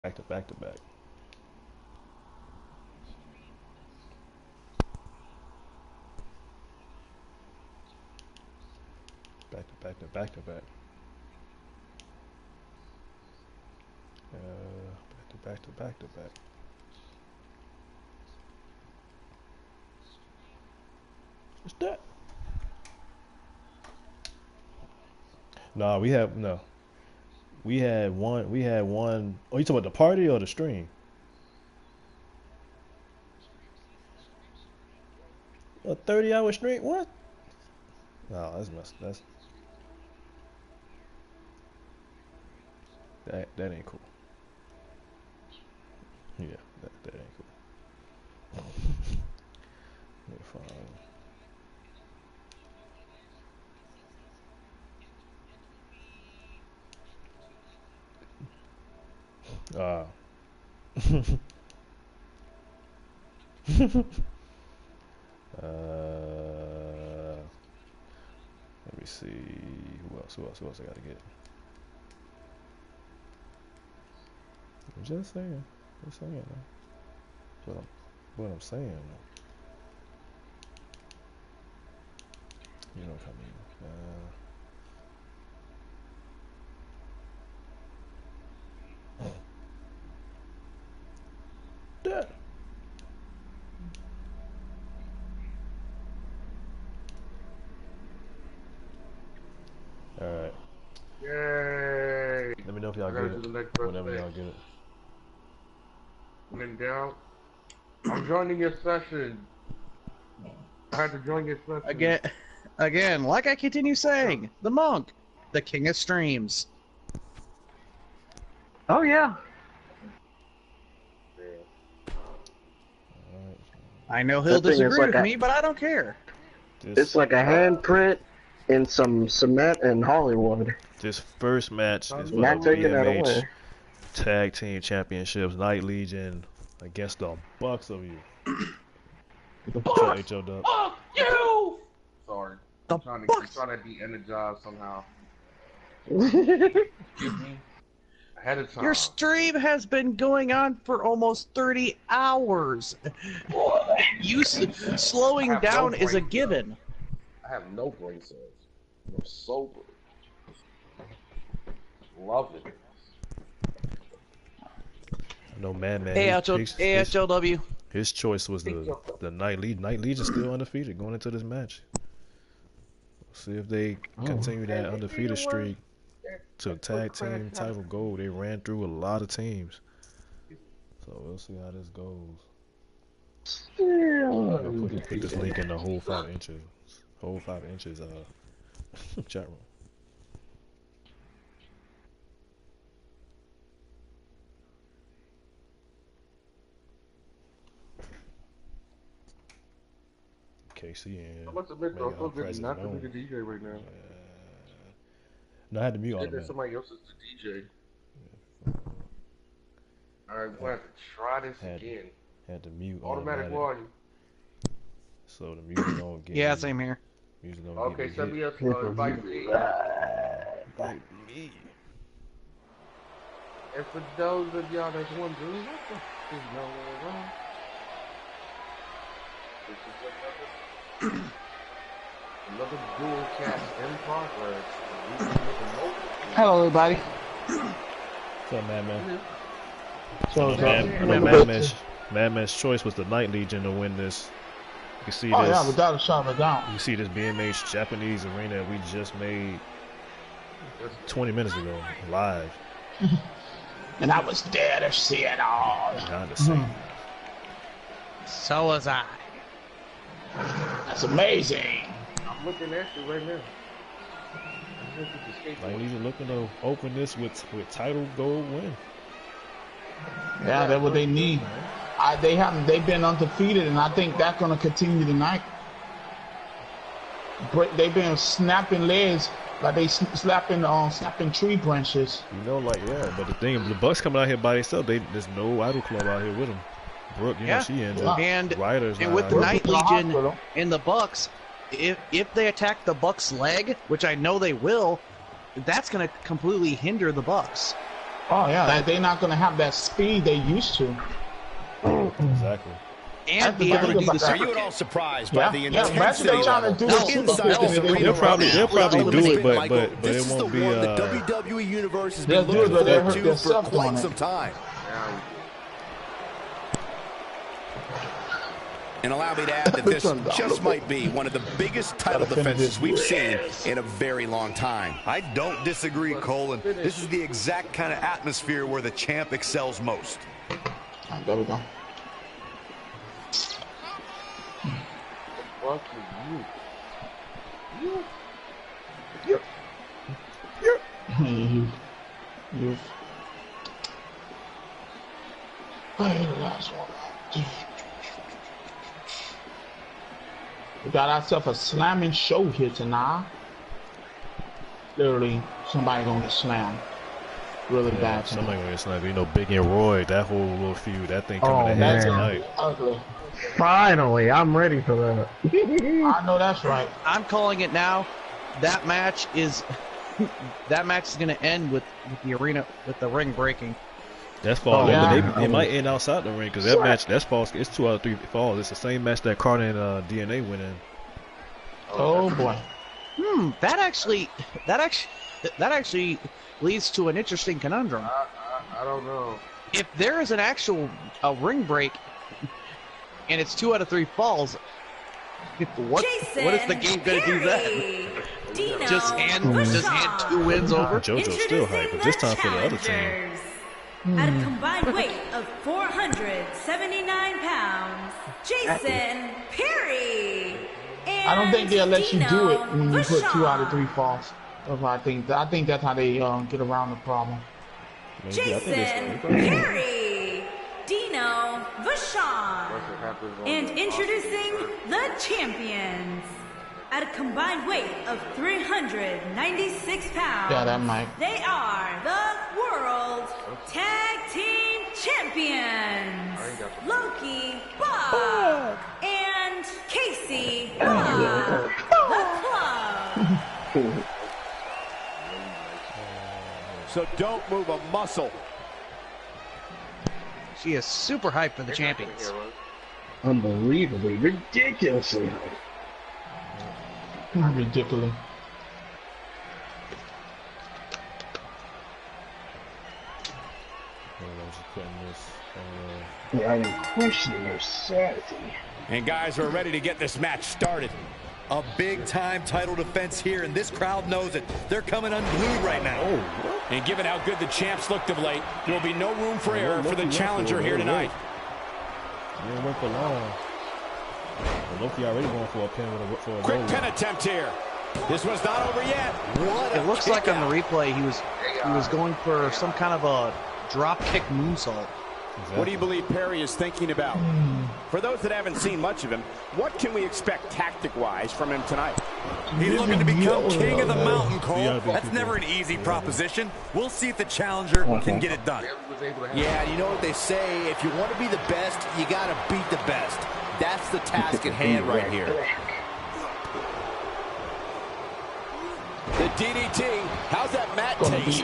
Back to back to back. Back to back to back to back. Back to back to back to back. What's that? Nah, we have no. We had one. We had one. Oh, you talking about the party or the stream? A 30-hour stream? What? No, that's messed. That ain't cool. Yeah, that ain't cool. Yeah, fine. Let me see. Who else? Who else I gotta get? I'm just saying. Just saying. Man. What I'm saying. You know what I mean. That. All right. Yay! Let me know if y'all get it. Whenever y'all get it. I'm in doubt. I'm joining your session. I had to join your session. Again, like I continue saying, the monk, the king of streams. Oh yeah. I know he'll disagree with me, but I don't care. It's like a handprint in some cement in Hollywood. This first match is for the BMH Tag Team Championships, Night Legion against the Bucks of you. The Bucks of you! Sorry. The Bucks! I'm trying to be energized somehow. Excuse me. Ahead of time. Your stream has been going on for almost 30 hours. You slowing down is a given. I have no brain cells. I'm sober. Love it. No man. AHLW. His choice was the Night Legion. Night Legion's still undefeated going into this match. See if they continue that undefeated streak to tag team title goal. They ran through a lot of teams, so we'll see how this goes. Put this link in the whole 5 inches. Whole 5 inches. Chat room. KC and I must admit though, I feel good not to be the DJ right now. No, I had to mute all of that. Somebody else is the DJ. Alright, we'll have to try this again. Had to mute automatic warning. So the music don't get Yeah, same here. Music don't okay, get send me up invite me. Invite me. And for those of y'all that's wondering, what the f is going on? This is another dual cast in progress. Hello, everybody. What's up, Madman? So, Madman's choice was the Night Legion to win this. You can see this. Oh yeah, without a shot of a doubt. You can see this BMH Japanese arena that we just made 20 minutes ago live. And I was there to see it all. Not the same. So was I. That's amazing. I'm looking at you right now. Night Legion looking to open this with title gold win. Yeah, that's what they need. They've been undefeated, and I think that's gonna continue tonight. They've been snapping legs like they snapping tree branches. You know, like but the thing, the Bucks coming out here by themselves. There's no Idol Club out here with them. Brooke, you know she injured. And with the Night Legion and the Bucks, if they attack the Bucks' leg, which I know they will, that's gonna completely hinder the Bucks. Oh yeah, they're not gonna have that speed they used to. Exactly. And be able to do the Are you at all surprised by the intensity they're trying to do inside this arena? They'll probably do it, but this it won't be. the WWE universe has they'll been do it, looking but they'll forward hurt to for themselves quite on some it. time. And allow me to add that this just might be one of the biggest title defenses we've seen in a very long time. I don't disagree, Colin. This is the exact kind of atmosphere where the champ excels most. There we go. Fuck you. You. Hey, the last one. We got ourselves a slamming show here tonight. Literally, somebody gonna get slammed. Really bad. Somebody gonna get slammed. You know, Big and Roy, that whole little feud, that thing coming to head tonight. Ugly. Finally, I'm ready for that. I know that's right. I'm calling it now. That match is going to end with the arena, with the ring breaking. That's falls. Yeah. They might end outside the ring because that match, that's falls. It's 2 out of 3 falls. It's the same match that Carter and DNA went in. Oh boy. That actually leads to an interesting conundrum. I don't know. If there is an actual ring break and it's 2 out of 3 falls, what is the game going to do then? Just hand 2 wins over? JoJo's still hype, but this time for the other team. At a combined weight of 479 pounds, Jason Perry. I don't think they'll let you do it when you put 2 out of 3 falls. That's what I think that's how they get around the problem. Jason Perry, Dino Vachon, and introducing the champions. At a combined weight of 396 pounds, Yeah, that might. they are the World Tag Team Champions, Loki Bog and Casey Bog, the Club. So don't move a muscle. She is super hyped for the champions. Unbelievably, ridiculously high. Ridiculous. I am questioning your sanity. And guys, we're ready to get this match started. A big-time title defense here, and this crowd knows it. They're coming unglued right now. And given how good the champs looked of late, there will be no room for error for the challenger here tonight. It didn't work for long. But Loki already going for a pin for a Quick pin attempt here. This one's not over yet. What It looks like on the replay he was going for some kind of a drop kick moonsault. Exactly. What do you believe Perry is thinking about? For those that haven't seen much of him, what can we expect tactic-wise from him tonight? He's looking to become king of the mountain, Cole. That's never an easy proposition. We'll see if the challenger can get it done. Yeah, you know what they say, if you want to be the best, you got to beat the best. That's the task at hand right here. The DDT, how's that mat taste?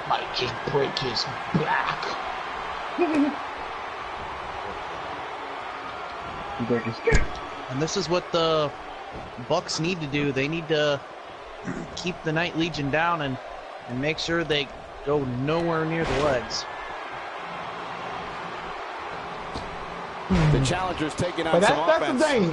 Might just break his back. And this is what the Bucks need to do. They need to keep the Night Legion down and make sure they go nowhere near the legs. The challenger's taking on But some that's offense. the thing,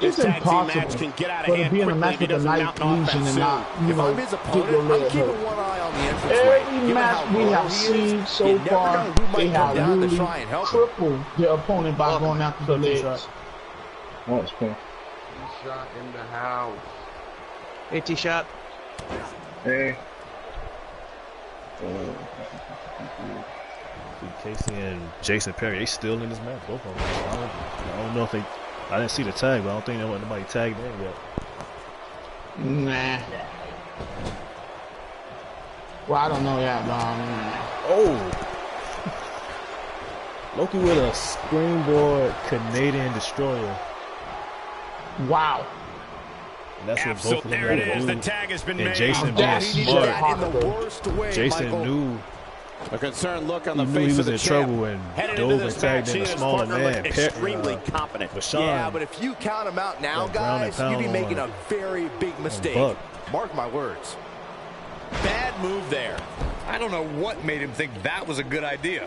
it's This tag team match impossible can get out of for to hand be in a quickly match if he with the doesn't Night mount an Legion offense and soon. not, If I'm his get your opponent, I'm leg keeping hurt. one eye on the entranceway. Every Given match how we low have he seen is, so you never far, know who might they come have down to really try and help him. crippled their opponent by going after the legs. That's cool. Shot in the house. Hey, T-Shot. Hey. Casey and Jason Perry, they still in this match, both of them. I don't know if they. I didn't see the tag, but I don't think nobody tagged in yet. Nah. Well, I don't know yet, but Oh! Loki with a springboard Canadian destroyer. Wow. And that's what both of them there it had is. to The do. tag has been And made. Jason That being he smart. That in the worst way, Jason Michael. knew A concerned look on he the knew he face was of in the champ. trouble and Headed dove into and this tagged match, in he a and his smaller partner man. looked extremely confident. Bashan. Yeah, but if you count him out now, Yeah, ground and guys, you'd be pound making a on very big mistake. Buck. Mark my words. Bad move there. I don't know what made him think that was a good idea.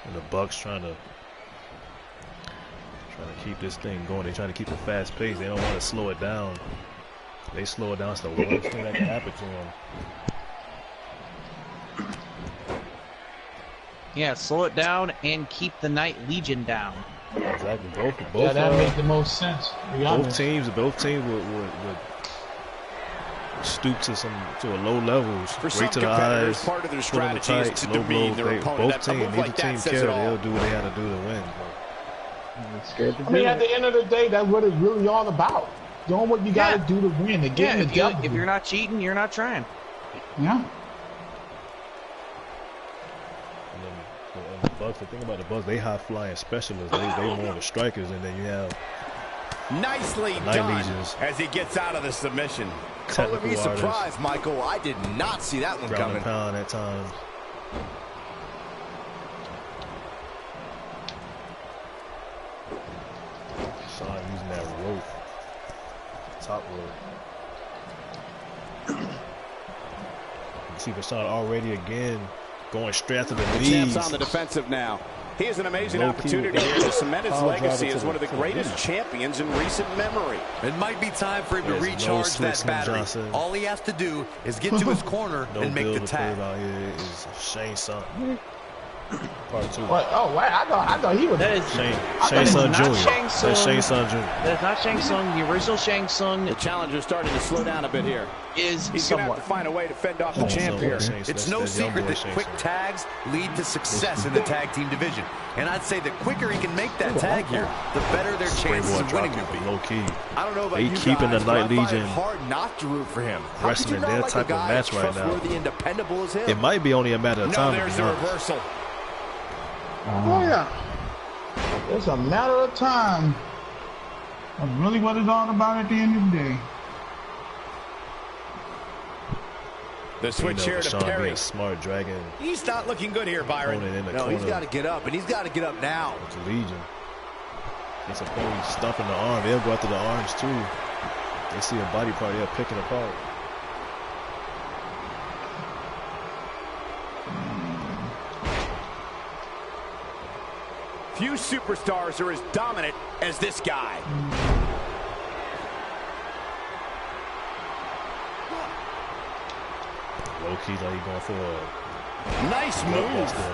And the Bucks trying to keep this thing going. They're trying to keep it fast paced. They don't want to slow it down. They slow it down. It's the worst thing that can happen to them. Yeah, slow it down and keep the Night Legion down. Exactly. Both. Yeah, that makes the most sense. Both teams would stoop to a low level, straight to the eyes, part of their put on the strategy is tights, to low blows. demean their opponent. Both That- a teams, move neither like team that says care. it all. They'll do what they got to do to win. I mean, at the end of the day, that's what it's really all about. Doing what you got to do to win. To get in the W. If you're not cheating, you're not trying. Yeah. And the Bucks, the thing about the Bucks, they high flying specialists. They more the strikers, and then you have Nicely Night done Legions. as he gets out of the submission. Color me technical surprised, artists, Michael. I did not see that one ground coming. and pound at times. Sean using that rope, top rope. You see Bashan already again going straight after the Champ's knees. on the defensive now. He has an amazing Low opportunity key. here to cement his Power legacy driver as to one of the the greatest knee. champions in recent memory. It might be time for him to There's no recharge Slick that Slim battery. Johnson. All he has to do is get to his corner No and make Bill the the tag. third out here is Shane Son. Part two. What? Oh, wow. I thought he was. That is Shane Son not Jr. Shang That's Tsung. Shane Son Jr. That's not Shang Tsung. The original Shang Tsung The challenger's starting to slow down a bit here. is He's going to have somewhat. to find a way to fend off the champ here. It's no secret that quick tags lead to success in the tag team division. And I'd say the quicker he can make that tag here, the better their chances of winning will be. Low key. I don't know about They you keeping guys, the but Night I find it Legion hard not to root for him. How could wrestling you not their like a type of guy match as right now. trustworthy and dependable as him? It might be only a matter of No, time. there's to the be honest. reversal. Oh, yeah. It's a matter of time. That's really what it's all about at the end of the day. The switch here to Bashan Perry. being smart, dragging He's not looking good here, Byron. opponent in the No, corner. he's got to get up, and he's got to get up now. It's a Legion. It's a opponent stumping the arm. They'll go after the arms too. They see a body part, they'll pick it apart. Few superstars are as dominant as this guy. Low key, like he going for a Nice move. gutbuster.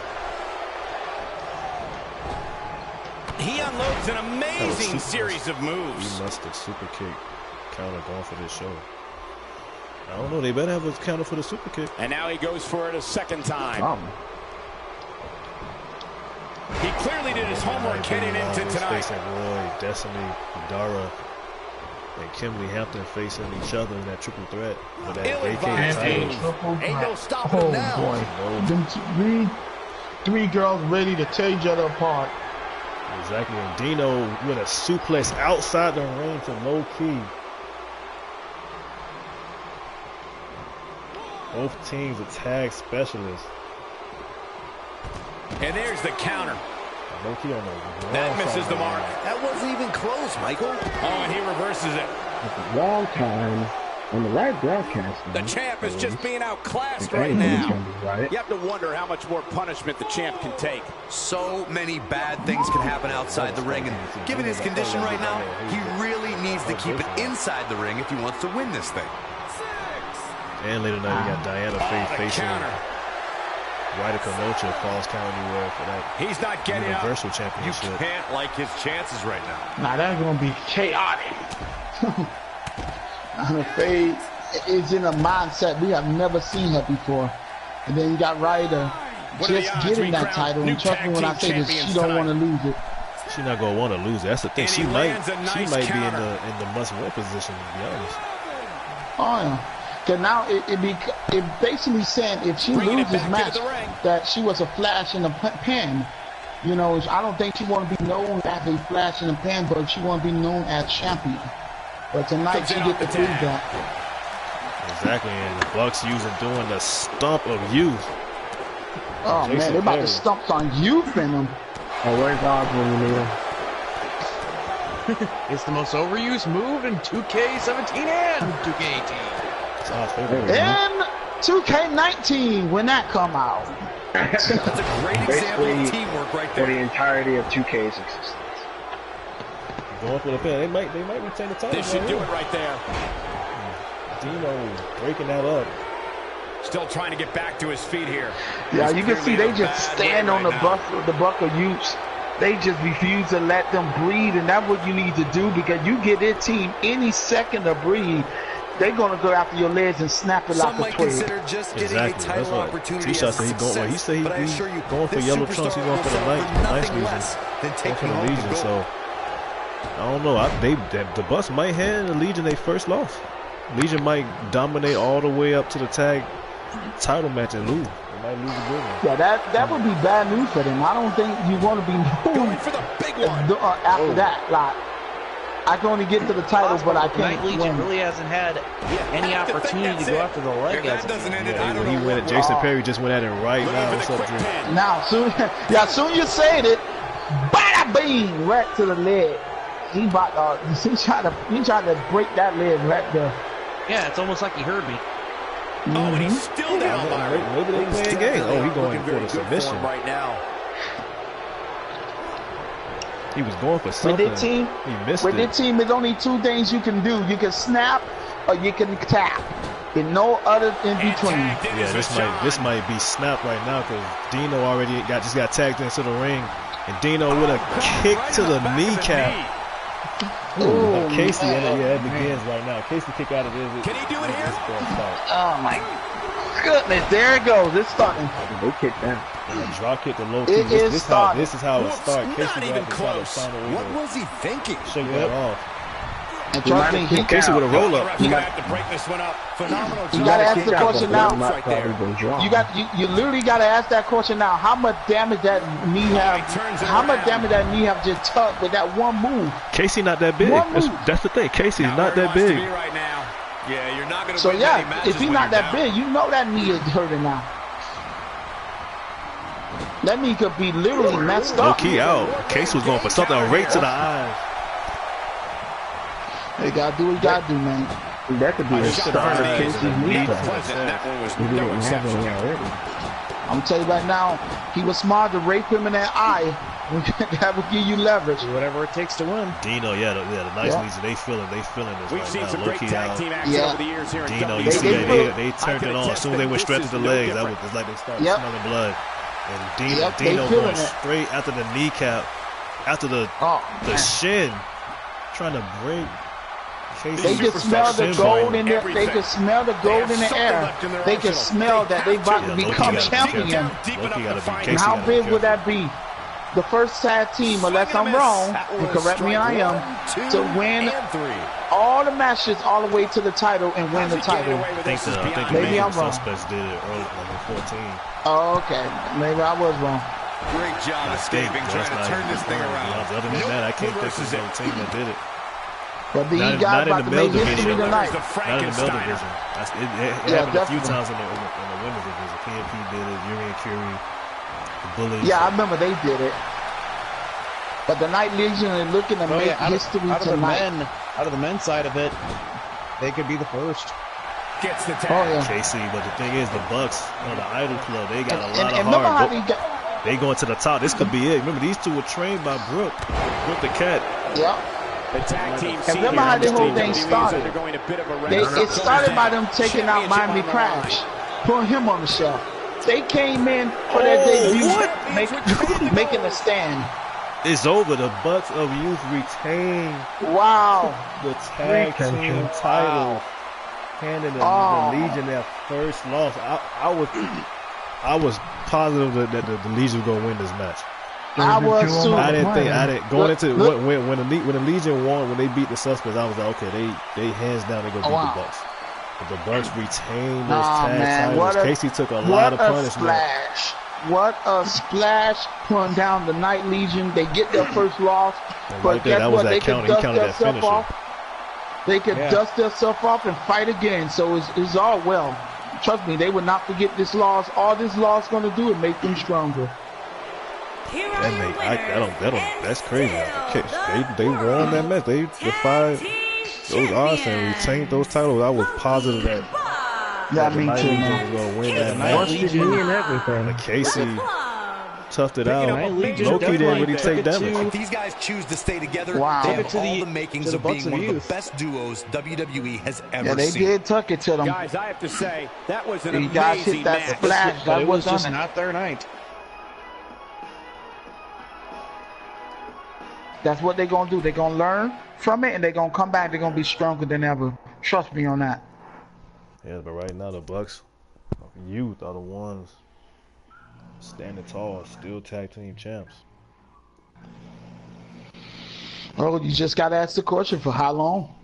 He unloads an amazing Super series of moves. He must have super kick counter going for this show. I don't know. They better have a counter for the super kick. And now he goes for it a second time. He clearly did his homework heading into He's tonight. facing Roy, Destiny, Dara, and Kimberly Hampton facing each other in that triple threat. But that Ill-advised vacated move. title. Ain't no stopping him now. Boy. Them three girls ready to tear each other apart. Exactly. And Dino with a suplex outside the ring to low key. Both teams are tag specialists. And there's the counter. Low key on the That wrong misses side the of mark. ring. That wasn't even close, Michael. Oh, and he reverses it. At the wrong time, on the right broadcast. The champ is just being outclassed If right anything's now. gonna be right. You have to wonder how much more punishment the champ can take. So many bad things can happen outside the ring, and given his condition right now, he really needs to keep it inside the ring if he wants to win this thing. And later tonight we got Diana The facing counter. Ryder Canocha, Falls County War for that He's not getting out. Universal You Championship. can't like his chances right now. Now that's gonna be chaotic. I'm afraid it's in a mindset we have never seen her before. And then you got Ryder What are the just odds getting we that crown title. new And trust me tag when I team say this, she champions don't tonight? want to lose it. She's not gonna want to lose it. That's the thing. And She he might lands a nice be counter. in the must-win position, to be honest. Oh yeah. Cause now it basically saying if she Bringing it loses back match into the ring. that she was a flash in the pan. You know, I don't think she want to be known as a flash in the pan, but she want to be known as champion. But tonight she get to prove that. Exactly, and the Bucks doing the stump of youth. Oh Jason man, they're about to stump on youth in them. Oh, where's Oz when you need him? It's the most overused move in 2K17 and 2K18. And 2K19 when that come out. That's a great example of teamwork right there. For the entirety of 2K's existence. Going for the pin. They might retain the title. They should do it right there. Dino breaking that up. Still trying to get back to his feet here. Yeah, you can see they just stand on the buck of youths. They just refuse to let them breathe, and that's what you need to do, because you get their team any second to breathe, they're gonna go after your legs and snap it like a twig. Some might consider just getting a title opportunity as success, he said but I assure you, going for yellow trunks. He's going for the nice Legion. Than taking the Legion. So I don't know. The Bucks might hand the Legion their first loss. Legion might dominate all the way up to the tag title match and lose. They might lose a good one. Yeah, that would be bad news for them. I don't think you want to be known for the big one after that. Like, I can only get to the title, but I can't win. Legion really hasn't had any opportunity to go after the leg. He went at Jason Perry just went at it right now. What's up, Jim? Now, soon you said it, bada bing, right to the leg. He tried to break that leg right there. Yeah, it's almost like he heard me. Oh, and he's still down. Maybe they playing games. Oh, he's going for the submission right now. He was going for something. He missed it. With this team, there's only two things you can do. You can snap or you can tap. And no other in between. Yeah, this might be snap right now, because Dino already just got tagged into the ring, and Dino with a kick to the kneecap. Ooh, Casey, it begins right now. Casey kick out of this. Can he do it here? Oh my goodness, there it goes. It's starting. They kick that. Drop kick to low key. This is how it starts. Casey not even close. What was he thinking? Shake that off. And trust me, Casey with a roll up. He's gonna have to break this one up. Phenomenal job. You gotta ask the question now. Right there. You literally gotta ask that question now. How much damage that knee have? How much damage that knee have just took with that one move? Casey not that big. That's the thing. Casey's not that big. Right now. Yeah, you're not gonna. So yeah, if he's not that big, you know that knee is hurting now. That knee could be literally messed up. Low key out. Casey was going for something right to the eyes. They gotta do what you gotta do, man. That could be a start of Casey's knee. I'm telling you right now, he was smart to rape him in that eye. That would give you leverage. Whatever it takes to win. Dino, the nice Legion, they feeling this We've right seen now. some great tag team action over the years here in Dino, WWE. you see that they turned it on. As soon as they went straight to the legs, it's like they started smelling blood. And Dino going straight after the kneecap, after the shin, trying to break. They can smell the gold in there. They can smell the gold in the air. They can smell that they about to become champion. And how big would that be? The first tag team, unless I'm wrong, and correct me, I am, to win all the matches all the way to the title and win the title. I think maybe I'm wrong. Suspects did it early, like in 14. Oh, okay. Maybe I was wrong. Great job escaping, trying to turn this thing around. Other than that, I can't think of a team that did it. But these guys about to make history tonight. Not in the male division. It happened a few times in the women's division. PNP did it, Yuri and Curie, the Bullies. Yeah, I remember they did it. But the Night Legion is looking to make history tonight. Out of the men's side of it, they could be the first. Gets the tag. Casey, but the thing is, the Bucks, the Idol Club, they got a lot of heart. They going to the top. This could be it. Remember, these two were trained by Brooke the Cat. Yeah. The tag team. And remember how the whole thing started? It started by them taking out Miami Crash, putting him on the shelf. They came in for their debut, making a stand. It's over. The Bucks of Youth retain the tag team title, handing the Legion their first loss. I was positive that the Legion was gonna win this match. I was too. I didn't going into when the Legion won, when they beat the Suspects, I was like, okay, they hands down they go beat the Bucks. But the Bucks retain those tag titles. Casey took a lot of punishment. What a splash putting down the Night Legion. They get their first loss. And But right there, guess that was what? that They count. can He dust counted that themselves finisher. off. They can dust themselves off and fight again. So it's all well. Trust me, they will not forget this loss. All this loss going to do is make them stronger. That's crazy. They won that match. They defied those odds and retained those titles. I was positive that me Night too, Legion man. was going to win that Watched match. me and everything. But Casey toughed it out. Loki definitely didn't really take took it damage. If these guys choose to stay together, Wow. they Took have it to all the- the makings to the of being butts of one of the youth. best duos WWE has ever Yeah, they seen. did tuck it to them. Guys, I have to say, that was an You guys amazing hit that match. splash. But That it was was just on it. not their night. That's what they're going to do. They're going to learn from it, and they're going to come back. They're going to be stronger than ever. Trust me on that. Yeah, but right now the Bucks youth are the ones standing tall, still tag team champs. Oh, you just got to ask the question for how long.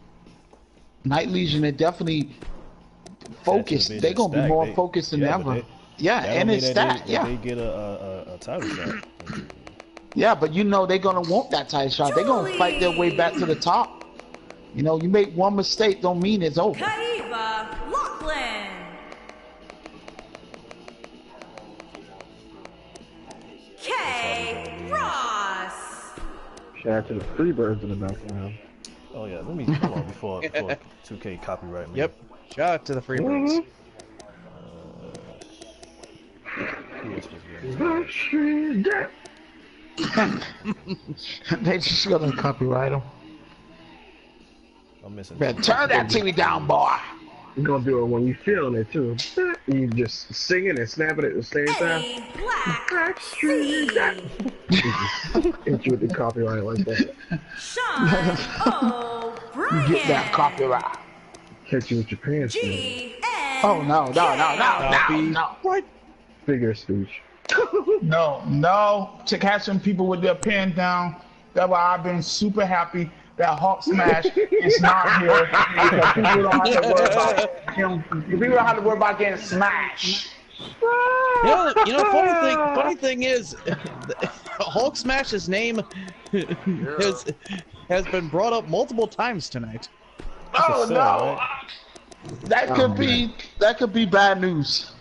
Night Legion, they definitely focused. They're going to be more focused than ever. Yeah, and it's that. Yeah. They get a title shot. Yeah, but you know they're going to want that title shot. They're going to fight their way back to the top. You know, you make one mistake don't mean it's over. Kaiva Lachlan. K. Ross. Shout out to the Freebirds in the background. Oh yeah, let me hold on before 2K copyright me. Yep. Shout out to the Freebirds. They just going to copyright them. I'm missing. Better turn that TV down, boy. You're gonna do it when you feeling it too. You just singing and snapping at the same time. Black C. Hit you with the copyright like that. Sean O'Brien. You get that copyright. Catch you with your pants down. Oh, no. What? Figure of speech. No. To catch some people with their pen down. That's why I've been super happy that Hulk Smash is not here because people don't have to worry about him. People don't have to worry about getting smashed. Funny thing is, Hulk Smash's name has been brought up multiple times tonight. Oh no, that could be bad news.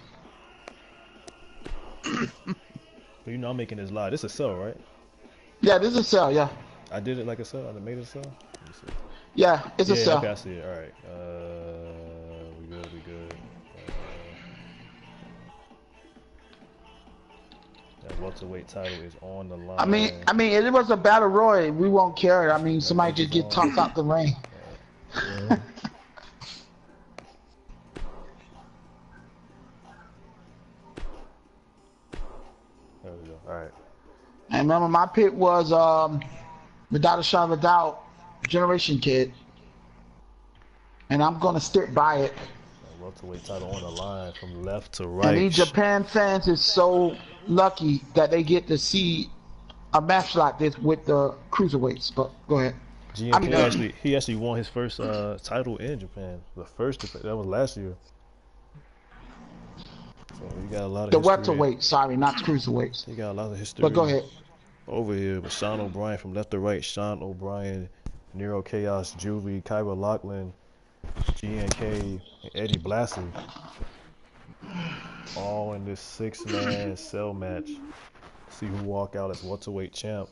You know I'm making this live. This is a cell, right? Yeah, this is a cell. Yeah. I did it like a cell. I made it a cell. Let me see. Yeah, it's a cell. Okay, I see it. All right. We good. That welterweight title is on the line. I mean, if it was a battle royal, we won't care. I mean, somebody just get tossed out the ring. Yeah. There we go. All right. And remember, my pick was without a shadow of a doubt, Generation Kid, and I'm gonna stick by it. Welterweight title on the line from left to right. And these Japan fans is so lucky that they get to see a match like this with the cruiserweights. But go ahead. GMK he actually won his first title in Japan. The first that was last year. So he got a lot of the history. welterweight, sorry, not cruiserweights. He got a lot of history. But go ahead. Over here with Sean O'Brien from left to right. Sean O'Brien, Nero Chaos, Juvie, Kyra Lachlan, GNK, and Eddie Blassie. All in this 6-man cell match. See who walk out as welterweight champ.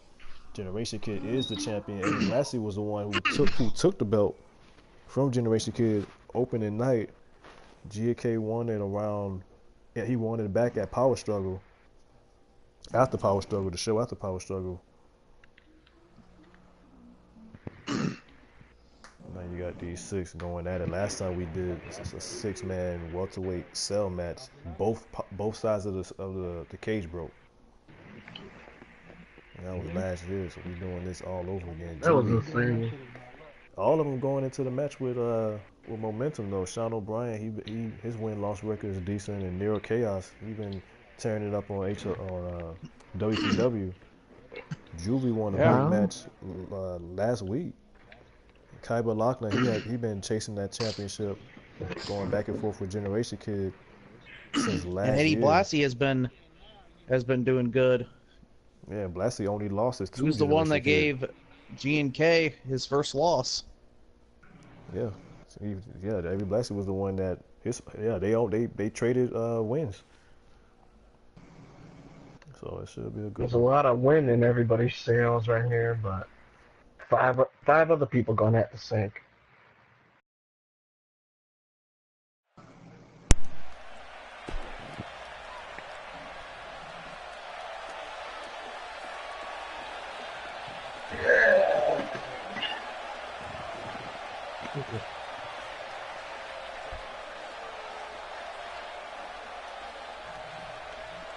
Generation Kid is the champion. Eddie Blassie was the one who took the belt from Generation Kid opening night. GNK won it around. Yeah, he won it back at Power Struggle. After Power Struggle, the show after Power Struggle. Now you got these 6 going at it. Last time we did this is a 6-man welterweight cell match. Both sides of the cage broke. And that was last year, so we doing this all over again. That was insane. All of them going into the match with momentum though. Sean O'Brien, his win-loss record is decent, and Nero Chaos, he been tearing it up on WCW. Juvie won a big match last week. Kyra Lachlan, he been chasing that championship, going back and forth with Generation Kid since last year. And Eddie Blassie has been has been doing good. Yeah, Blassie only lost his 2. He was the one that gave G&K his first loss. Yeah, David Blassie was the one that they traded wins. So it should be a good. There's a lot of wind in everybody's sails right here, but five other people gonna have to sink.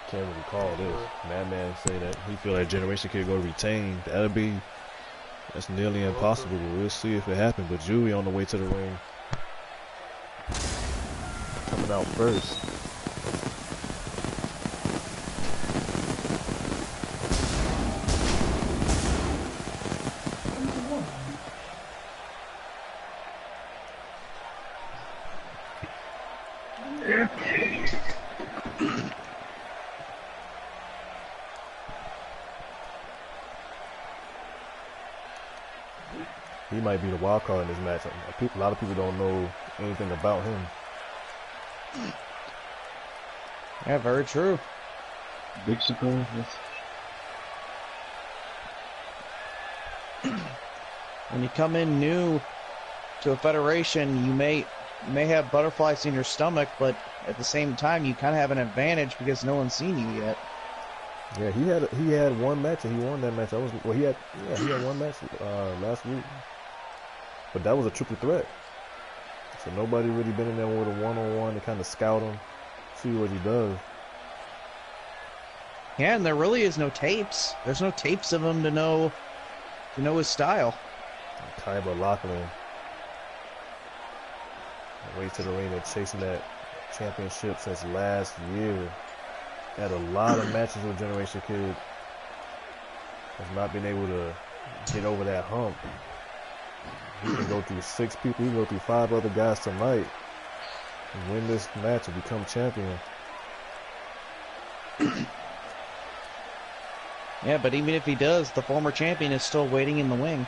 Can't really call this. Madman say that he feel like Generation Kid go to retain. That's nearly impossible, but we'll see if it happens. But Julie on the way to the ring. Coming out first. He might be the wild card in this match. A lot of people don't know anything about him. Yeah, very true. Big surprise. When you come in new to a federation, you may have butterflies in your stomach, but at the same time, you kind of have an advantage because no one's seen you yet. Yeah, he had one match and he won that match. He had one match last week, but that was a triple threat. So nobody really been in there with a one-on-one to kind of scout him, see what he does. Yeah, and there really is no tapes. There's no tapes of him to know his style. Kaiba Lachlan. Way to the ring, they're chasing that championship since last year. Had a lot of matches with Generation Kid. Has not been able to get over that hump. He can go through 6 people. He can go through 5 other guys tonight and win this match and become champion. Yeah, but even if he does, the former champion is still waiting in the wing.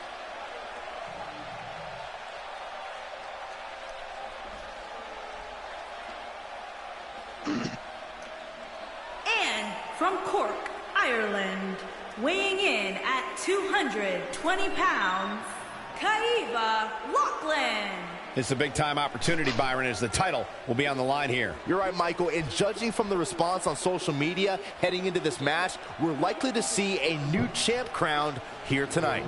And from Cork, Ireland, weighing in at 220 pounds, Kaiba Lachlan. It's a big-time opportunity, Byron, as the title will be on the line here. You're right, Michael, and judging from the response on social media heading into this match, we're likely to see a new champ crowned here tonight.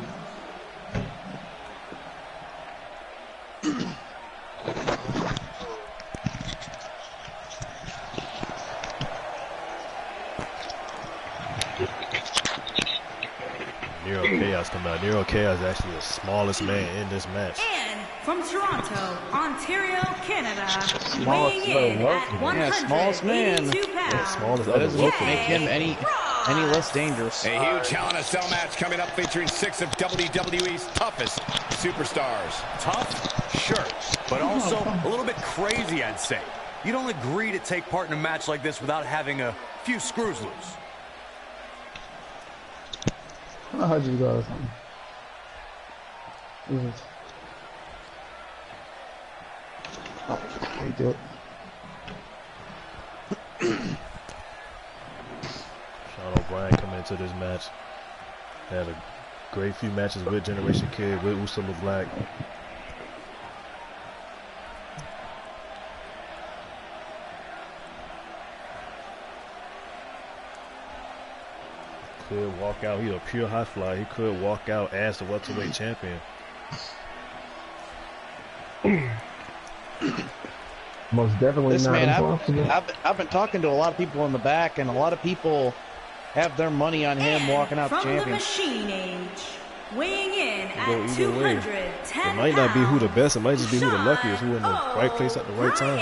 Nero Chaos coming out. Nero Chaos is actually the smallest man in this match. And from Toronto, Ontario, Canada, weighing in at 182 pounds. That doesn't make him any less dangerous. A huge Hell in a Cell match coming up featuring 6 of WWE's toughest superstars. Tough? Sure. But also a little bit crazy, I'd say. You don't agree to take part in a match like this without having a few screws loose. How'd you go? He do it. Sean O'Brien coming into this match. Had a great few matches with Generation Kid, with Usama Black. Could walk out. He's a pure high flyer. He could walk out as the welterweight champion. Most definitely This not man, impossible. I've been talking to a lot of people in the back, and a lot of people have their money on him walking out from champion. the machine age, weighing in Go at either way. 210 It might not be who the pounds, best. It might just be who the luckiest, who in the right place at the right time.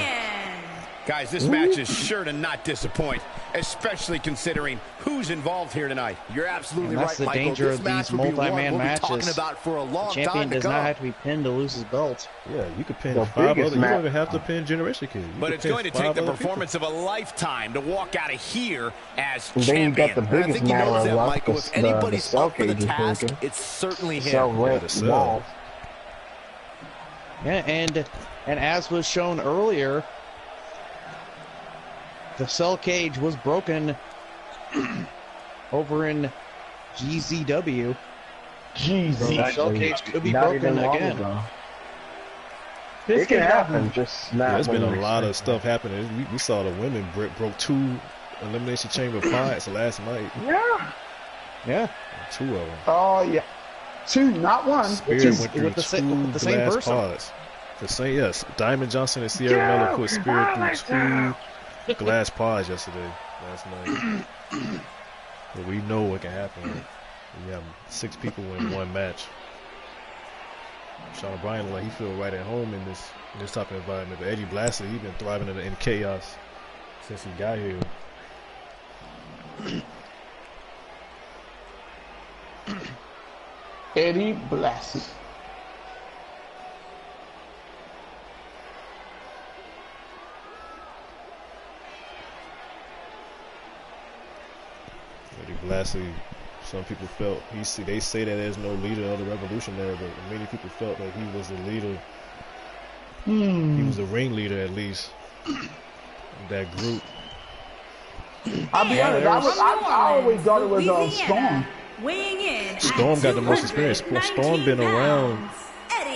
Guys, this match is sure to not disappoint, especially considering who's involved here tonight. You're absolutely right, Michael. That's the danger of these multi-man matches. About for a long the champion does not have to be pinned to lose his belt. Yeah, you could pin 5 other. You don't even have to pin Generation Kid. But it's going to take the performance of a lifetime to walk out of here as and champion. Then you got the biggest matter of luck, Michael, if anybody's up for the task, it's certainly him. Yeah, and as was shown earlier, the cell cage was broken over in GZW. Jesus. The cell cage could be broken again. This can happen. Just not. There's been a lot of stuff happening. We saw the women broke 2 Elimination Chamber pods last night. Yeah. 2 of them. Oh yeah. 2, not 1. Spirit went through with the same person. Pods. The same, yes. Diamond Johnson and Sierra Miller put Spirit through 2 glass pods last night. But we know what can happen. We have 6 people in 1 match. Sean O'Brien, like, he feel right at home in this type of environment. But Eddie Blassie, he's been thriving in chaos since he got here. Eddie Blassie. Eddie Blassie, some people felt they say that there's no leader of the Revolutionary, but many people felt that he was the leader. He was the ringleader, at least, of that group. I'll be honest, I always thought it was Storm. Weighing in Storm got the most experience. Storm been around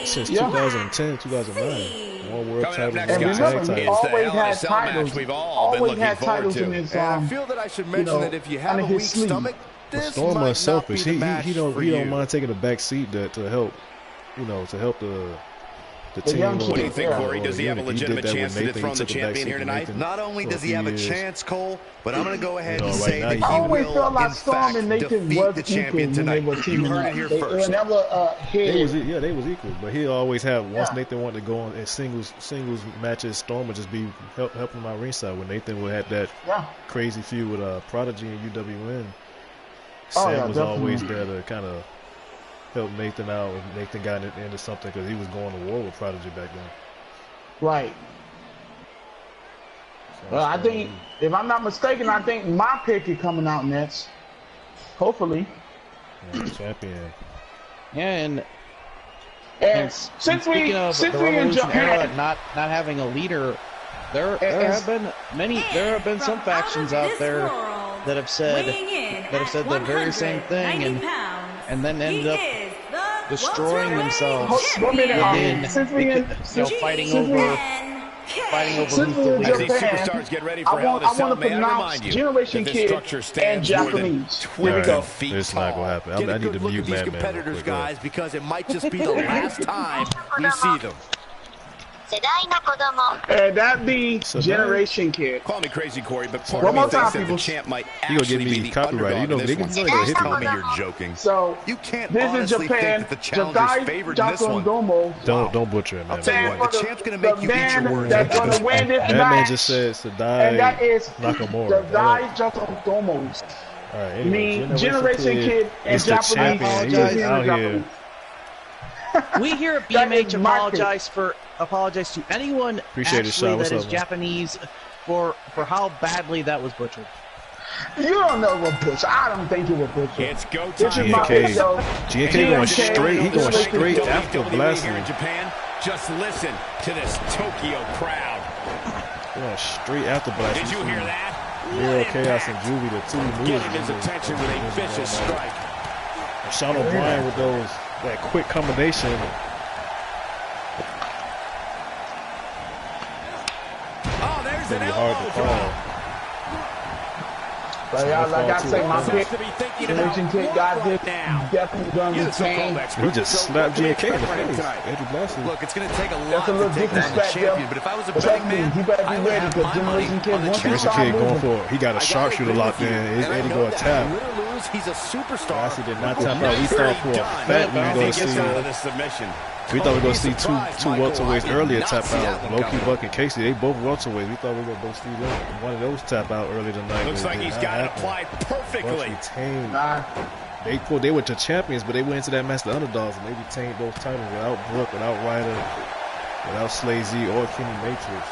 since 2010, 2009. One world title, next, one guys, tag title. Always had titles. We've all been looking forward to. In his, I feel that I should mention that if you have a weak stomach, this Storm might unselfish. not be the match He don't for you. mind taking a back seat to help, to help the team. What do you think, Corey? Does he have a legitimate chance to dethrone the He took a back champion seat here to tonight? Nathan Not only for does he have a years. chance, Cole, but I'm going to go ahead and right say now that he he I always will, felt like in Storm fact, and Nathan defeat was the equal champion when they tonight. were You teaming heard up. it here They first. were never They was equal, but he always had once Nathan wanted to go on in singles matches, Storm would just be helping him out ringside. When Nathan would have that crazy feud with Prodigy and UWN, Sam was always there to kind of help Nathan out. And Nathan got into something because he was going to war with Prodigy back then. Right. Well, I think, if I'm not mistaken, I think my pick is coming out next. Hopefully. Champion. Yeah, and since we in Japan not having a leader, there have been some factions out there that have said the very same thing and then ended up destroying themselves within fighting over who's the leader. As these superstars get ready for Hell in a Cell, may I remind you Generation that this Kid structure and stands more than Japanese. 20 feet It's not gonna happen. Get I a need good to look mute at these Madman. competitors, guys, because it might just be the last time we see them. And that be Generation Kid. Call me crazy, Corey, but part One of me more time, thinks that the people. champ might You gonna actually get be me the copyright? underdog in this one. Niggas Tell me you're joking. So You can't this is honestly Japan. think that the challenger's favored in this one. Don't butcher it, man. I'll tell you what, the champ's going to make you eat your words. That's going to win this That man match. just said And that Sadai is Nakamura. Sadai Jatomo's. All right, anyway, Generation Kid and is the Japanese. champion. He's out here. We here at That is BMH my apologize to anyone Appreciate it, actually Sean. What's that is up, man? Japanese for how badly that was butchered. You don't know what Butcher. I don't think it was Butcher. It's go This time. is my pick, though. GNK going straight. He going straight after WWE here in Blasphemy. Japan. Just listen to this Tokyo crowd. Going straight after Blasphemy. Did you hear that? Real Chaos and Juvie, the two Getting moves. his attention with a vicious strike. Sean O'Brien with that quick combination. Oh, there's It's an gonna be hard to elbow call. drop. But like I say, my pick, To be thinking Generation about Kid got this. now. Definitely done You're the the so-called same. expert. He just So slapped what do you GNK in the expect from him face. tonight? Eddie Blassie. Look, it's going to take a That's lot a little to take down the disrespect, champion, but if I was a But betting that means man, he better be I would ready have because my money Generation Kid, on the once he Generation start Kid going moving, for it. He got a I gotta sharpshooter agree locked with in. you, Is and I Eddie know going to that tap? win or lose, he's a superstar. Blassie did not With tap out. We thought for a Done. fact we were He going to gets see out of the submission. We thought we were going to see two welterweights earlier tap out. Low-key Buck and Casey, they both welterweights. We thought we were going to see one of those tap out earlier tonight. Looks like he's got it applied perfectly. They were the champions, but they went into that match the underdogs, and they retained both titles without Brooke, without Ryder, without Slazy, or Kenny Matrix.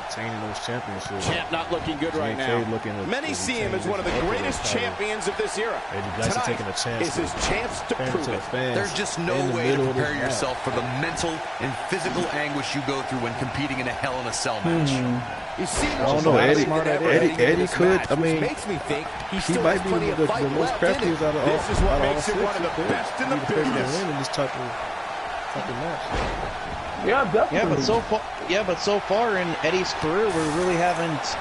Retaining those championships. Champ not looking good right now. Many see him as one of the greatest champions of this era. Tonight taking a chance is his chance to prove it. There's just no way to prepare yourself for the mental and physical anguish you go through when competing in a Hell in a Cell match. You see, I don't know, Eddie could, I mean, he might be the most craftiest out of all. This is what makes him one of the best in the business. In this type of match. Yeah, definitely. But so far in Eddie's career, we really haven't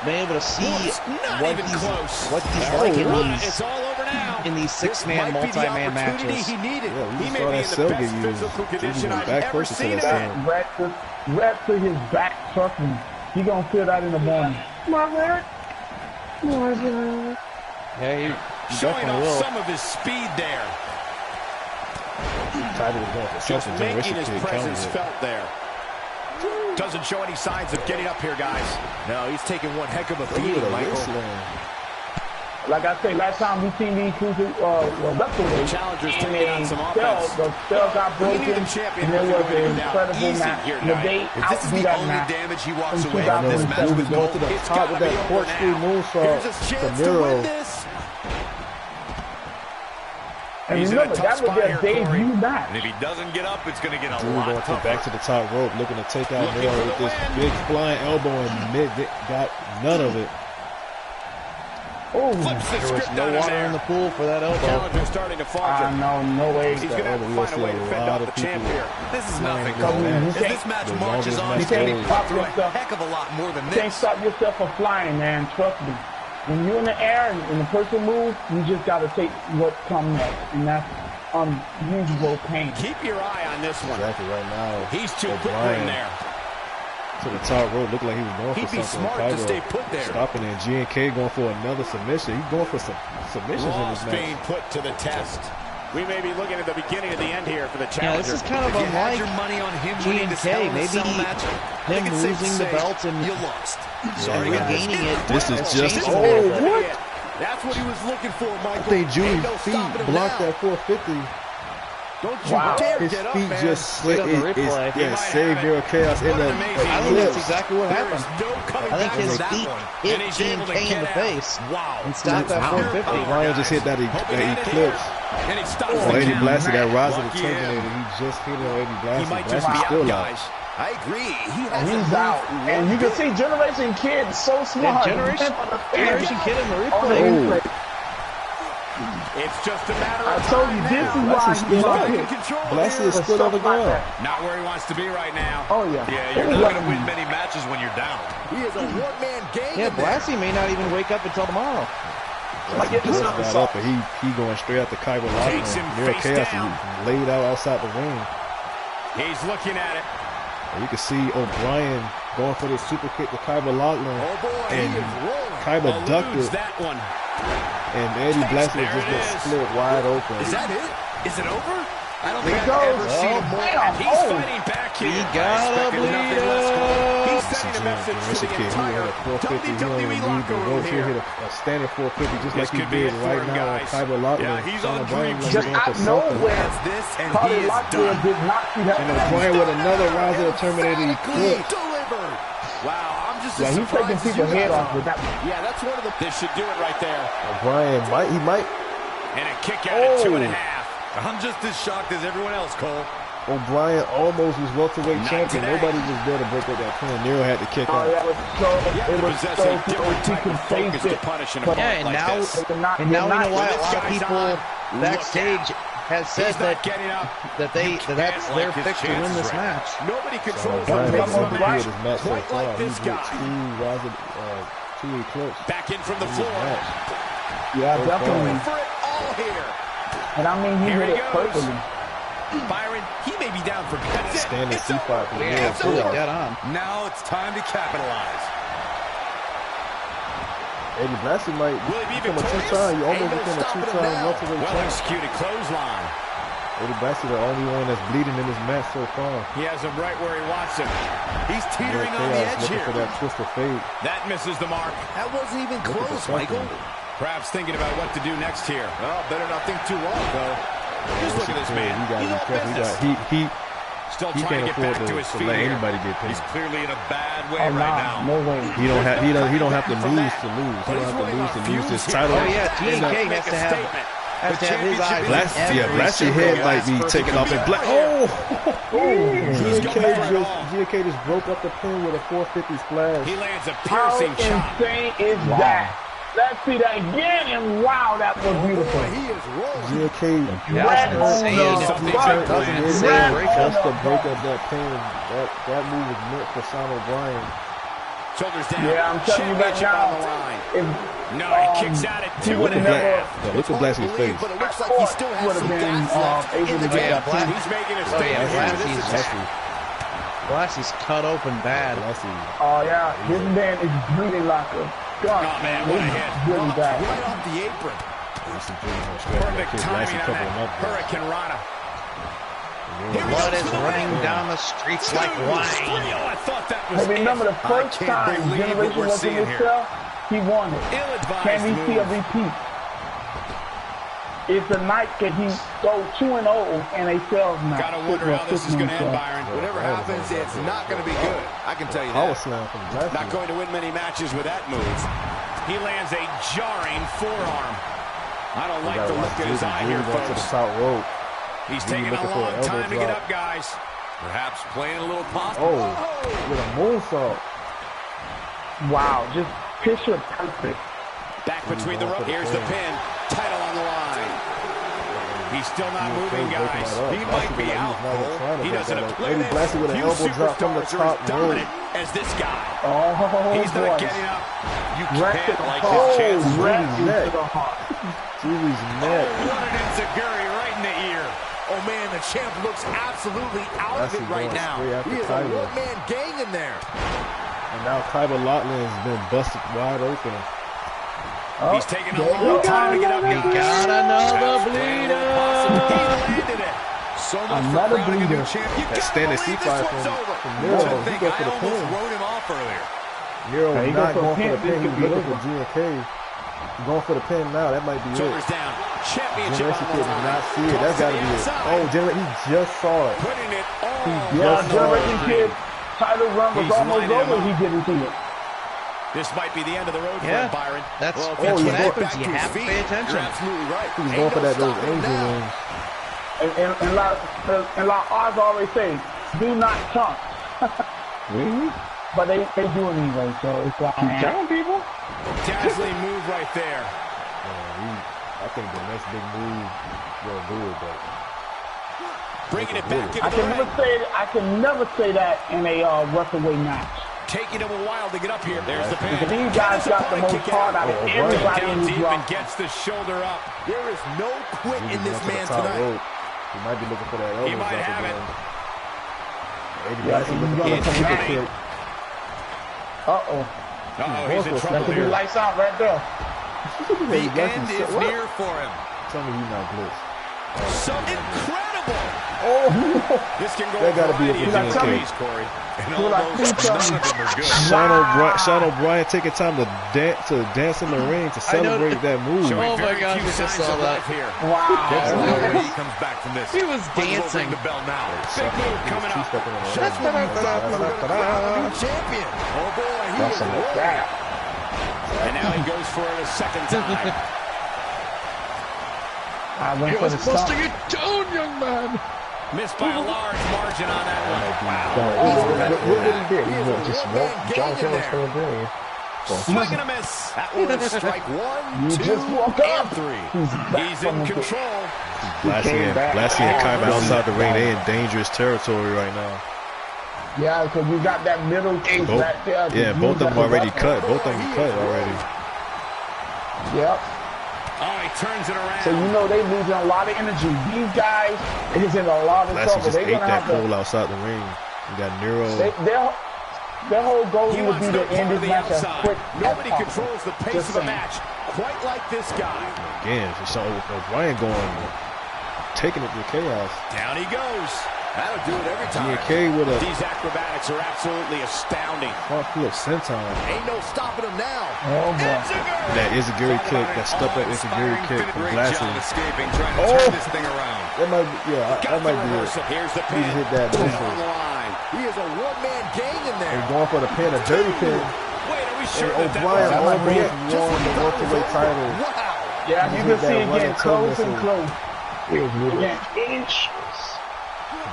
been able to see what he's like in these six-man, multi-man matches. He needed. He may be in the best physical condition I've ever seen. Rat to his back, trust me. He gonna feel that in the morning. Yeah, he showing off will. some of his speed there. Just making his presence felt there. Doesn't show any signs of getting up here, guys. No, he's taking one heck of a beating, Michael. Like I say, last time we seen these two wrestlers, challengers taking on some offense. The spell got broken, and there was an incredible match. If this is the only damage he walks away from this match with gold, to the top with that corkscrew moonsault. Here's his chance to win this. And remember, that was their debut match. And if he doesn't get up, it's going to get a lot tougher. Back to the top rope, looking to take out Miro with this big flying elbow, and mid got none of it. Oh, there was no water in the pool for that elbow. Challenger's starting to falter. No way. He's going to have to find a way to fend off the champ here. This is nothing, Cole. As this match marches on, he's going to be put through a heck of a lot more than this. You can't stop yourself from flying, man. Trust me. When you're in the air and the person moves, you just got to take what comes next, and that's unusual pain. Keep your eye on this one. Exactly right now. He's too quick in there. To the top rope, looked like he was going for something. He'd be smart to stay put there. Stopping in. G&K going for another submission. He's going for some submissions in this match. Being put to the test. We may be looking at the beginning of the end here for the challenger. Yeah, this is kind of unlike G&K. Maybe him losing the belt and you lost. Sorry, regaining it. This is just what? That's what he was looking for, Michael. I think Julian's feet blocked that 450. Don't you dare his get up, feet man. just slid. Saved Miro Chaos in the I think that's exactly what happened. No, I think his feet hit G&K in the face and stopped that 450. Ryan just hit that eclipse. And he stops Eddie Blassie, that Rosa the Terminator, he just hit on Eddie Blassie. He might just be still out, guys. I agree. He's out. And you can see Generation Kid so smart. Generation Kid in the replay. It's just a matter of I told you, this is why he's in control. Blassie is still on the ground. Not where he wants to be right now. Oh, yeah. Yeah, you're not going to win many matches when you're down. He is a one-man game. Yeah, Blassie may not even wake up until tomorrow. He got up and he going straight at the Kyber Lockman. Miro Chaos laid out outside the ring. He's looking at it. And you can see O'Brien going for this super kick to Kyber Lockman. Oh boy, and Kyber ducked it. That one. And Eddie Blassie just got split wide open. Is that it? Is it over? I don't think I've ever seen him more. He's fighting back here. He got a bleed up. He's sending a message to the entire WWE locker room here. He hit a standard 450 just like he did right now on Kyber Lockman. Yeah, he's on dream. Just out nowhere. This and Carter he is Lockwood done. did not see that. And O'Brien with another Rise of the Terminator eclipse. Wow, I'm just Yeah, he's taking people's head off with that. Yeah, that's one of the. This should do it right there. O'Brien might. And a kick out at 2.5. I'm just as shocked as everyone else, Cole. O'Brien almost was welterweight champion. Nobody was there to break up that pin. Nero had to kick out. It was so he could face it. Yeah, and now we know why a lot of people backstage has said that's their fix to win this match. Nobody controls O'Brien the has pace of been the match good this match so quite far. like this He's hit guy. two eclipse. Back in from the floor. Yeah, definitely. For it all here. And I mean, he hit it perfectly. Byron, he may be down for good. Standing C5 for the Absolutely dead on. Now it's time to capitalize. Eddie Blassie might become a two-time. You almost became a two-time welterweight champion. Well-executed clothesline. Eddie Blassie the only one that's bleeding in this match so far. He has him right where he wants him. He's teetering on the edge here. For that twist of fate. That misses the mark. That wasn't even close, Michael. Perhaps thinking about what to do next here. Oh, better not think too long, though. Just look at this man. He's all business. Still he trying to can't get back to his feet. Let anybody get pinned. He's clearly in a bad way right now. No way. He don't have to lose to lose. He don't have to lose this title. Oh yeah, TNK has to have his eyes. Blassie head might be taken off. And GK just broke up the pin with a 450 splash. He lands a How piercing chop. insane is that? Let's see that again, and wow, that was beautiful. He is rolling. GK, That's insane. just to break up that pin. That move was meant for Sean O'Brien. Shoulders down. Yeah, I'm telling you right now. No, he kicks out at 2.5. Look at Blassie's face. But it looks like he still has some gas left. Able to get that pin. He's making a statement. Blassie's cut open bad. Oh yeah, this man is bleeding like a gun. Oh man, what a hit. Really bad. Right off the apron. Perfect timing on that Hurricane Rana. Blood is running down the streets like wine. I thought that was remember the first time Generation was in this cell, he won it. Can we see a repeat? It's a night that he goes 2-0 and a sales match. Gotta wonder how this is going to end, Byron. Whatever happens, it's not going to be good. I can tell you that. Not going to win many matches with that move. He lands a jarring forearm. I don't like the look in his eye here, folks. He's taking a long time to get up, guys. Perhaps playing a little possum. Oh, with a moonsault. Wow, just picture perfect. Back between the ropes. Here's the pin. Title on the line. He's still not moving, guys. He might be out. He doesn't have Eddie Blassie with an elbow drop from the top rope. As this guy. Oh, he's not getting up. You can't like his chances. Julie's neck. What an enziguri right in the ear. Oh man, the champ looks absolutely out of it right now. He is a one-man gang in there. And now Kyber Loughlin has been busted wide open. He's taking a long time to get up. He got another bleeder. He landed it. So much Another for crowning a new bleeder. champ. You That gotta standing believe C5 this one's over. from Miro. Don't He think go for I the almost pin. wrote him off earlier. Miro He not go going for for the the pin. pin. He's looking for GK. Going for the pin now. That might be it. Shoulders down. Championship Generation on Kid the did line. not see it. That's got to be it. Oh, Generation, he just saw it. Putting it all Yeah, on the Generation line. Kid title run was He's almost lining him over. up. He didn't see it. This might be the end of the road for Yeah, him, Byron. that's Well, what he's happens. back You to his have to feet. pay attention. You're absolutely right. He was Ain't going for no that those stopping him angel now. wings. And like Oz always say, do not chunk. Really? But they do it anyway, so it's like telling people. Dazzling move right there. I think the next big move will do it, but Bringing it back into I the can never ring. say it. I can never say that in a welterweight match. Taking him a while to get up here. There's the pin. Because these guys got the most hard out of everybody Down in this deep and roster. gets the shoulder up. There is no quit in this man top tonight. rope. He might be looking for that elbow He might drop have it. again. Eddie Blassie looking for It's the super nice. kick. Uh-oh, Uh-oh. he's in That trouble That could be here. lights out right there. The end is near for him. Tell me he's not glitched. So incredible. Oh, This can go That gotta be a variety of Virginia different cake. ways, Corey. And Feel like almost three none times. of them are good. Sean O'Brien taking time to dance in the ring to celebrate that move. Showing Oh my very gosh, few I just signs saw of that. life here. Wow. Where he comes back from this. He was Might as well dancing. ring the bell now. Big move coming up. New champion. Oh boy, he is rolling. And now he goes for it a second time. I went for the stop. your tone, young man. Missed by a large margin on that one. Wow. What did he do? He just walked John Taylor from the ring. Swing and a miss. That was strike one, You two, just walk and up. three. He's in control. Blassie and Kyber outside the ring. They in dangerous territory right now. Yeah, because you got that middle case back there. Yeah, both of them already cut. Both of them cut already. Yep. Oh, he turns it around. So you know they losing a lot of energy. These guys is in a lot of Blassie trouble. just They're ate gonna that have pole to. outside the ring. You got Nero. Their whole goal He would wants be no to part end of this the match as outside. quick Nobody as controls the pace Just of a saying. match quite like this guy. Again, it's O'Brien going. taking it to Chaos. Down he goes. That'll do it every time. G&K with a... These acrobatics are absolutely astounding. Front flip senton. Ain't no stopping him now. Oh, boy. That Izagiri kick, that step up Izagiri kick from Blassie. Oh! Turn this thing around. That might be, yeah, that might be it. Here's the pin. He hit that. On the line. He is a one-man gang in there. They're going for the pin, a dirty pin. Wait, are we sure and O'Brien almost won the welterweight title. Wow. Yeah, you can see it getting close and close. It was within inches.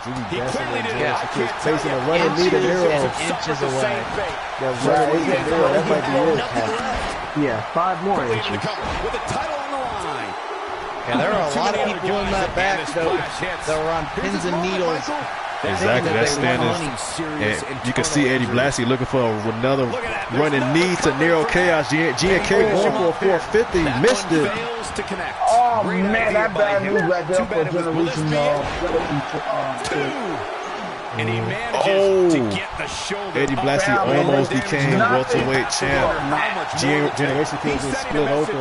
Jimmy Jackson and Jackson is facing a running lead in Nero. Inches away. That running lead in Nero, that might be it. Yeah, 5 more inches. With a title on the line. Yeah, there are a lot of people in that back though that were on pins and needles. Exactly, that's standing. And you can see Eddie Blassie looking for another running knee to Nero Chaos. G&K going for a 450, missed it. Oh man, that bad move right there for Generation. And he manages to get the shoulder. Eddie Blassie almost became welterweight champ. Generation Kid was split open.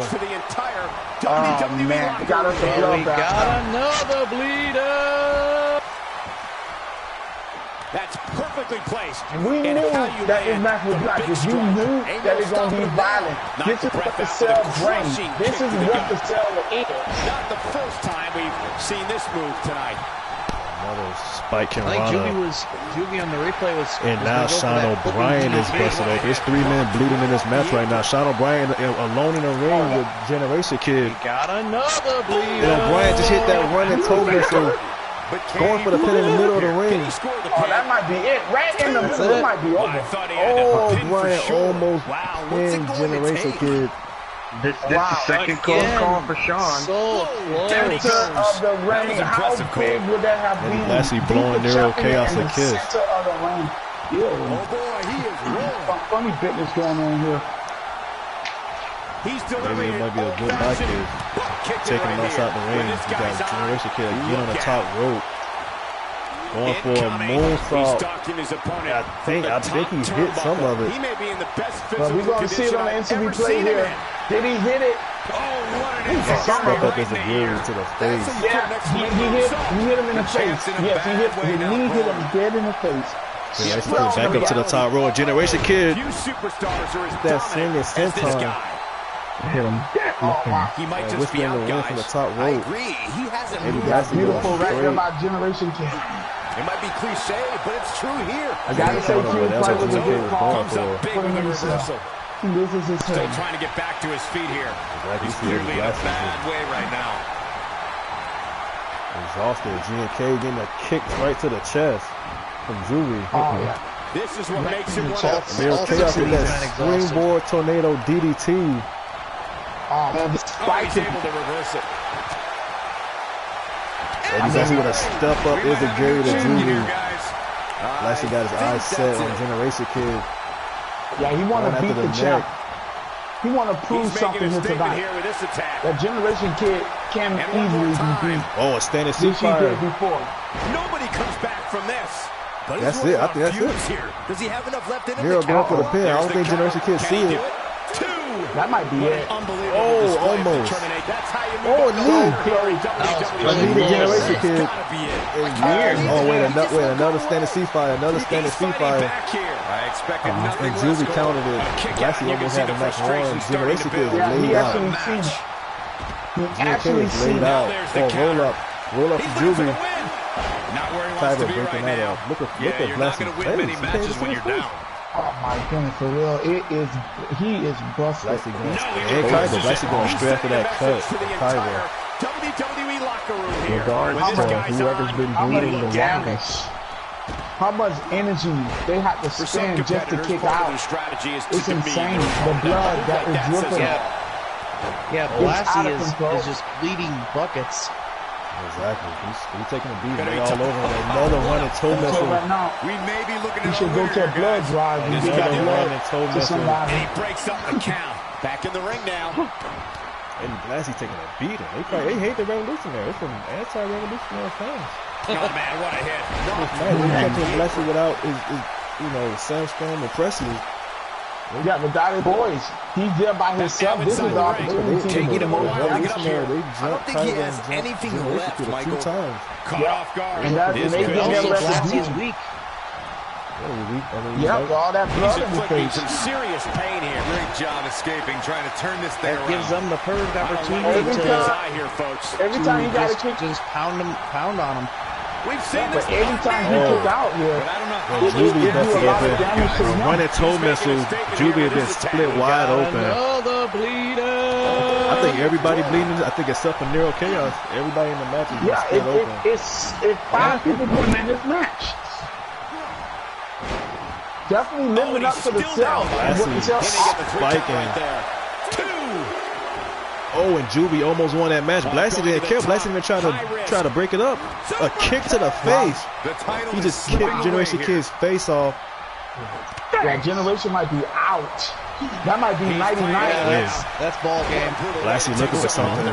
Oh man, got us a blow back. Got another bleeder. That's perfectly placed. We knew that this match was like this. You knew that it's going to be violent. This is what the cell brings. This is what the cell is. Not the first time we've seen this move tonight. Another spike can I think Juby on the replay was. And now Sean O'Brien is busted open. There's 3 men bleeding in this match right now. Sean O'Brien alone in the ring with Generation Kid. He got another bleeder. And O'Brien just hit that running toe missile. Going for the pin in the middle of the ring. Oh, that might be it. Right in the middle. It might be over. Oh, O'Brien almost pinned Generation Kid. This is the second call for Sean. So close. Center of the ring. How big would that have been? Blassie blowing Nero Chaos a kiss. Center of the ring. Oh boy, he is rolling. Some funny business going on here. He's maybe it might be a good back kick. Taking him outside the ring. You got Generation Kid again on the top rope. Going for a moonsault. I think he hit some of it. He may be in the best but we're going to see it on the instant replay here. Did he hit it? Oh, what an step up as a gear to the face. Yeah, he hit him in the face. Yes, his knee hit him dead in the face. Generation Kid back up to the top row. Generation Kid. Few superstars are as that dominant single senton. Hit him. He might just be out, guys. From the top rope. I agree. He hasn't moved. Beautiful right there by Generation Kid. It might be cliche, but it's true here. I gotta say, Q play was a good call. Comes up big with a reversal. This is his Still trying to get back to his feet here. He's clearly in a bad way right now. Exhausted. G&K getting a kick right to the chest from Julie. Oh, yeah. This is what makes it one of the Nero Chaos with that springboard tornado DDT. Oh, man, this he's able to reverse it. Eddie's actually going to step up Izagiri to Julie. Blassie got his eyes set on Generation Kid. Yeah, he want to beat the champ. He want to prove something here tonight. That Generation Kid can easily be beat. Oh, a standing C-fire. Nobody comes back from this. But that's it. I think that's it. Here. Does he have enough left in him? Nero going for the pin. I don't think Generation Kid see it. That might be it. Oh, almost. Oh, knee. I need a Generation Kid. Oh, wait, another standing C-fire. Another standing C-fire. And Julie countered it. Blassie almost had the match won. Generation Kid is laid out. G&K is laid out. Oh, roll up for Julie. Tyler breaking that off. Look at Blassie's face. When you're down. Oh my goodness, for real, he is busted. Blassie going straight after that cut. Tyler. WWE locker room here. Regards to whoever's been bleeding the longest. How much energy they have to spend just to kick out. It's insane. The blood that is dripping. Yeah, Blassie is just bleeding buckets. Exactly. He's taking a beat all over him. Another running toe missile. Right now, we may be looking at should go to a blood drive and get that blood to somebody. And he breaks up the count. Back in the ring now. And Blassie taking a beating. They hate the revolutionary. It's from anti-revolutionary fans. Oh man, what a hit! They catching Blassie without his Sam Storm and Presley. Yeah, the Dotted Boys. He's there by himself. This is the opportunity to get him over. I don't think he has anything left, Michael. Caught off guard. And they didn't ever have to do it. Weak. Yep, all that blood in the face. Some serious pain here. Great job escaping, trying to turn this thing That around. gives them the perfect opportunity Every time he got a kick, just pound on him. We've seen this. But every time he kick out here, Juby one at toe missile, Juby had been split wide open. Another bleeder. I think everybody bleeding. I think except for Nero Chaos, everybody in the match is split open. It's 5 people putting in this match. Definitely living up to the self. Spiking. Oh, and Juby almost won that match. Blassie didn't care. Blassie didn't try to break it up. A kick to the face. He just kicked Generation Kid's face off. Yeah, Generation might be out. That might be 99. That's ball game. Blassie looking for something.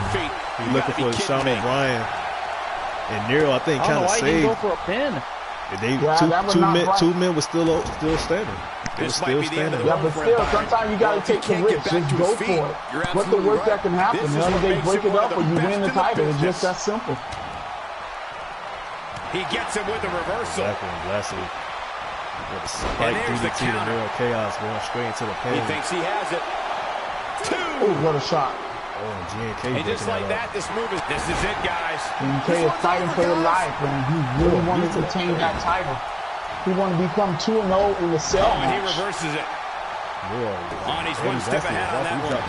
He's looking for Sean O'Brien. And Nero, I think, kind of saved. Why didn't go for a pin? Two men were still standing. They were still standing. Yeah, but still, sometimes you gotta take the risk. Just go for it. What's the worst that can happen? Whether they break it up or you win the title, it's just that simple. He gets him with a reversal. Exactly, Blassie with a spike DDT to Nero Chaos going straight into the pin. He thinks he has it. Oh, what a shot. Oh, and GNK. And just like that, this is it, guys. GNK is fighting for his life, and he really wanted to retain that title. He wanted to become 2-0 in the cell match. And he reverses it. Yeah, he's one step ahead on that one.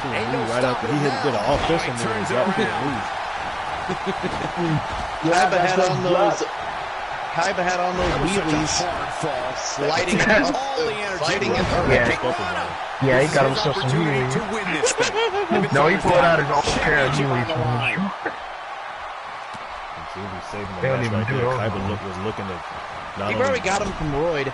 Right after he did an offensive move and dropped to the knee. Kaiba had on those wheelies, sliding Yeah, he got himself some wheelies. No, he pulled out his own pair of wheelies. They don't even do it. Kaiba was looking to. He probably got him from Royd.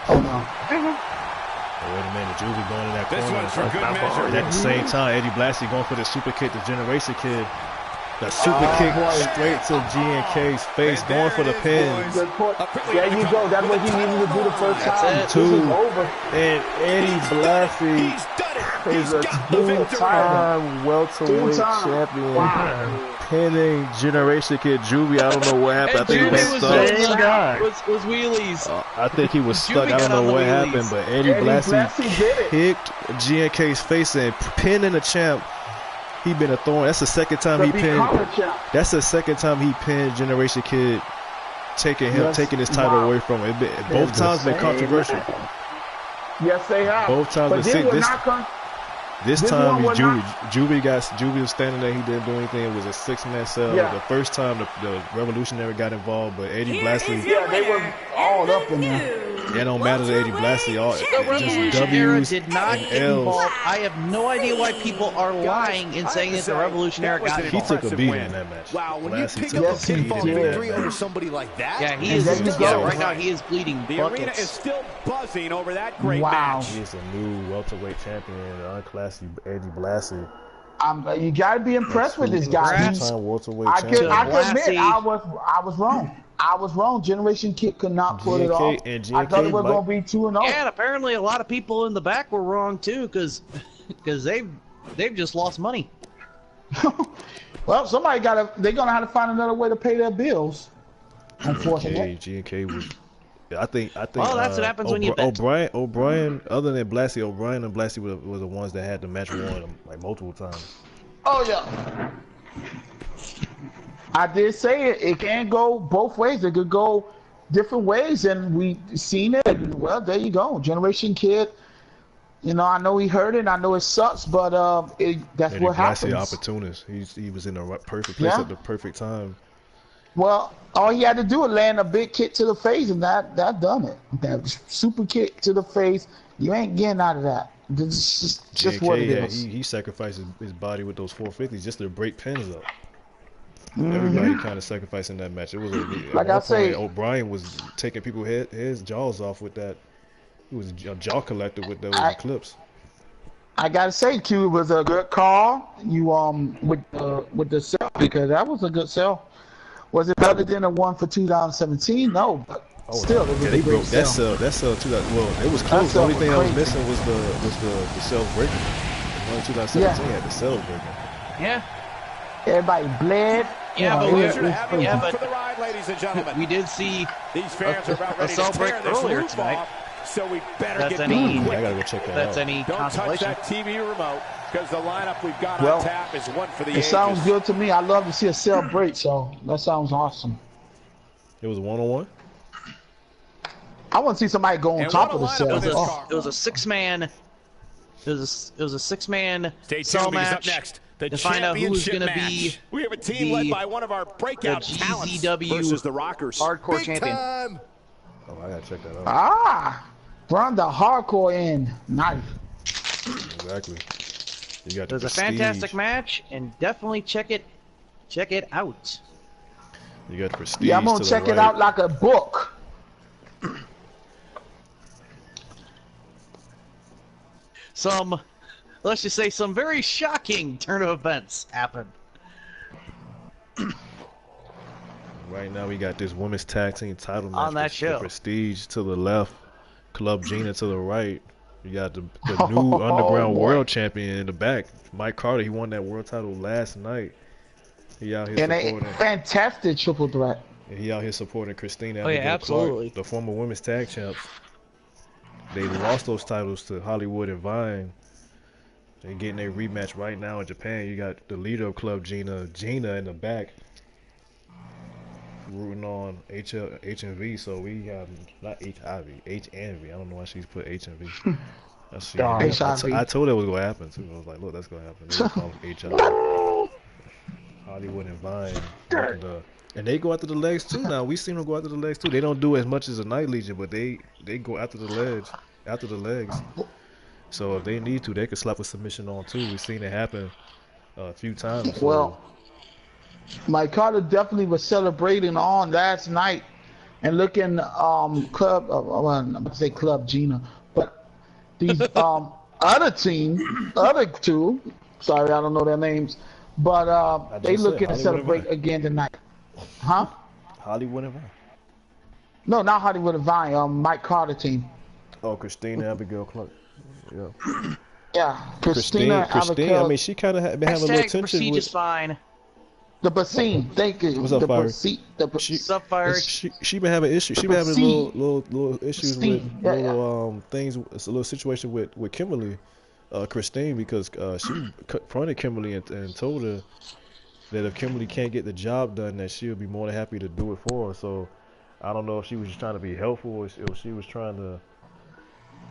Oh no. Wait a minute, Juby going in that corner. This one's for good measure. And at the same time, Eddie Blassie going for the super kick to Generation Kid. The super kick straight to GNK's face, going for the pin. There you go. That's what he needed to do the first time. And Eddie Blassie is a two-time welterweight champion. Wow. Pinning Generation Kid Juby. I don't know what happened. I think he was stuck. Was wheelies. I think he was stuck. I don't know what happened, but Eddie Blassie kicked GNK's face and pinning the champ. He been a thorn. That's the second time he pinned. That's the second time he pinned Generation Kid, taking his title away from him. Both times been controversial. Yes, they have. Both times. This time, Juby was standing there. He didn't do anything. It was a 6-man cell. Yeah. The first time the Revolutionary got involved, but Eddie Blassie. Yeah, they were all up in there. It don't matter to Eddie Blassie. The Revolution era did not get involved. I have no idea why people are lying and saying that the Revolution era got involved. He took a beating in that match. Wow, when you pick up a pinfall victory over somebody like that. Yeah, he is. Right now he is bleeding buckets. The arena is still buzzing over that great match. He is a new welterweight champion, unclassy Eddie Blassie. You gotta be impressed with this guy. I can admit I was wrong. I was wrong. Generation Kid could not put it off. I thought it was going to be 2-0. Yeah, and apparently a lot of people in the back were wrong too, because they've just lost money. Well, they're gonna have to find another way to pay their bills. Unfortunately, GNK was. I think. Well, that's what happens when you bet. O'Brien, other than Blassie, O'Brien and Blassie were the ones that had the match won like multiple times. Oh yeah. I did say it. It can go both ways. It could go different ways, and we seen it. And, well, there you go. Generation Kid. You know, I know he hurt it. I know it sucks, but that's what happens. Opportunist. He was in the perfect place at the perfect time. Well, all he had to do was land a big kick to the face, and that done it. That super kick to the face. You ain't getting out of that. It's just what it is. He sacrificed his body with those 450s just to break pins up. Everybody kind of sacrificing that match. It was like I say, O'Brien was taking people's his jaws off with that. He was a jaw collector with those clips. I gotta say, Q, it was a good call. You with the sell, because that was a good sell. Was it better than the one for 2017? No, but Still, they broke that cell. That cell too. Well, it was close. The only thing I was missing was the cells breaking. Only 2017 had the cells breaking. Yeah. Everybody bled. Yeah, but for the ride, ladies and gentlemen. We did see these fans are about ready to break earlier tonight. So we better get going quick. I gotta go check that out. Any Don't touch that TV remote, because the lineup we've got on tap is one for the ages. It sounds good to me. I love to see a cell break, so that sounds awesome. It was a one-on-one? I want to see somebody go on top of the cell. It was a six-man. It was a six-man cell match. Up next, the to find out who was going to be. We have a team led by one of our breakout talents versus the Rockers. Hardcore champion. Oh, I gotta check that out. Ah, from the hardcore end. Nice. Exactly. You got it was a fantastic match, and definitely check it out. You got Prestige. Yeah, I'm gonna check it out like a book. Let's just say some very shocking turn of events happened. Right now we got this women's tag team title match on that show. Prestige to the left, Club Gina to the right. You got the new Underground World Champion in the back, Mike Carter. He won that world title last night. He out here supporting. A fantastic triple threat. And he out here supporting Christina. Oh yeah, absolutely. Clark, the former women's tag champs. They lost those titles to Hollywood and Vine. They're getting a rematch right now in Japan. You got the leader of Club Gina in the back, rooting on HMV. So we have not HIV, HMV. I don't know why she's put HMV. I told her it was gonna happen too. I was like, look, that's gonna happen. They call HIV. Hollywood and Vine. And they go after the legs too now. We seen them go after the legs too. They don't do as much as a Night Legion, but they go after the legs. So if they need to, they could slap a submission on too. We've seen it happen a few times. So. Well, Mike Carter definitely was celebrating on last night and looking Club. I'm gonna say Club Gina, but these other two. Sorry, I don't know their names, but they looking to celebrate again tonight. Huh? Hollywood and Vine. No, not Hollywood and Vine. Mike Carter team. Oh, Christina Abigail Clark. Yeah. Yeah, Christina. I mean, she kind of been having a little tension Prestige with. Is fine. The Basine. Thank you. What's up, Fire? What's up, Fire? She been having issues. She been having little issues with things. It's a little situation with Kimberly, Christine, because she confronted Kimberly and told her that if Kimberly can't get the job done, that she'll be more than happy to do it for her. So I don't know if she was just trying to be helpful or if she was trying to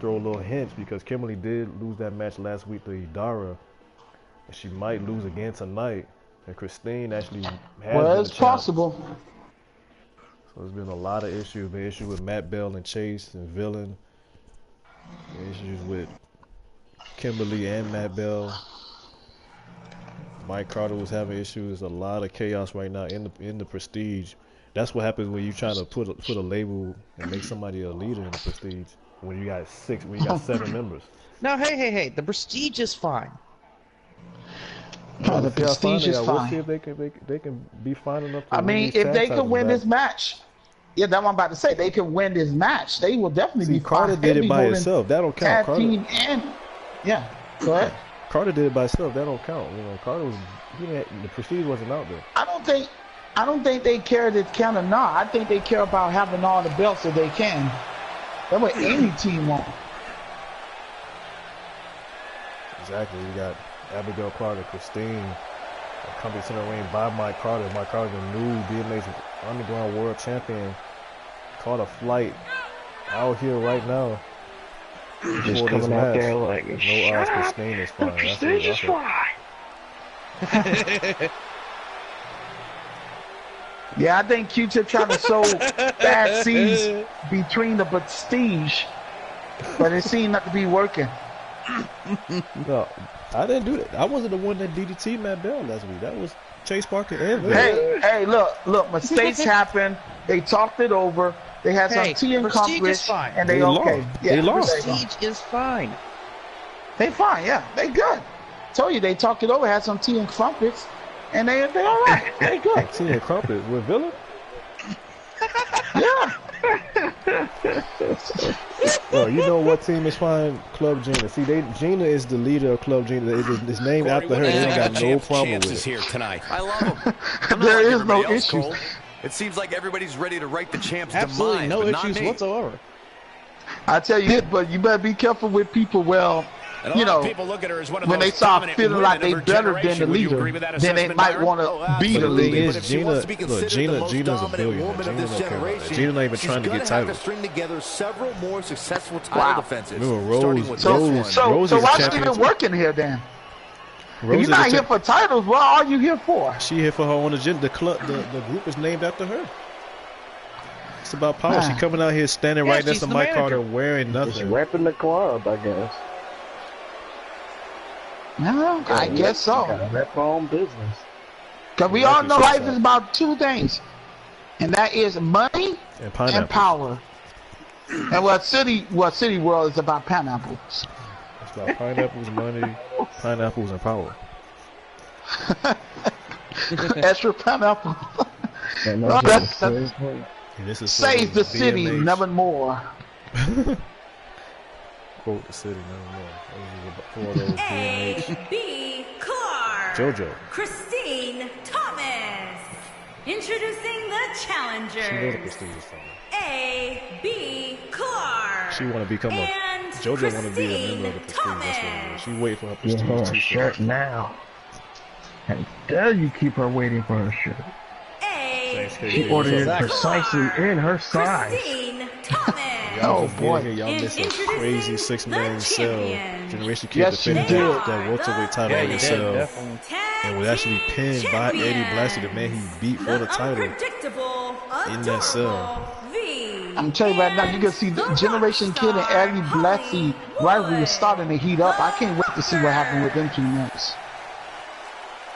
throw a little hints, because Kimberly did lose that match last week to Idara, and she might lose again tonight. And Christine actually has. Well, it's possible. So there's been a lot of issues. Been issues with Matt Bell and Chase and Villain. Issues with Kimberly and Matt Bell. Mike Carter was having issues. A lot of chaos right now in the Prestige. That's what happens when you try to put a label and make somebody a leader in the Prestige. When you got 7 members. No, hey, the Prestige is fine. The Prestige is fine. We'll see if they can be fine enough. I mean, if they can win this match, yeah, that's what I'm about to say. They can win this match. They will definitely be Carter fine. did it by himself. That don't count. Carter. Go ahead. Carter did it by himself. That don't count. You know, Carter was the Prestige wasn't out there. I don't think they care to count or not. I think they care about having all the belts that they can. That's what any team wants. Exactly. You got Abigail Clark and Christine coming to the ring by Mike Carter. Mike Carter, the new BMH Underground World Champion, caught a flight out here right now. Just coming out there like, no odds. Christine is fine. Prestige is fine. Yeah, I think Q-Tip trying to sow bad seeds between the Prestige, but it seemed not to be working. No, I didn't do that. I wasn't the one that DDT Matt Bell last week. That was Chase Parker and Bill. Hey, look, mistakes happen. They talked it over. They had some tea and comfort, and they okay. Yeah, they lost. Prestige is fine. They fine, yeah. They good. Told you they talked it over, had some tea and crumpets, and they all right. They good. Tea and crumpets with Villa? Yeah. Bro, you know what team is fine? Club Gina. See, Gina is the leader of Club Gina. It's named after her. They ain't got no problem with it. Here tonight. I love them. There is no issue. It seems like everybody's ready to write the champs' Absolutely demise, no but issues whatsoever. I tell you, but you better be careful with people. Well, you know, when they start feeling like they better than the leader, then they might want to be the leader. Gina's a billionaire. Gina don't care about that. Gina not even trying to get titles. String together several more successful title defenses. Remember, So why is she even working here then? If you're not here for titles, what are you here for? She here for her own agenda. The group is named after her. It's about power. She coming out here standing right next to Mike Carter wearing nothing. She's repping the club, I guess. No, I guess so. Gotta rep her own business. Because we all know life is about two things. And that is money and power. And what City World is about pineapples. It's about pineapples, money, pineapples, and power. Extra pineapple. Saves the city, BMH. never more. Quote the city, never more. A.B. Clark. JoJo. Christine Thomas. Introducing the She challengers. wanted Christine this time. A.B. Clark. She want to become a. JoJo want to be a member of the Prestige. That's what it is. She wait for her Prestige. Give her a shirt now. And dare you keep her waiting for her shirt? She ordered it precisely in her size. Christine Thomas. Oh boy, y'all missed a crazy 6-man cell. Generation Kid defended that welterweight title in the cell, and was actually pinned by Eddie Blassie, the man he beat for the title, in that cell. I'm telling you right now, you can see the Generation Kid and Eddie Blassie rivalry is starting to heat up. I can't wait to see what happens with them 2 next.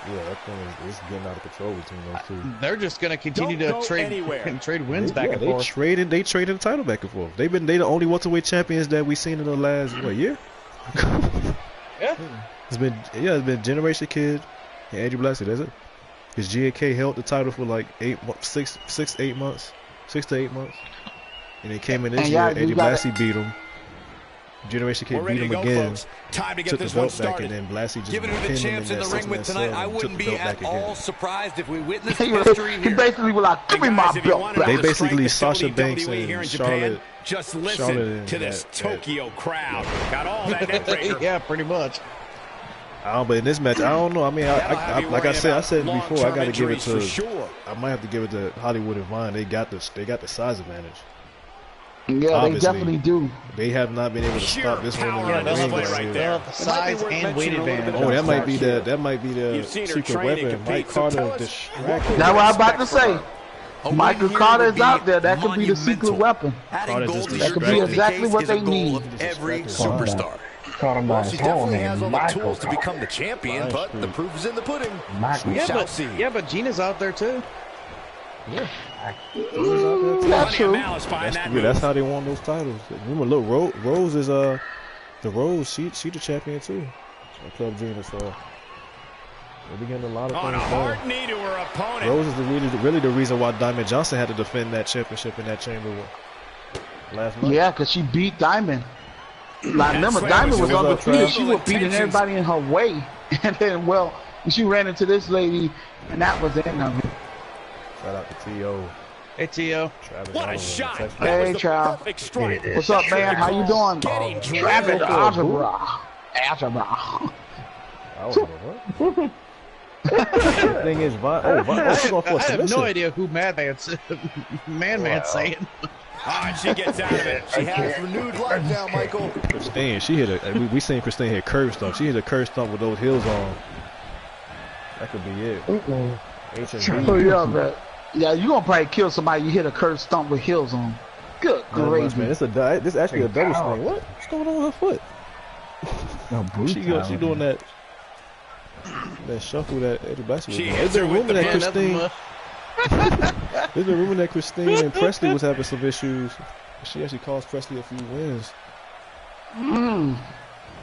Yeah, that thing is getting out of control between those two. They're just gonna continue to trade wins back and forth. They traded the title back and forth. They the only welterweight champions that we've seen in the last year. Yeah. It's been Generation Kid and Eddie Blassie. That's it. Because GAK held the title for like 6 to 8 months, and they came in this year. Eddie Blassie beat him. Generation Kid beat him again. Took the belt back, and then Blassie just pinned him in that 6-man cell. I wouldn't be at all surprised if we witnessed He basically was like, "Give me my belt back." They basically Sasha Banks and Charlotte. Just listen to this Tokyo crowd. Got all that neck. Yeah, pretty much. But in this match, I don't know. I mean, like I said before, I got to give it to. I might have to give it to Hollywood and Vine. They got the size advantage. Yeah, obviously, they definitely do. They have not been able to stop this one in the ring right there. Size and weight advantage. Oh, that might be the secret weapon. Mike Carter distracted. That's what I was about to say. Michael Carter is out there. That could be the secret weapon. That could be exactly what they need. Every superstar. She definitely has all the tools to become the champion, but the proof is in the pudding. We shall see. Yeah, but Gina's out there too. Yeah. That's true. That's how they won those titles. Remember, look, Rose is the Rose. She the champion too. Club Gina, so they're getting a lot of things done. Rose is really the reason why Diamond Johnson had to defend that championship in that chamber last month. Yeah, because she beat Diamond. Like, remember, Diamond was undefeated. She was beating everybody in her way, and then she ran into this lady, and that was the end of it. Shout out to T.O. Hey, T.O. What a shot. Hey, Trav. What's up, man? How you doing? Travis Algebra. The thing is, Vine I have no idea who Madman's saying. And she gets out of it. She has renewed life now, Michael. Christine, she hit we seen Christine hit curve stomp. She hit a curve stomp with those heels on. That could be it. Oh, yeah, man. Yeah, you gonna probably kill somebody you hit a curve stomp with heels on. Good gravy. Man, this is actually a double swing. What's going on with her foot? She doing that shuffle that Eddie Blassie was doing. There's been rumor that Christine. There's been rumor that Christine and Presley was having some issues. She actually caused Presley a few wins.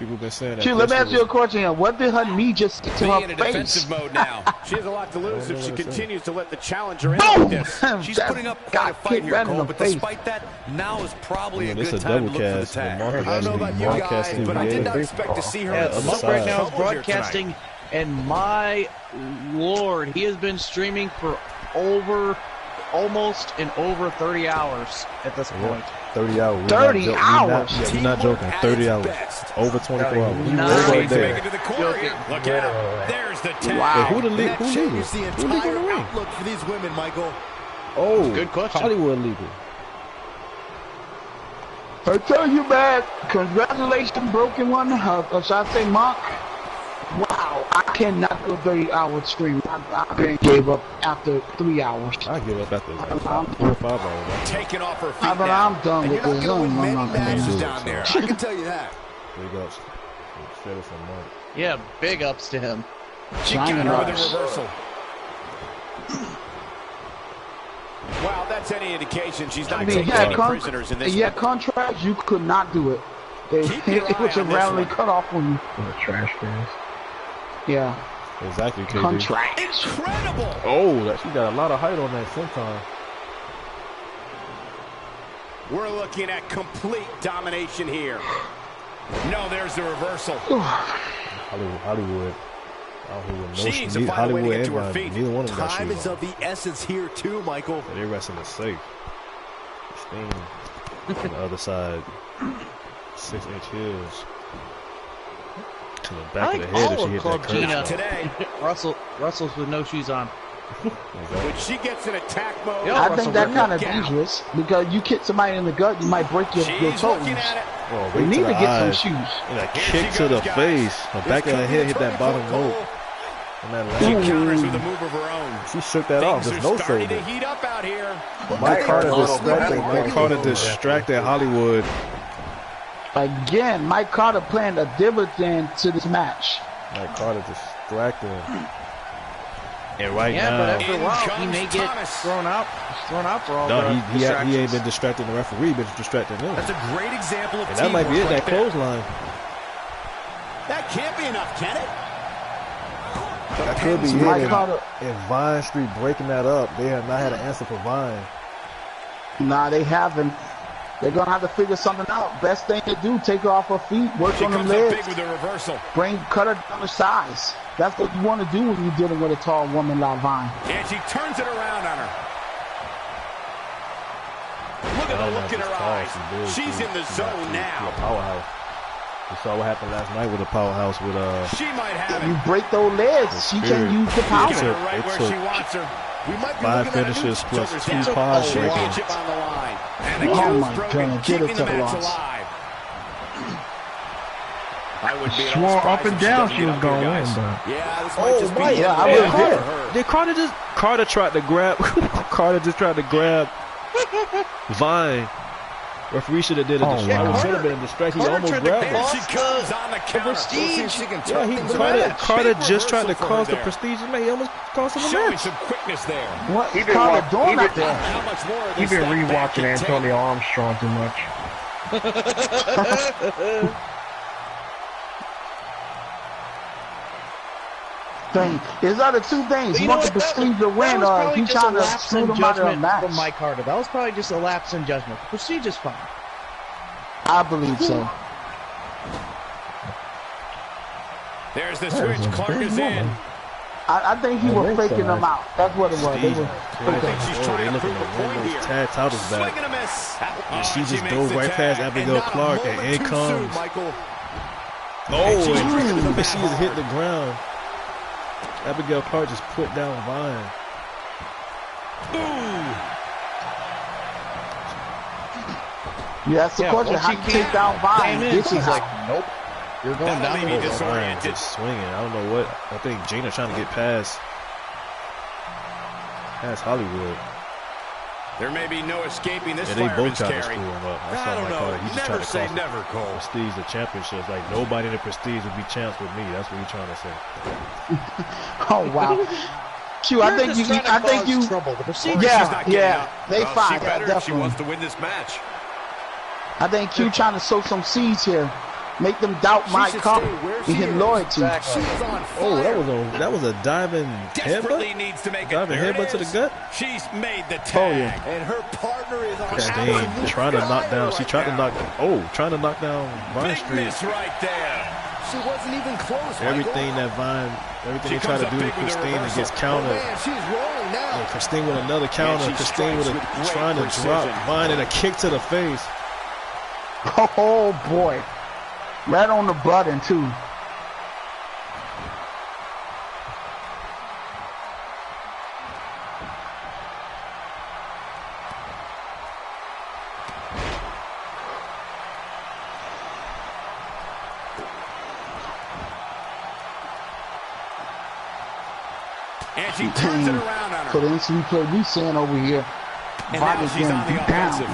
People been saying that. Q, let me ask you a question here. What did her knee just get to her in a face? defensive mode now. She has a lot to lose if she continues to let the challenger in like this. She's putting up quite a fight here, Cole, but despite that, now is probably a good time to look for the tag. I don't know about you guys, but I did not expect to see her at Look right now is broadcasting, and my lord, he has been streaming for almost over 30 hours at this point. 30 hours. 30 hours? We're not joking. 30 hours. Over 24 hours. Over a day. Look out. There's the tag. Wow. Who legal? The entire outlook for these women, Michael. Oh, good question. Hollywood legal. I tell you, man, congratulations, Broken One. Should I say Monk? Wow, I cannot do a 30-hour stream. I gave up after 3 hours. I give up after like 4 or 5 hours. Taking off her feet But now. I'm done with this. I'm not gonna do Down there. I can tell you that. Big ups. Straight up from Monk. Yeah, big ups to him. She got her with a reversal. Wow, that's any indication she's not taking any prisoners in this one. contracts, you could not do it. It was a rally cut off on you. The trash cans. Yeah. Exactly, KD. Contract. Incredible! Oh, she got a lot of height on that senton. We're looking at complete domination here. No, there's the reversal. Hollywood. She needs to find a way to get to her feet. Neither one of them got Time shoes is on. of the essence here too, Michael. They're wrestling it safe. Sting on the other side. 6-inch heels. To the back of the head if she hit that curve. Today, Russell's with no shoes on. When she gets in attack mode, I think that's kind of dangerous because you kick somebody in the gut, you might break your toes. Oh, We need to get some eyes. shoes. And a kick to the face. The back of her head hit that bottom rope. And that she leg. counters with a move of her own. She shook that off. There's no starting to shoulder. heat up out here. Mike Carter distracted Hollywood. Again, Mike Carter playing a dividend to this match. Mike Carter distracted him. And right Yeah, now, but after a while, he may get thrown out for all the he ain't been distracting the referee, but distracting him. That's a great example of And that might be it, that clothesline. That can't be enough, can it? That could be it. And Vine Street breaking that up, they have not had an answer for Vine. Nah, they haven't. They're gonna have to figure something out. Best thing to do, take her off her feet, work on the legs, big with the reversal. cut her down to size. That's what you want to do when you're dealing with a tall woman like Vine. And she turns it around on her. Look at the look in her eyes. She's in the zone now. Powerhouse. We saw what happened last night with a powerhouse with She might have You it. break those legs, she can use the power. Get her right where she wants her. We might be 5 looking at a finishes new plus 2 down. pods breaking. Championship on the line. And the Oh count's my broken, God, get keeping it the to match loss. alive. I would be Swore up and down she was going to win, but yeah, this might just be I would agree. Did Carter tried to grab Carter just tried to grab Vine. Referee should have did it. Oh, wow. Should have been a distraction. He almost grabbed Here her. she comes on the counter. Prestige. Carter just tried to cause the Prestige. Man, he almost caused him a Showing match. some quickness there. What is Carter doing out there? How much more of he this been that back rewatching can take? Antonio Armstrong too much. There's other two things. You want the Prestige to win, or he trying to screw them out of a match. From Mike Carter. That was probably just a lapse in judgment. The Prestige is fine. I believe so. There's the switch. Clark is in. I think he was faking them out. That's what it was. They were I think she's trying to prove a point here. Tag titles back. Swing and a miss. And she just makes dove the right tag, past and Abigail not a Clark, and moment in too comes. soon, Michael. Oh, and she just hit the ground. Abigail Clark just put down Vine. Yeah, that's the question. How you take down Vine? This is like, nope. You're going down the Maybe road. disoriented. Just swinging. I don't know what. I think Gina trying to get past Hollywood. There may be no escaping this Yeah, they both fireman's tried to carry. screw him up. I don't know. He just Never tried to say cost never, Cole. Prestige the championships. Like nobody in the Prestige would be champs with me. That's what he's trying to say. Oh wow. Q, I think you. Trouble. The Prestige. Yeah. They Well, fine. she better if she Definitely. wants to win this match. I think Q trying to sow some seeds here. Make them doubt my car and his loyalty. Oh, that was a diving headbutt. Needs to make diving headbutt to the gut. She's made the tag, and her partner is on. Christine trying to knock down. She tried to knock. Trying to knock down Vine Street. Right there. She wasn't even close. Everything they try to do to Christine and gets countered. She's rolling now. Yeah, Christine with another counter. Christine with trying to drop Vine and a kick to the face. Oh boy. Right on the button too. And she turns it around on her. So the instant replay we seeing over here, Vine she's on the offensive.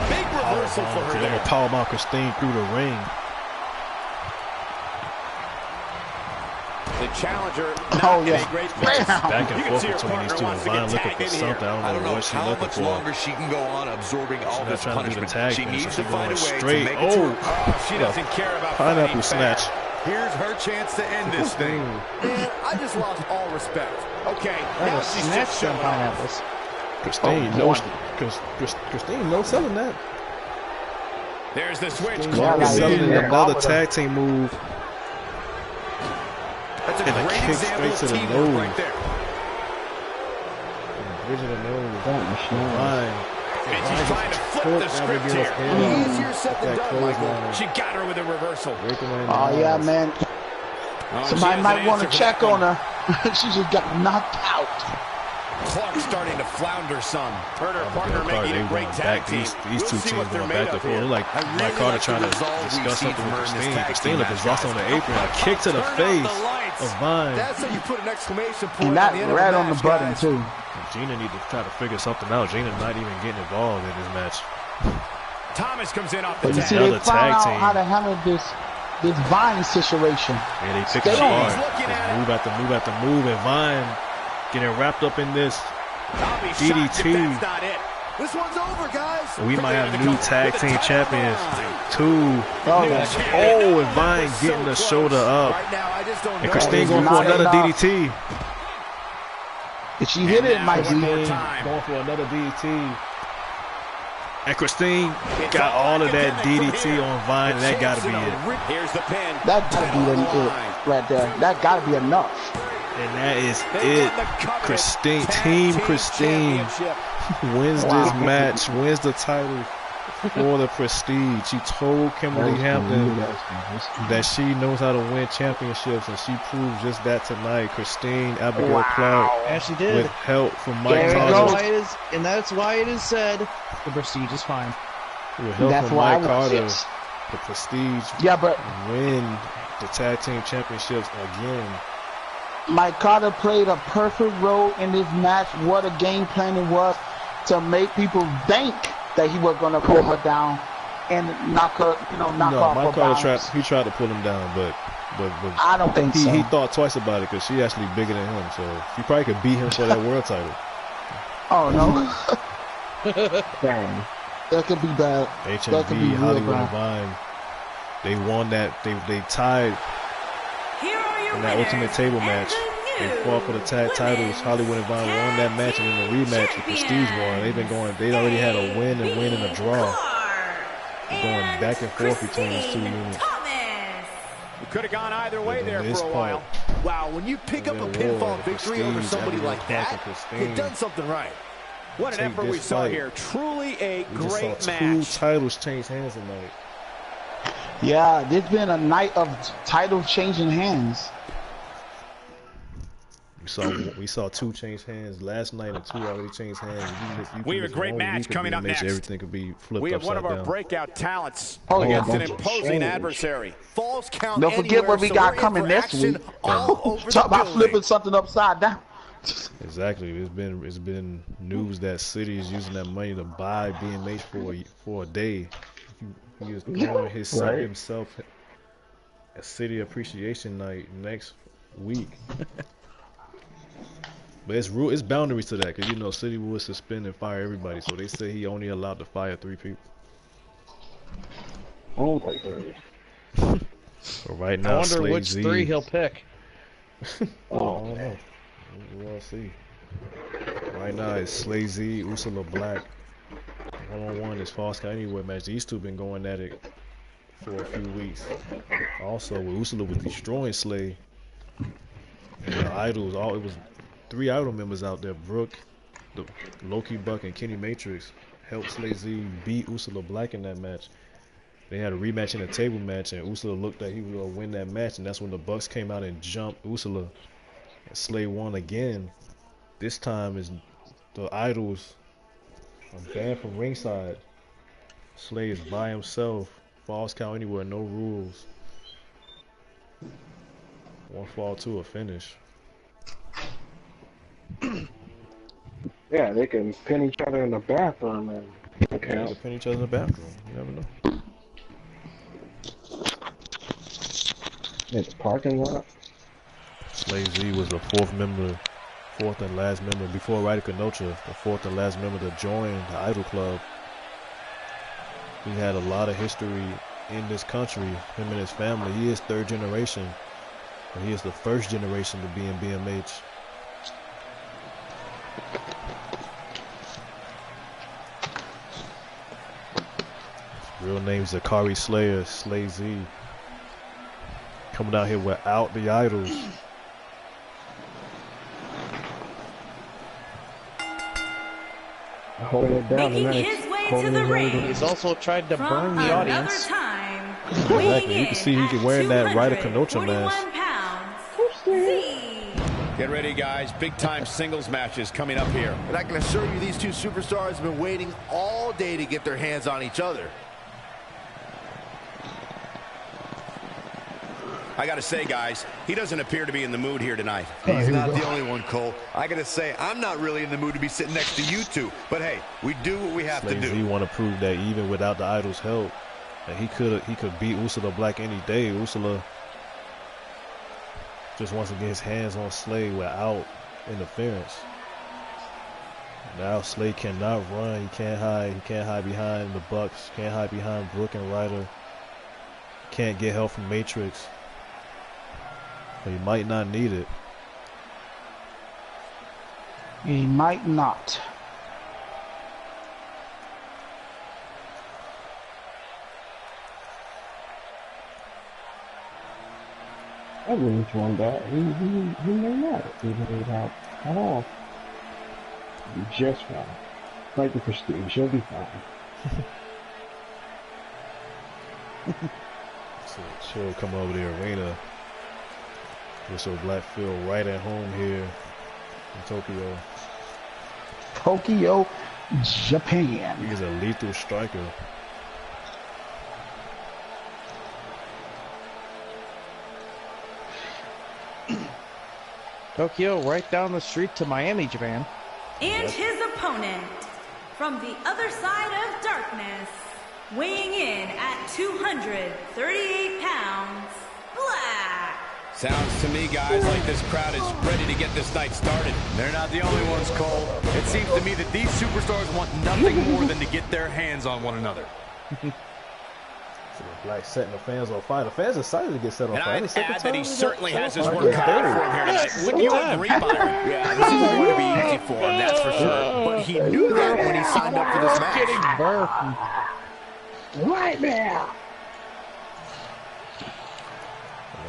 Big reversal for her there. Powerbomb Christine through the ring. The challenger not in a great place. Back and forth between these two. And Vine looking for something. I don't know what she's looking for. How much longer she can go on absorbing all this punishment. She needs to find a way straight. To make it she doesn't care about pineapple snatch. Here's her chance to end this thing. Man, I just lost all respect. Okay, now she's just showing pineapples. Christine, Christine, no selling that. There's the switch. Selling another tag team move. That's a great example of teamwork right there. Bridge of the nose. And she's trying to flip the script here. Easier said than done, Michael. She got her with a reversal. Oh yeah, man. Somebody might want to check on her. She just got knocked out. Clark starting to flounder some. Her and her partner making a great tag team. These two teams going back and forth. Like Mike Carter trying to discuss something with Christine. Christine looking exhausted on the apron. A kick to the face of Vine. That's how you put an exclamation point. And that right on the button too. Gina need to try to figure something out. Gina not even getting involved in this match. Thomas comes in off the tag. See, they found out how to handle this Vine situation. Yeah, they pick it hard. Move after move, and Vine getting wrapped up in this DDT. This one's over, guys. We might have new tag team champions. And Vine getting the shoulder up. And Christine going for another DDT. If she hit it, might be going for another DDT. And Christine got all of that DDT on Vine, and that gotta be it. Here's the pin. That gotta be it right there. That gotta be enough. And that is it. Christine, Team Christine wins this match, wins the title for the Prestige. She told Kimberly Hampton that she knows how to win championships, and she proved just that tonight. Christine Abigail Clark, yeah, she did. with help from Mike Carter. And that's why it is said the Prestige is fine. With help from Mike Carter, the Prestige win the tag team championships again. Mike Carter played a perfect role in this match. What a game plan it was to make people think that he was going to pull her down and knock her, knock off Mike her balance. He tried to pull him down, but I don't think so. He thought twice about it because she actually bigger than him, so he probably could beat him for that world title. Oh no. Dang. That could be bad. HMV, Hollywood and Vine. They won that. They tied in that Ultimate Table match. They fought for the tag titles. Hollywood and Vine won that match, and in the rematch, the Prestige won. They've been going. They already had a win and a draw. Going back and forth between these two units. It could have gone either way there for a while. Wow, when you pick up a pinfall victory over somebody like that, you've done something right. What an effort we saw here. Truly a great match. Two titles change hands tonight. Yeah, there's been a night of title changing hands. We saw two change hands last night, and two already changed hands. We have a great match coming up next. Everything could be flipped. We have one of our breakout talents against an imposing adversary. Falls count. Don't forget what we got coming next week. Talk about flipping something upside down. Exactly. It's been news that City is using that money to buy BMH for a day. He is throwing himself a City Appreciation Night next week. But it's boundaries to that, because City would suspend and fire everybody, so they say he only allowed to fire 3 people. Oh my God. So right now, I wonder which three he'll pick. I don't know. We'll see. Right now, it's Slay Z, Ursula Black. One-on-one is Falls Count Anywhere match. These two been going at it for a few weeks. Also, with Ursula was destroying Slay. And the idols, it was 3 idol members out there. Brooke, the Loki Buck, and Kenny Matrix helped Slay Z beat Ursula Black in that match. They had a rematch in a table match, and Ursula looked like he was going to win that match, and that's when the Bucks came out and jumped Ursula. And Slay won again. This time is the idols are banned from ringside. Slay is by himself. Falls Count Anywhere, no rules. 1 fall to a finish. Yeah, they can pin each other in the bathroom and they can pin each other in the bathroom. You never know. In the parking lot. Slay Z was the fourth and last member before Ryder Kanocha, the 4th and last member to join the Idol Club. He had a lot of history in this country, him and his family. He is 3rd generation, but he is the 1st generation to be in BMH. His real name is Zakari Slayer, Slay Z. Coming out here without the idols. Holding it down. Making his way to the ring. He's also tried to burn the audience. Time, exactly. You can see he can wear that Ryder Kanocha mask. Get ready, guys. Big-time singles matches coming up here. And I can assure you these two superstars have been waiting all day to get their hands on each other. I gotta say, guys, he doesn't appear to be in the mood here tonight. He's not the only one, Cole. I gotta say, I'm not really in the mood to be sitting next to you two. But hey, we do what we have to do. He want to prove that even without the idols' help, that he could beat Ursula Black any day. Ursula just wants to get his hands on Slay without interference. Now Slay cannot run. He can't hide. He can't hide behind the Bucks. Can't hide behind Brooke and Ryder. Can't get help from Matrix. He might not need it. He might not. I really joined that. He may not even need help at all. Be just fine. Like the Prestige, he'll be fine. So she'll come over the arena. So Black feel right at home here in Tokyo. Tokyo, Japan. He is a lethal striker. Tokyo, right down the street to Miami, Japan. And his opponent, from the other side of darkness, weighing in at 238 pounds, Black. Sounds to me, guys, like this crowd is ready to get this night started. They're not the only ones, Cole. It seems to me that these superstars want nothing more than to get their hands on one another. Black setting the fans on fire. The fans are excited to get set on fire. And I'd add that he certainly has his work cut out for him here tonight. Wouldn't you agree, Byron? Yeah, this isn't going to be easy for him, that's for sure. But he knew that when he signed up for this match. Getting burned. Right now.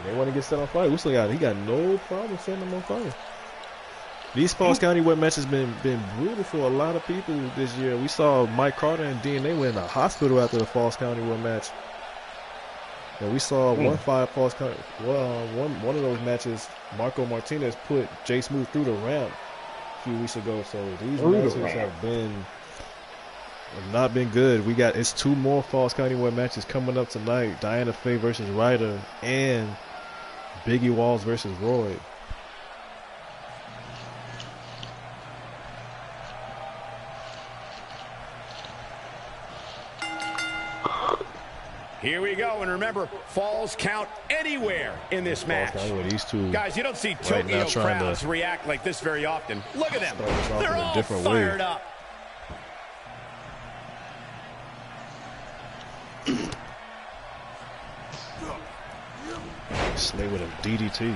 They want to get set on fire. He got no problem setting them on fire. These Falls County Web matches been brutal for a lot of people this year. We saw Mike Carter and DNA went in the hospital after the Falls County Web match. And we saw one of those matches, Marco Martinez put Jay Smooth through the ramp a few weeks ago. So these matches have not been good. It's 2 more Falls County Web matches coming up tonight. Diana Faye versus Ryder and Biggie Walls versus Roy. Here we go, and remember, falls count anywhere in this match. These two guys, you don't see Tokyo crowds react like this very often. Look at them. They're all fired up. Slay with a DDT.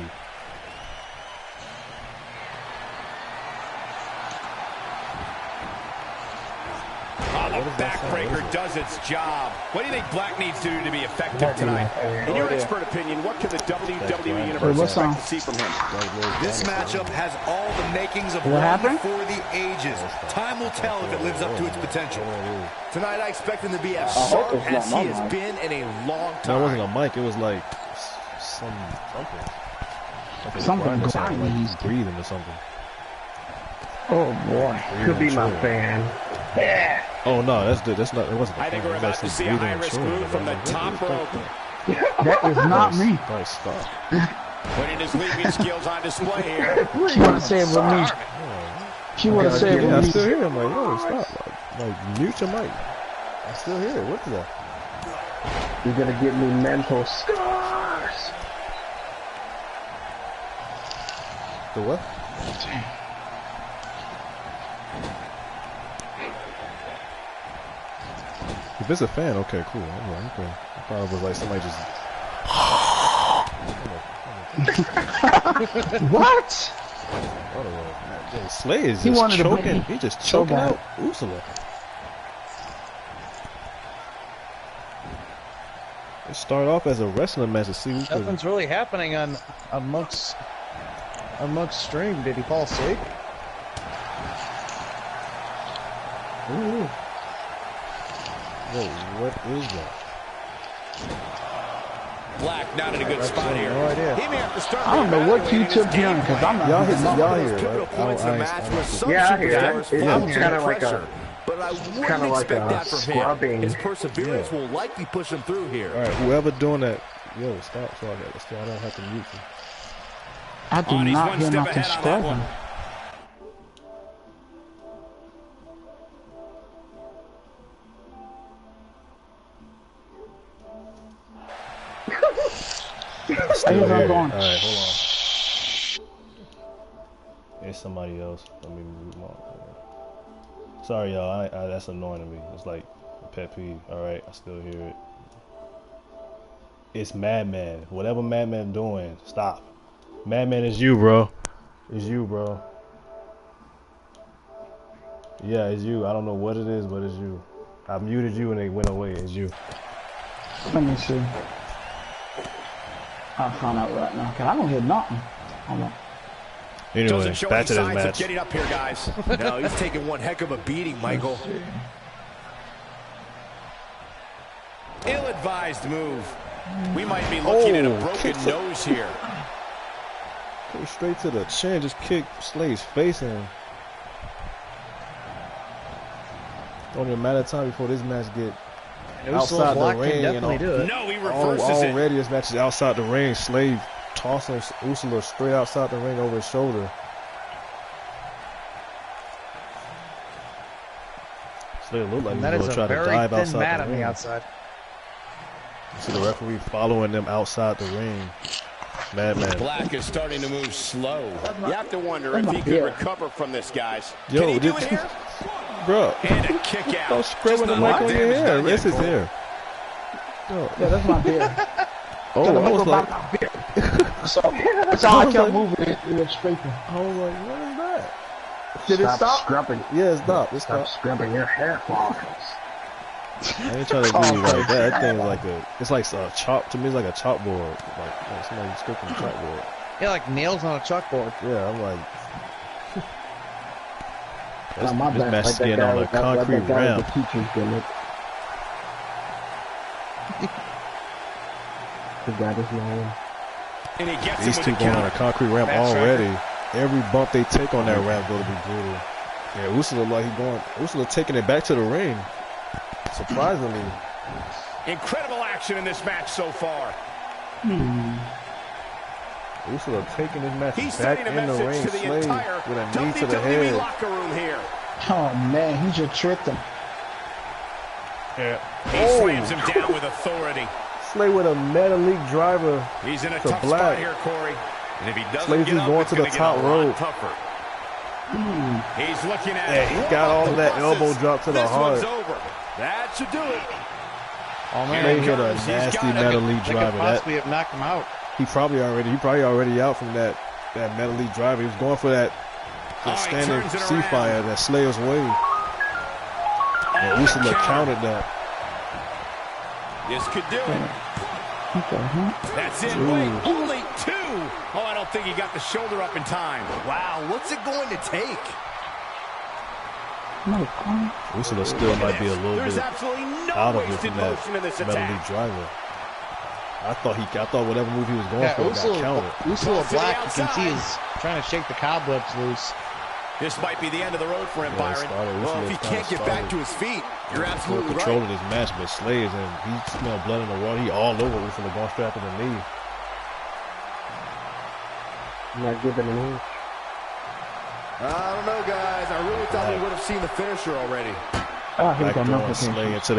Backbreaker does its job. What do you think Black needs to do to be effective tonight? In your expert opinion, what can the WWE Universe expect to see from him? This matchup has all the makings of one for the ages. Time will tell if it lives up to its potential. Tonight, I expect him to be as sharp as he has been in a long time. That wasn't a mic. It was like something. Like he's breathing or something. Oh boy, could be my fan. Yeah. Oh no, that's not. It wasn't. I think we're about to see a high-risk move from the top rope. That is not me. Nice stop. Putting his leaping skills on display here. She want to say it with me. She want to say it with me. I still hear him. Like, yo, stop. Like, mute your mic. I still hear it. What is that? You're gonna give me mental scars. The what? If it's a fan, okay, cool. Okay. I thought it was like somebody just. What? Slay is just choking. He just choking out Ursula. It started off as a wrestling match to see who could. Nothing's really happening on Monk's stream. Did he fall asleep? Ooh. Whoa, what is that? Black not in a good spot here. No idea. He may have to start. I don't know what you took down because I'm not. Y'all hear it, Yeah, I hear it. It's kind of like a. But I wouldn't expect that from him. His perseverance will likely push him through here. All right, whoever doing that, yo, stop. So I don't have to mute you. I do not hear nothing scrubbing. Still here. Going. All right, hold on. It's somebody else. Let me mute my. Sorry, y'all. That's annoying to me. It's like a pet peeve. All right, I still hear it. It's Madman. Whatever Madman doing, stop. Madman is you, bro. It's you, bro. Yeah, it's you. I don't know what it is, but it's you. I muted you and it went away. It's you. Let me see. I'll find out right now, because I don't hear nothing. Hold on. Anyway, back to this match. Getting up here, guys. No, he's taking one heck of a beating, Michael. Ill-advised move. We might be looking at a broken nose here. Go straight to the chin, just kick Slay's face in. Only a matter of time before this match get outside the ring. No, he reverses it. Already this match is outside the ring. Slay tossing Ursula straight outside the ring over his shoulder. Slay looked like he was going to try to dive outside the ring. You see the referee following them outside the ring. Madman. Black is starting to move slow. You have to wonder if he could recover from this, guys. Yo, can he do it here? Bro. And a kick out. Don't scrub the mic on your hair. This is here. Yeah, that's my beard. Oh, I was like... so I kept moving it. It was straight. I was like, what is that? Did it stop? Scrubbing. Yeah, it stopped. It Stop stopped. scrubbing your hair follicles. I ain't trying to do you like that. That thing is like it's like a chalk, to me it's like a chalkboard. Like somebody scripting a chalkboard. Yeah, like nails on a chalkboard. Yeah, I'm like... This my bad. match is Like getting on a concrete ramp. Forgot his name. And he gets These two going on a concrete ramp already. Every bump they take on that ramp going to be brutal. Yeah, Ursula taking it back to the ring. Surprisingly. Incredible action in this match so far. Ursula taking this match He's back in the ring. Slay with a knee to the head. Locker room here. Oh man, he just tricked him. Yeah. He slams him down with authority. Slay with a Meta League driver. He's in a to tough Black. spot here, Corey. And if he doesn't Slay's get up, going it's to the gonna top get a lot rope. tougher. He's looking at Yeah, he got all of that elbow drop to the heart. This one's over. That should do it. Oh man, Slay hit a nasty Meta League driver. Possibly have knocked him out. He probably already out from that metal lead driver. He was going for that standing C-fire, that Slayer's Wave. And Ursula countered that. This could do it. That's it. Wait, only 2. Oh, I don't think he got the shoulder up in time. Wow, what's it going to take? Ursula still might be a little bit out of it from that metal lead driver. I thought whatever move he was going for got countered. Ursula Black, you can see, is trying to shake the cobwebs loose. This might be the end of the road for him, Byron. Well, if he can't get back to his feet, you're absolutely right. Control of this match, but Slays, and he smelled blood in the water. He all over Ursula going straight after the knee. Not giving an inch. I don't know, guys. I really thought we would have seen the finisher already. Backdoor Slay into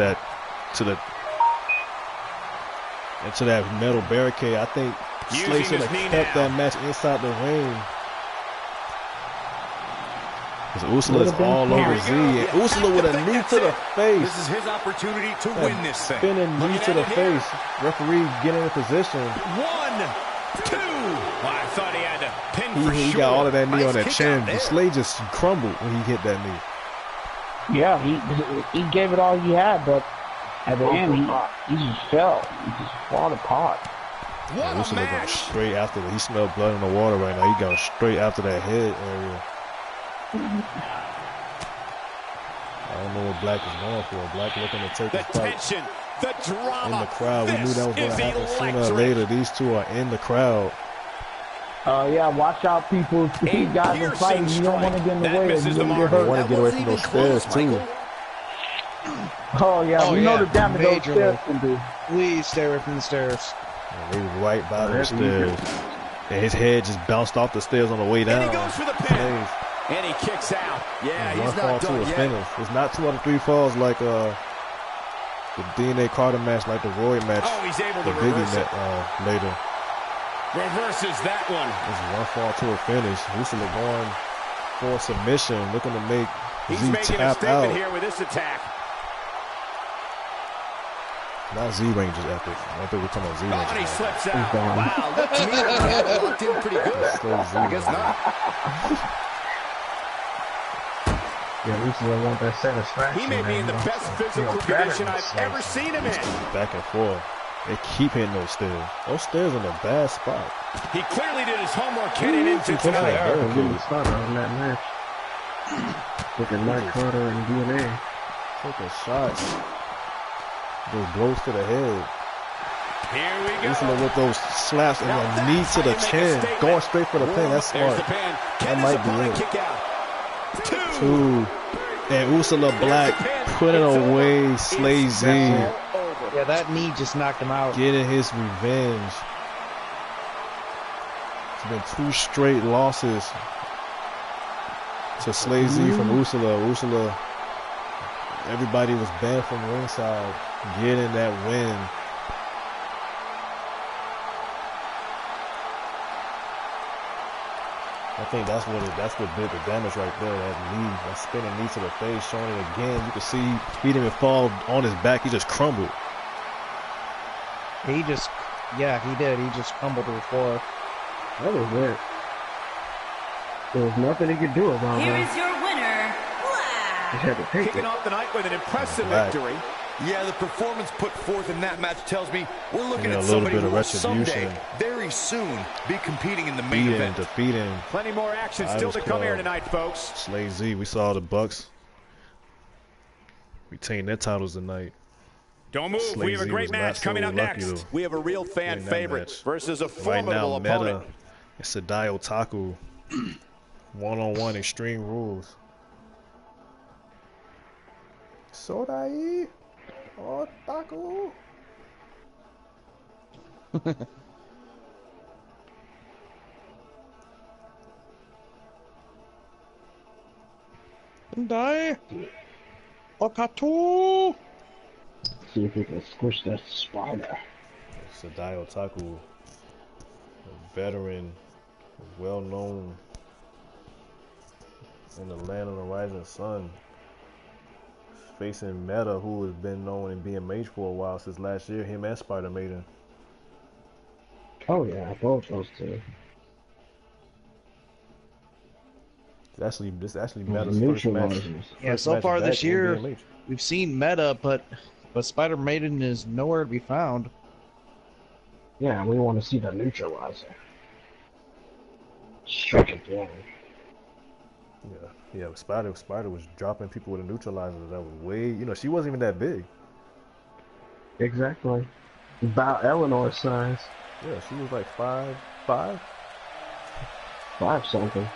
that metal barricade. I think Slay should have kept that match inside the ring. Because Ursula's all over Z. And Ursula with a knee to the face. This is his opportunity to win this thing. Spinning knee to the face. Referee getting in position. 1, 2. I thought he had to pin for He sure. got all of that knee on that chin. The Slay just crumbled when he hit that knee. Yeah, he gave it all he had, but at the end he just fell. He just fall apart. Ursula going straight after that. He smelled blood in the water right now. He going straight after that head area. I don't know what Black is going for. Black looking to take his fight tension, the drama in the crowd. We knew that was going to happen sooner or later. These two are in the crowd. Yeah, watch out, people. These guys are fighting. You don't want to get in the way. You want to get away from those stairs, too. Oh, yeah. We know the damage those stairs can do. Please stay away from the stairs. And they was right by those stairs. And his head just bounced off the stairs on the way down. And he goes for the pin. And he kicks out. Yeah, he's not done yet. Finish. It's not 2 out of 3 falls like the DNA Carter match, like the Roy match. Oh, he's able to the Biggie reverse match later. Reverses that one. It's 1 fall to a finish. Ursula going for a submission, looking to make Z tap out. Here with this attack. Not Z-Rangers epic. I think we're talking about Z-Rangers. Oh, and he slips out. Wow, look to me like he locked in pretty good. I guess not. Yeah, Ursula want that satisfaction. He may be in the best physical condition I've ever seen him in. Back and forth. They keep hitting those stairs. Those stairs in a bad spot. He clearly did his homework heading into tonight. Getting started on that match. Looking like Carter and DNA. Taking shots. Those blows to the head. Here we go. Ursula with those slaps and a knee to the chin. Going straight for the pin. That's smart. That might be it. 2. And Ursula Black putting away Slay Z. Yeah, that knee just knocked him out. Getting his revenge. It's been 2 straight losses to Slay Z from Ursula. Ursula, everybody was banned from ringside, getting that win. I think that's what did the damage right there. That knee, that spinning knee to the face, showing it again. You can see he didn't even fall on his back. He just crumbled. He just crumbled to the floor. That was it. There was nothing he could do about it. Here is your winner, Black. He had to take Kicking off the night with an impressive victory. Yeah, the performance put forth in that match tells me we're looking at somebody who will someday, very soon, be competing in the main event. Defeating. Plenty more action still to come here tonight, folks. Slay Z, we saw the Bucks retain their titles tonight. Don't move. We have a great match coming up next. We have a real fan favorite versus a formidable opponent. Meta, it's Sadai Otaku. One-on-one Extreme Rules. Sodai Otaku. Sodai Otaku. See if we can squish that spider. Sadai Otaku, a veteran, well known in the land of the rising sun, facing Meta, who has been known in BMH for a while, since last year. Him and Spider Maiden. Oh yeah, both those two. This actually Meta's first match. Yeah, so far this year we've seen Meta, but Spider Maiden is nowhere to be found. Yeah, we want to see the neutralizer. Strike again. Yeah. Spider was dropping people with a neutralizer that was way. You know, she wasn't even that big. Exactly. About Eleanor's size. Yeah, she was like 5'5". 5 something.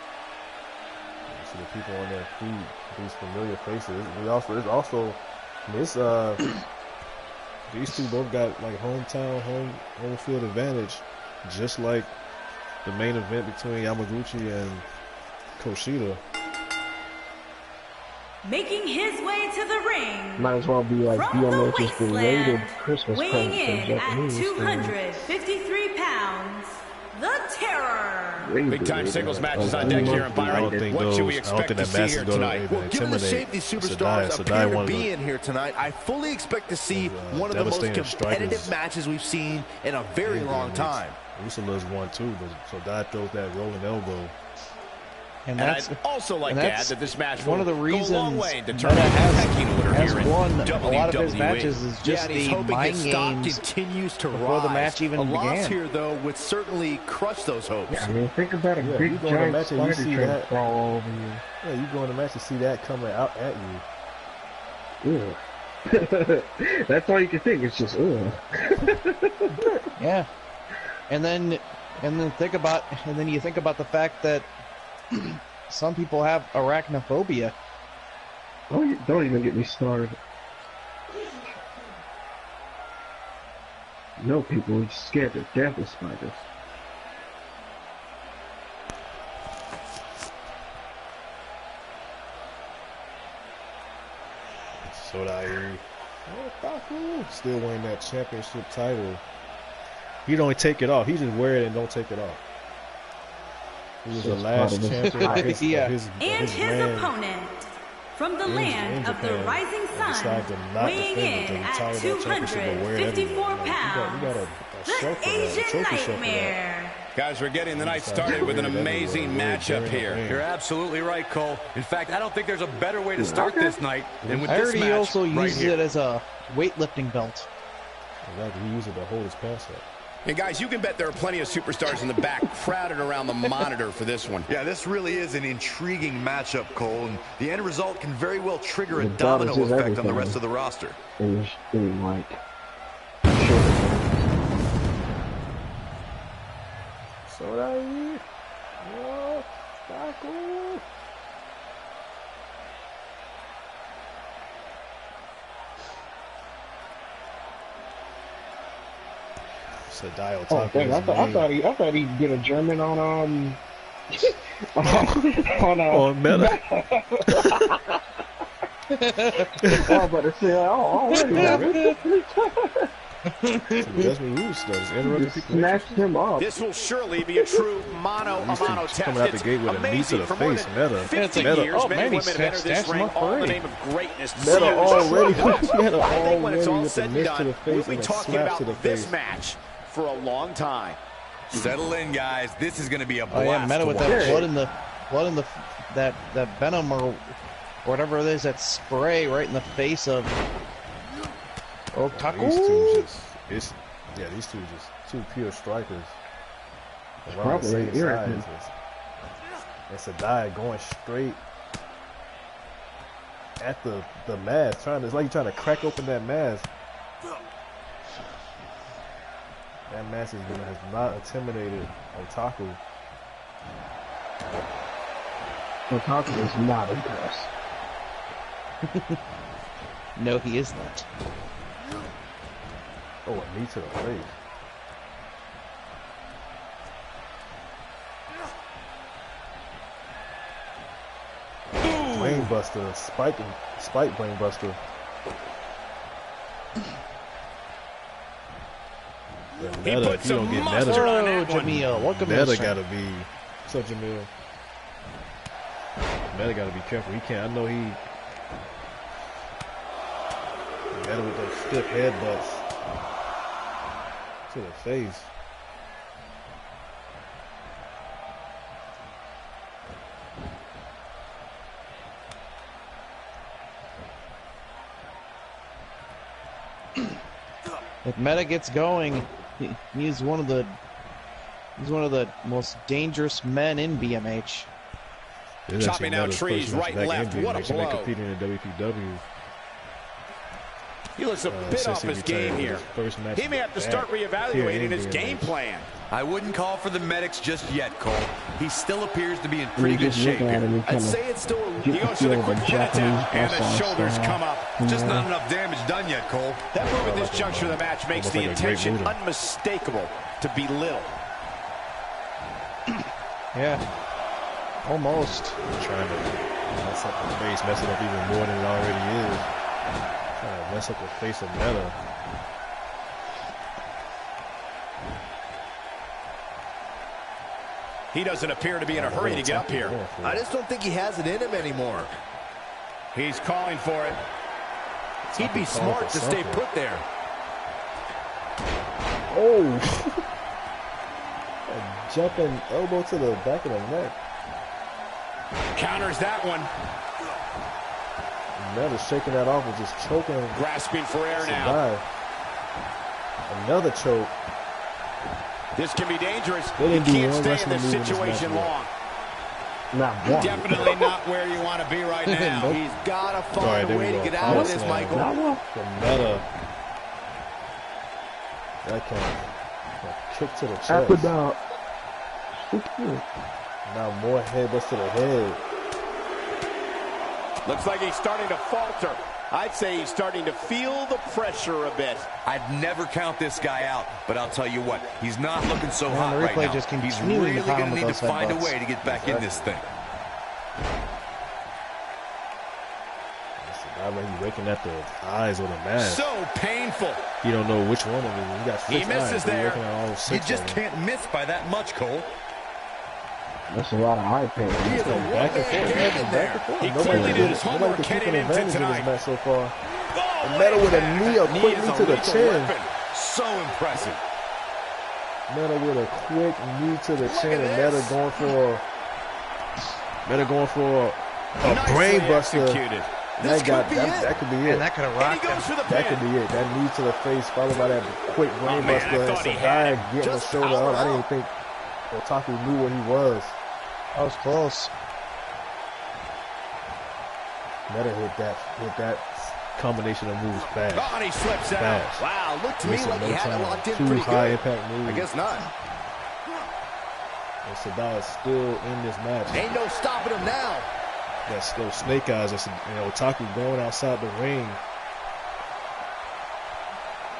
See the people on their feet, these familiar faces. These two both got like home field advantage, just like the main event between Yamaguchi and Kushida. Making his way to the ring. Might as well be like BMH's belated Christmas weighing present in for at Japanese 253 pounds, the Terror. Big time singles matches on deck here in Byron. What should we expect to see here tonight? Well, given the shape these superstars appear to be in here tonight, I fully expect to see one of the most competitive matches we've seen in a very long time. Usos won too, but Sadai throws that rolling elbow. And I'd also like to add that this match one of the reasons go a long way in determining the pecking order has here won in a lot of his WWE. matches is just the mind games continues to before the match even began. A loss began. here, though, would certainly crush those hopes. Yeah, I mean, think about a big giant spider trying to crawl over you. Yeah, you go in the match and see that coming out at you. Ugh. That's all you can think. It's just ugh. Yeah, and then you think about the fact that some people have arachnophobia. Oh, don't even get me started. No, people are scared to death of spiders. Still winning that championship title. He don't take it off. He just wear it and don't take it off. He was the last champion of his opponent from the land of the rising sun, weighing in at 254 pounds, the Asian Nightmare. Guys, we're getting the night started with an amazing matchup here. You're absolutely right, Cole. In fact, I don't think there's a better way to start this night than with this match. He also uses it as a weightlifting belt. Exactly, he uses it to hold his pants up. And guys, you can bet there are plenty of superstars in the back crowded around the monitor for this one. Yeah, this really is an intriguing matchup, Cole, and the end result can very well trigger a domino effect on the rest of the roster. Oh, dang, I thought he'd get a German on on Meta. Oh, but it's already. Snatched him up. This will surely be a true mano-a-mano test. Coming out the gate with a knee to the face, Meta. Oh man, he snatched him up all in the name of greatness. Meta already with the knee to the face and a slap to the face. This match for a long time. Settle in, guys. This is going to be a blast. Oh yeah, Meta with that blood in the that venom or whatever it is, that spray right in the face of Taku. These two just two pure strikers. Probably the same size. It's a die going straight at the mask. It's like you're trying to crack open that mask. That mask has not intimidated Otaku. Otaku is not impressed. No, he is not. Oh, a knee to the face. Brainbuster, spike brainbuster. Meta, if you don't get Meta, Jamil, welcome Meta gotta be. What's up, Jamil? Meta gotta be careful. He can't. I know he. Meta with those stiff headbutts to the face. If Meta gets going, he's one of the most dangerous men in BMH. Chopping out trees right and left. What a blow. Competing in WPW. He looks a bit off his game here. He may have to start reevaluating his game plan. I wouldn't call for the medics just yet, Cole. He still appears to be in pretty good shape here. I'd say it's still a He goes to the quick pin attempt, and the shoulders come up. Just not enough damage done yet, Cole. That move at this juncture of the match makes the intention unmistakable to belittle. Yeah. Almost. Trying to mess up the face, mess it up even more than it already is. Trying to mess up the face of Meta. He doesn't appear to be in a hurry to get up here. I just don't think he has it in him anymore. He's calling for it. He'd be smart to stay put there. Oh! A jumping elbow to the back of the neck. Counters that one. Meta's shaking that off and just choking. Grasping for air now. Another choke. This can be dangerous. They you can't stay in this situation long. Not one. Definitely not where you want to be right now. He's got to find a way to get out of this, Michael. The Meta. That can kick to the chest. Up and down. Now more headbutts to the head. Looks like he's starting to falter. I'd say he's starting to feel the pressure a bit. I'd never count this guy out, but I'll tell you what, he's not looking so hot right now. He's really going to need to find a way to get back in this thing. He's looking at the eyes on the mask. So painful. You don't know which one of them. He got 6 eyes. He misses there. You just can't miss by that much, Cole. That's a lot of eye pain. He is a back and forth. He clearly did his homework heading into tonight. So far. The Meta with a knee, a quick knee to the chin. So impressive. Meta with a quick knee to the chin, and Meta going for a brain buster. That could be it. And that could have rocked him. That could be it. That knee to the face, followed by that quick brain buster. And Sadai getting the shoulder up. I didn't think Otaku knew where he was. That was close. Meta hit that combination of moves fast. Oh, and he slips out. Wow, looked to me like he had it locked in pretty good. High impact moves. I guess not. And Sadai is still in this match. Ain't no stopping him now. That's those snake eyes. That's Otaku going outside the ring.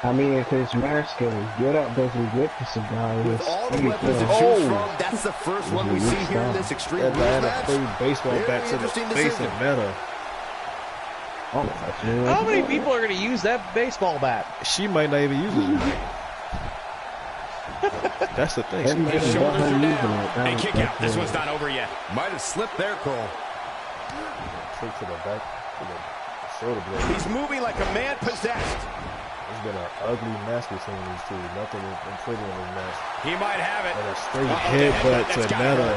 I mean, if his mask can get up, doesn't get to Sadai. With all the weapons to choose from, that's the first one we see here in this Extreme Rules match. That baseball bat to the face of Meta. How many people are going to use that baseball bat? She might not even use it. That's the thing. His shoulders are down. And kick out. This one's not over yet. Might have slipped there, Cole. Kick to the back, to the shoulder blade. He's moving like a man possessed. It's been an ugly match between these two. Nothing improving in this match. He might have it. And a straight headbutt to Meta.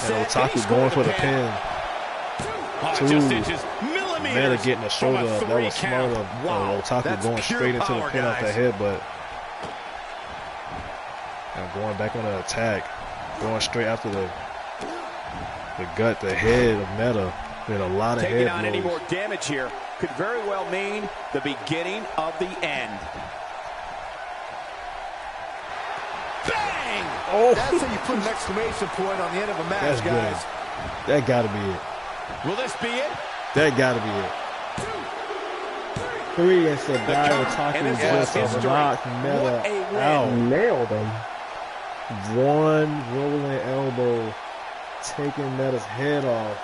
And Otaku going for the pin. Meta getting the shoulder up. That was smart of Otaku going straight into the pin off the headbutt. And going back on the attack. Going straight after the gut, the head of Meta. With a lot of head Taking on blows. any more damage here could very well mean the beginning of the end. Bang! Oh, that's how you put an exclamation point on the end of a match, guys. Good. That gotta be it. Will this be it? That gotta be it. 3 and Sadai Otaku just knocked Meta out. Nailed him. One rolling elbow, taking Meta's head off.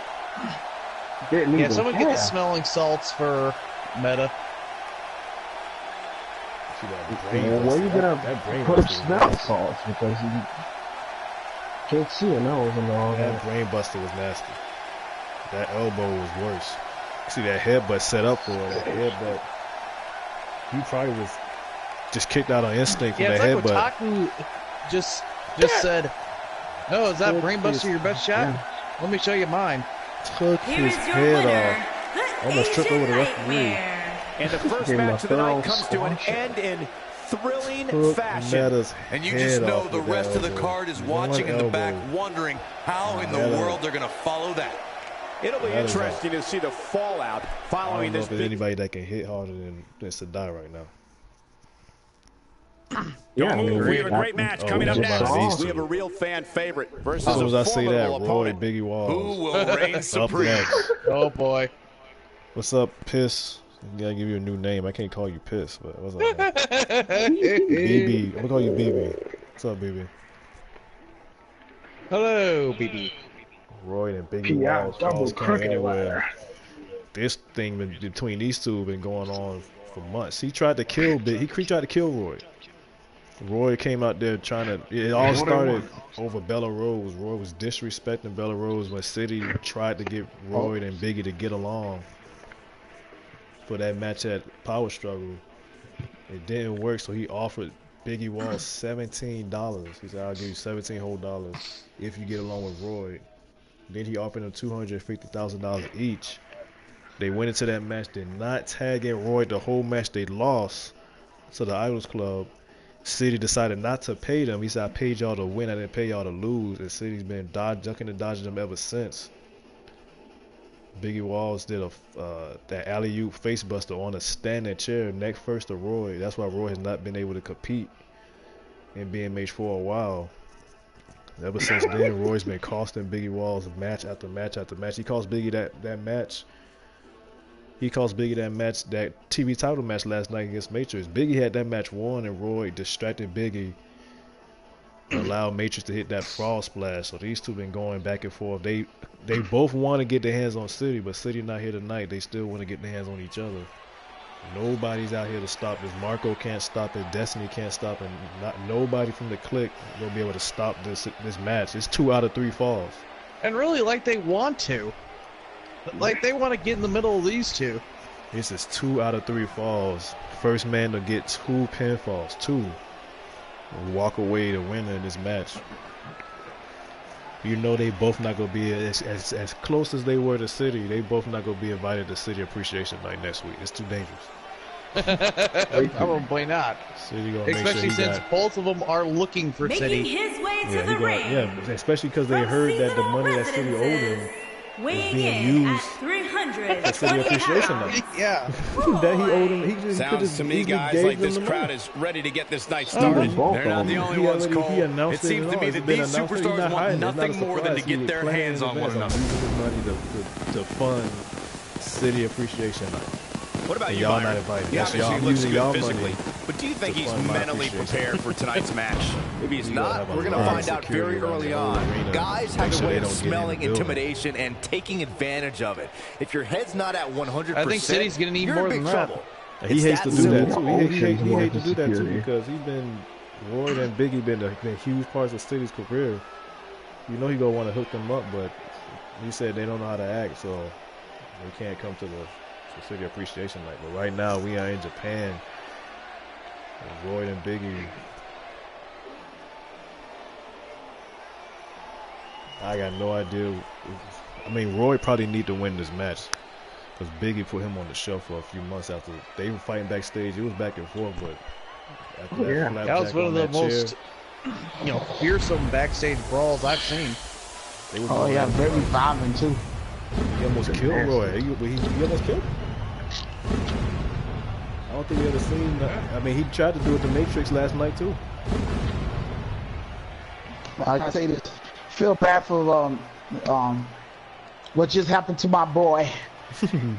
Yeah, someone get the smelling salts for Meta. Where you gonna put smell salts? Because you can't see your nose and all that. That brain buster was nasty. That elbow was worse. See that headbutt set up for it. That headbutt. He probably was just kicked out on instinct from that like headbutt. Otaku just said, "Oh, is that brain buster your best shot? Let me show you mine." Took his head off. Almost tripped over the referee. And the first match of the night comes to an end in thrilling fashion. And you just know the rest of the card is watching in the back, wondering how in the world they're going to follow that. It'll be interesting to see the fallout following this. There's anybody that can hit harder than Sadai right now. Yeah, we have a great match coming up next. We have a real fan favorite versus as soon as I say that, opponent. Roy, Biggie Walls. Who will reign supreme? Oh boy. What's up, Piss? I gotta give you a new name. I can't call you Piss, but what's up, man? BB. I'm gonna call you BB. What's up, BB? Hello, BB. Roy and Biggie Walls. Caws came in where this thing between these two been going on for months. He tried to kill He tried to kill Roy. Roy came out there trying to. It all started over Bella Rose. Roy was disrespecting Bella Rose when City tried to get Roy and Biggie to get along for that match at Power Struggle. It didn't work, so he offered Biggie Walls $17. He said, "I'll give you $17 whole if you get along with Roy." Then he offered them $250,000 each. They went into that match, did not tag in Roy the whole match. They lost to the Idols Club. City decided not to pay them. He said, "I paid y'all to win, I didn't pay y'all to lose." And City's been ducking and dodging them ever since. Biggie Walls did that alley-oop facebuster on a standing chair, neck first to Roy. That's why Roy has not been able to compete in BMH for a while. Ever since then, Roy's been costing Biggie Walls match after match after match. He cost Biggie that match. He cost Biggie that match, that TV title match last night against Matrix. Biggie had that match won, and Roy distracted Biggie, allowed Matrix to hit that frog splash. So these two been going back and forth. They both want to get their hands on City, but City not here tonight. They still want to get their hands on each other. Nobody's out here to stop this. Marco can't stop it. Destiny can't stop it. Nobody from the clique will be able to stop this match. It's 2 out of 3 falls. And really, like they want to. Like they want to get in the middle of these two. This is 2 out of 3 falls. First man to get 2 pinfalls. 2. Walk away the winner in this match. You know they both not going to be as close as they were to City. They both not going to be invited to City Appreciation Night next week. It's too dangerous. Probably not. City gonna especially make sure since both of them are looking for Making City. his way to the ring. Yeah, especially because they heard that the money that City owed him weighing being in used at 320 for City Appreciation Night. Yeah. That he owed him. He just Sounds to me, guys, like this crowd is ready to get this night started. started. They're not the only ones, Cole. It seems to me that these superstars want nothing more than to get their hands on one another. Money to fund City Appreciation Night. What about you, y'all Byron? not invited? He That's obviously y'all looks using good y'all physically, money. but do you think he's fund my mentally appreciation. prepared for tonight's match? If he's not, we're going to find out very early on. Guys have a way of smelling intimidation and taking advantage of it. If your head's not at 100%, I think City's going to need more than that. He hates to do that too. He hates to do that too because Roy and Biggie been huge parts of City's career. You know he gonna want to hook them up, but he said they don't know how to act, so they can't come to the City Appreciation Night. But right now we are in Japan. And Roy and Biggie. I got no idea. I mean, Roy probably need to win this match because Biggie put him on the shelf for a few months after they were fighting backstage. It was back and forth, but after that was one of the most fearsome backstage brawls I've seen. Oh yeah, very violent too. He almost killed Roy. He almost killed him. I don't think we ever seen that. I mean, he tried to do it to Matrix last night too. I say this. Feel bad for what just happened to my boy.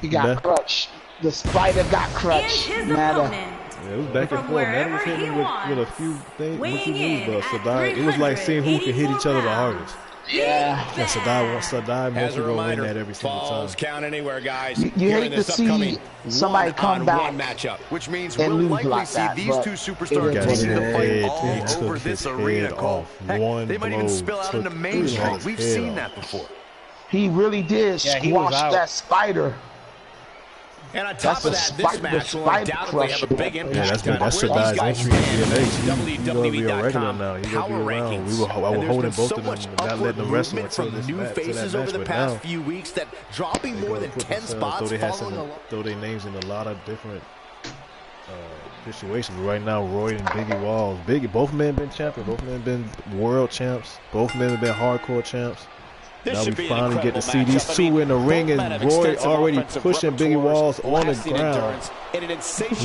He got crushed. The spider got crushed. Yeah, it was back and forth. Man was hitting him with a few things, but Sadai, it was like seeing who could hit each other the hardest. Yeah. And Sadai mostly gonna win that every single time. Falls count anywhere, guys. You hate to see somebody come back matchup, which means and we'll lose likely like see that, these two superstars taking the fight all over this arena, Cole. Heck, they might even spill out into Main Street. We've seen that before. He really did squash that spider. And on top of that, this match will undoubtedly have a big impact. Yeah, that's Shadai's entry to BMH. He's going to be a regular now. He's going to be around. I was holding both of them and not letting them wrestle until this match. Faces over the past few weeks that dropping more than 10 spots. Throw their names in a lot of different situations. Right now, Roy and Biggie Walls. Both men been champions. Both men been world champs. Both men have been hardcore champs. Now we finally get to see these two in the ring, and Roy already pushing Biggie Walls on the ground.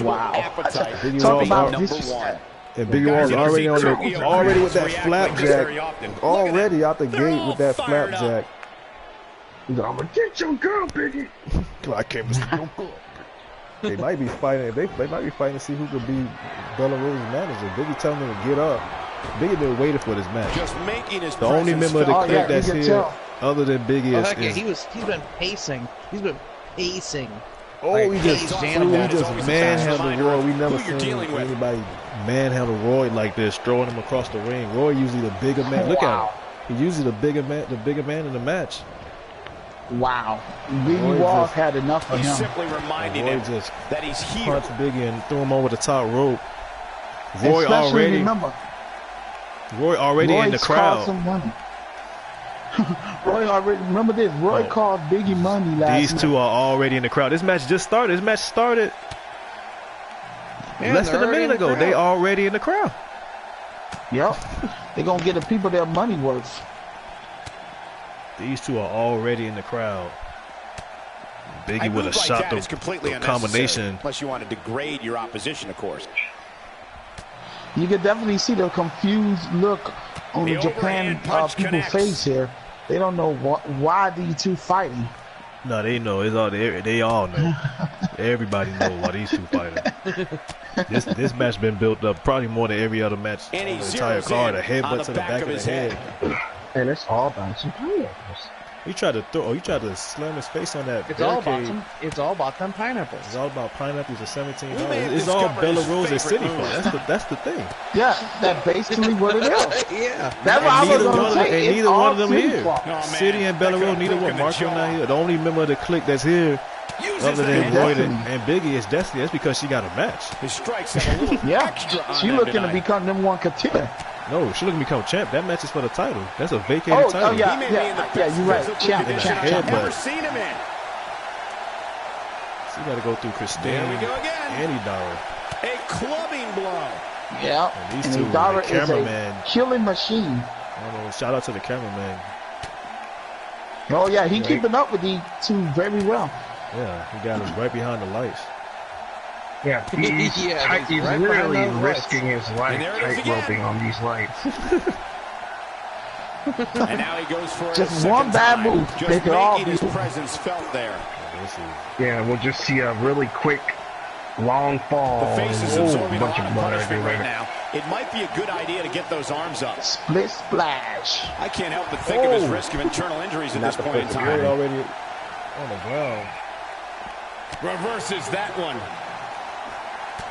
Wow. Biggie Walls and Biggie Walls already with that flapjack. Already out the gate with that flapjack. I'm gonna get your girl, Biggie. I can't miss your girl. They might be fighting. They might be fighting to see who could be Bella Rose's manager. Biggie telling them to get up. Biggie been waiting for this match. Just making his the only member of the clip that's here, other than Biggie, is he's been pacing. He's been pacing. Oh, he just manhandled Roy. We never seen anybody manhandle Roy like this, throwing him across the ring. Roy usually the bigger man. Look at him. He's usually the bigger man in the match. Wow. Biggie Walls had enough of him. Simply reminding him that he's here. Punched Biggie and threw him over the top rope. Roy already in the crowd. Roy already, remember this, Roy called Biggie money last night. These two are already in the crowd. This match just started. This match started less than a minute ago. They already in the crowd. Yep. They're going to get the people their money worth. These two are already in the crowd. Biggie would have shot the combination. Unless you want to degrade your opposition, of course. You can definitely see the confused look on the Japan people's face here. They don't know why these two fighting. No, they know. It's all they all know. Everybody knows why these two fighting. This match been built up probably more than every other match on the entire card. A headbutt to the back of his head. And it's all about some pineapples. He tried to slam his face on that barricade. It's all about them pineapples. It's all about pineapples at $17. It's all Bella Rose at City Fun. That's the thing. Yeah, that's basically what it is. Yeah. That's what I was going to say. And neither one of them here. City and Bella Rose, neither one. Marco not here. The only member of the clique that's here, other than Roy and Biggie, is Destiny. That's because she got a match. His strikes have a little extra. She looking to become #1 contender. No, she looking to become champ. That match is for the title. That's a vacated title. Oh, yeah, you're right. Champ. Never seen him in. She got to go through Christine and Idara. A clubbing blow. Yeah. And these two, the cameraman. Killing machine. I don't know. Shout out to the cameraman. Oh, yeah, he keeping up with these two very well. Yeah, he got us right behind the lights. Yeah, he's literally risking his life tight-roping on these lights. And now he goes for just one bad move. Just making his presence felt there. Yeah, we'll just see a really quick, long fall. The face is absorbing a lot of punishment right now. It might be a good idea to get those arms up. Split splash. I can't help but think of his risk of internal injuries at this point in time. Already on the ground. Reverses that one.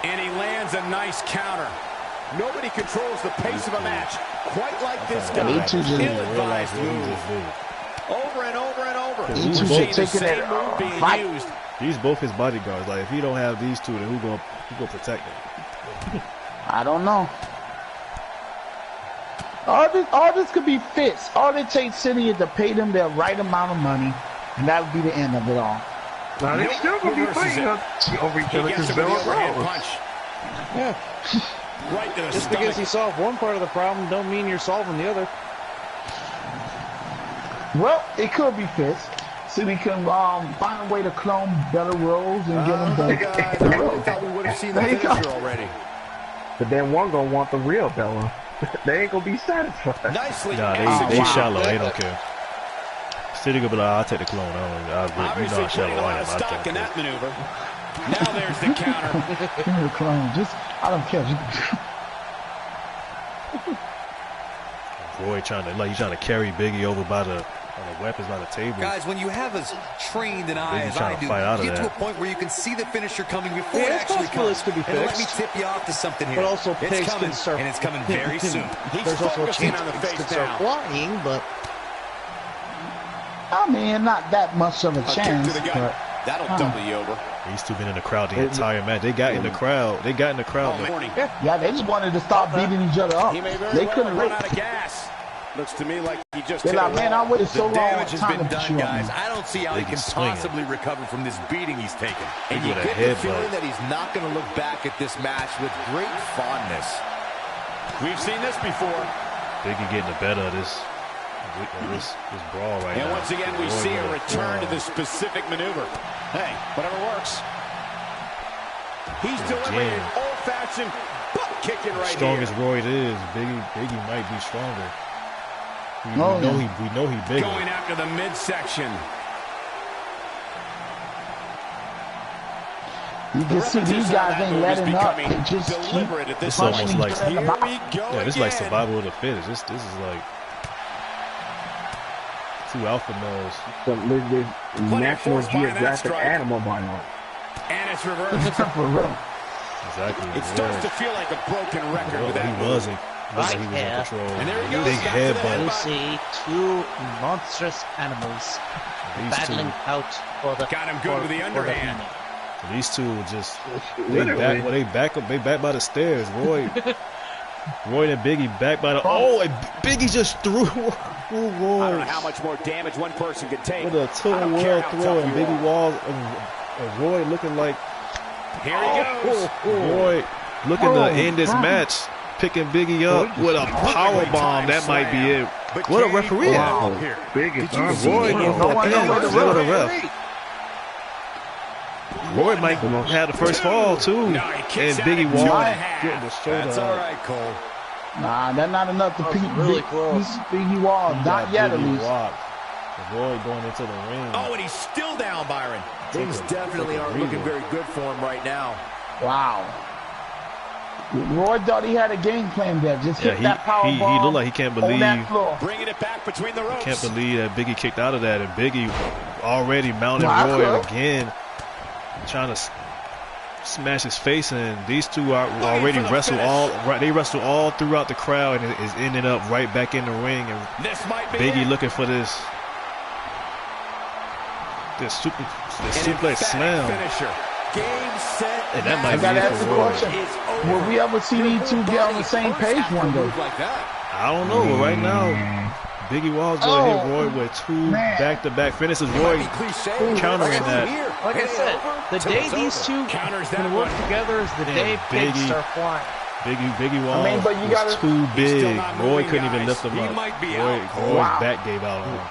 And he lands a nice counter. Nobody controls the pace of a match quite like this guy. Ill-advised move. Over and over and over. These both his bodyguards. Like if he don't have these two, then who gonna protect him? I don't know. All this could be fixed. All it takes City is to pay them their right amount of money, and that would be the end of it all. Now they're still gonna be fighting over each other because Bella Rose. Yeah. Right to the Just stomach. because you solve one part of the problem don't mean you're solving the other. Well, it could be fixed. City can find a way to clone Bella Rose and get them back. I thought we would have seen the finisher already. But then one gonna want the real Bella. They ain't gonna be satisfied. Nicely. They shallow. They don't care. City gonna be like, I'll take the clone. Obviously putting a lot of stock in that maneuver. Now there's the counter. Give me the clone. I don't care. Roy he's trying to carry Biggie over by the weapons by the table. Guys, when you have as trained an eye as I do, you get to a point where you can see the finisher coming before it actually comes. Could be fixed. And let me tip you off to something here. But also, it's coming, and it's coming very soon. There's also a chance on the face to start flying, but I mean, not that much of a chance. Kick to the gut. That'll double you over. These two been in the crowd the entire match. They got in the crowd. They got in the crowd. Yeah, they just wanted to stop beating each other up. They couldn't run out of gas. Looks to me like he just. They're like, man, I waited so long. The damage has been done, guys. I don't see how he can possibly recover from this beating he's taken. And you get the feeling that he's not going to look back at this match with great fondness. We've seen this before. Biggie getting the better of this brawl right now. And once again, we see a return to the specific maneuver. Hey, whatever works. He's delivering an old-fashioned butt kicking right strong here. As Roy is, Biggie might be stronger. We know he bigger. Going after the midsection. You can see these guys ain't letting up. They just keep it's almost like this is like survival of the fittest. This is like two alpha males. Some National Geographic animal by now. And it's reversed. Exactly. It starts to feel like a broken record with that. He wasn't. Right he was here. in control. And there he goes. Big headbutt. You see two monstrous animals battling out for the. Got him good with the underhand. These two just they back by the stairs. Roy and Biggie back by the and Biggie just threw Roy. I don't know how much more damage one person could take. With a total world throw and Biggie Walls and Roy looking like here he goes. Roy looking to end this match, picking Biggie up with a power bomb. That might be it. What a referee! Wow. Roy getting for a ref. Roy might have the first fall too, and Biggie Wall getting the shoulder. That's all right, Cole. Nah, that's not enough to beat really close. Biggie Wall. Not yet, at least. Roy going into the ring. Oh, and he's still down, Byron. Things definitely aren't looking very good for him right now. Wow. Roy thought he had a game plan there. Just hit that power bomb. He looked like he can't believe. Bringing it back between the ropes. Can't believe that Biggie kicked out of that, and Biggie already mounted Roy again, trying to smash his face in. These two are already wrestle all throughout the crowd, and is ending up right back in the ring. And Biggie looking for this suplex slam. Finisher. Game, set, and that might be it for Roy. Will we ever see these two get on the same page one day? I don't know. But right now, Biggie Wall's going to hit Roy with two back-to-back finishes. Roy countering that. Like I said, the day these two can work together is the day pigs start flying. Biggie Wall was too big. Roy couldn't even lift him up. Roy's back gave out on him.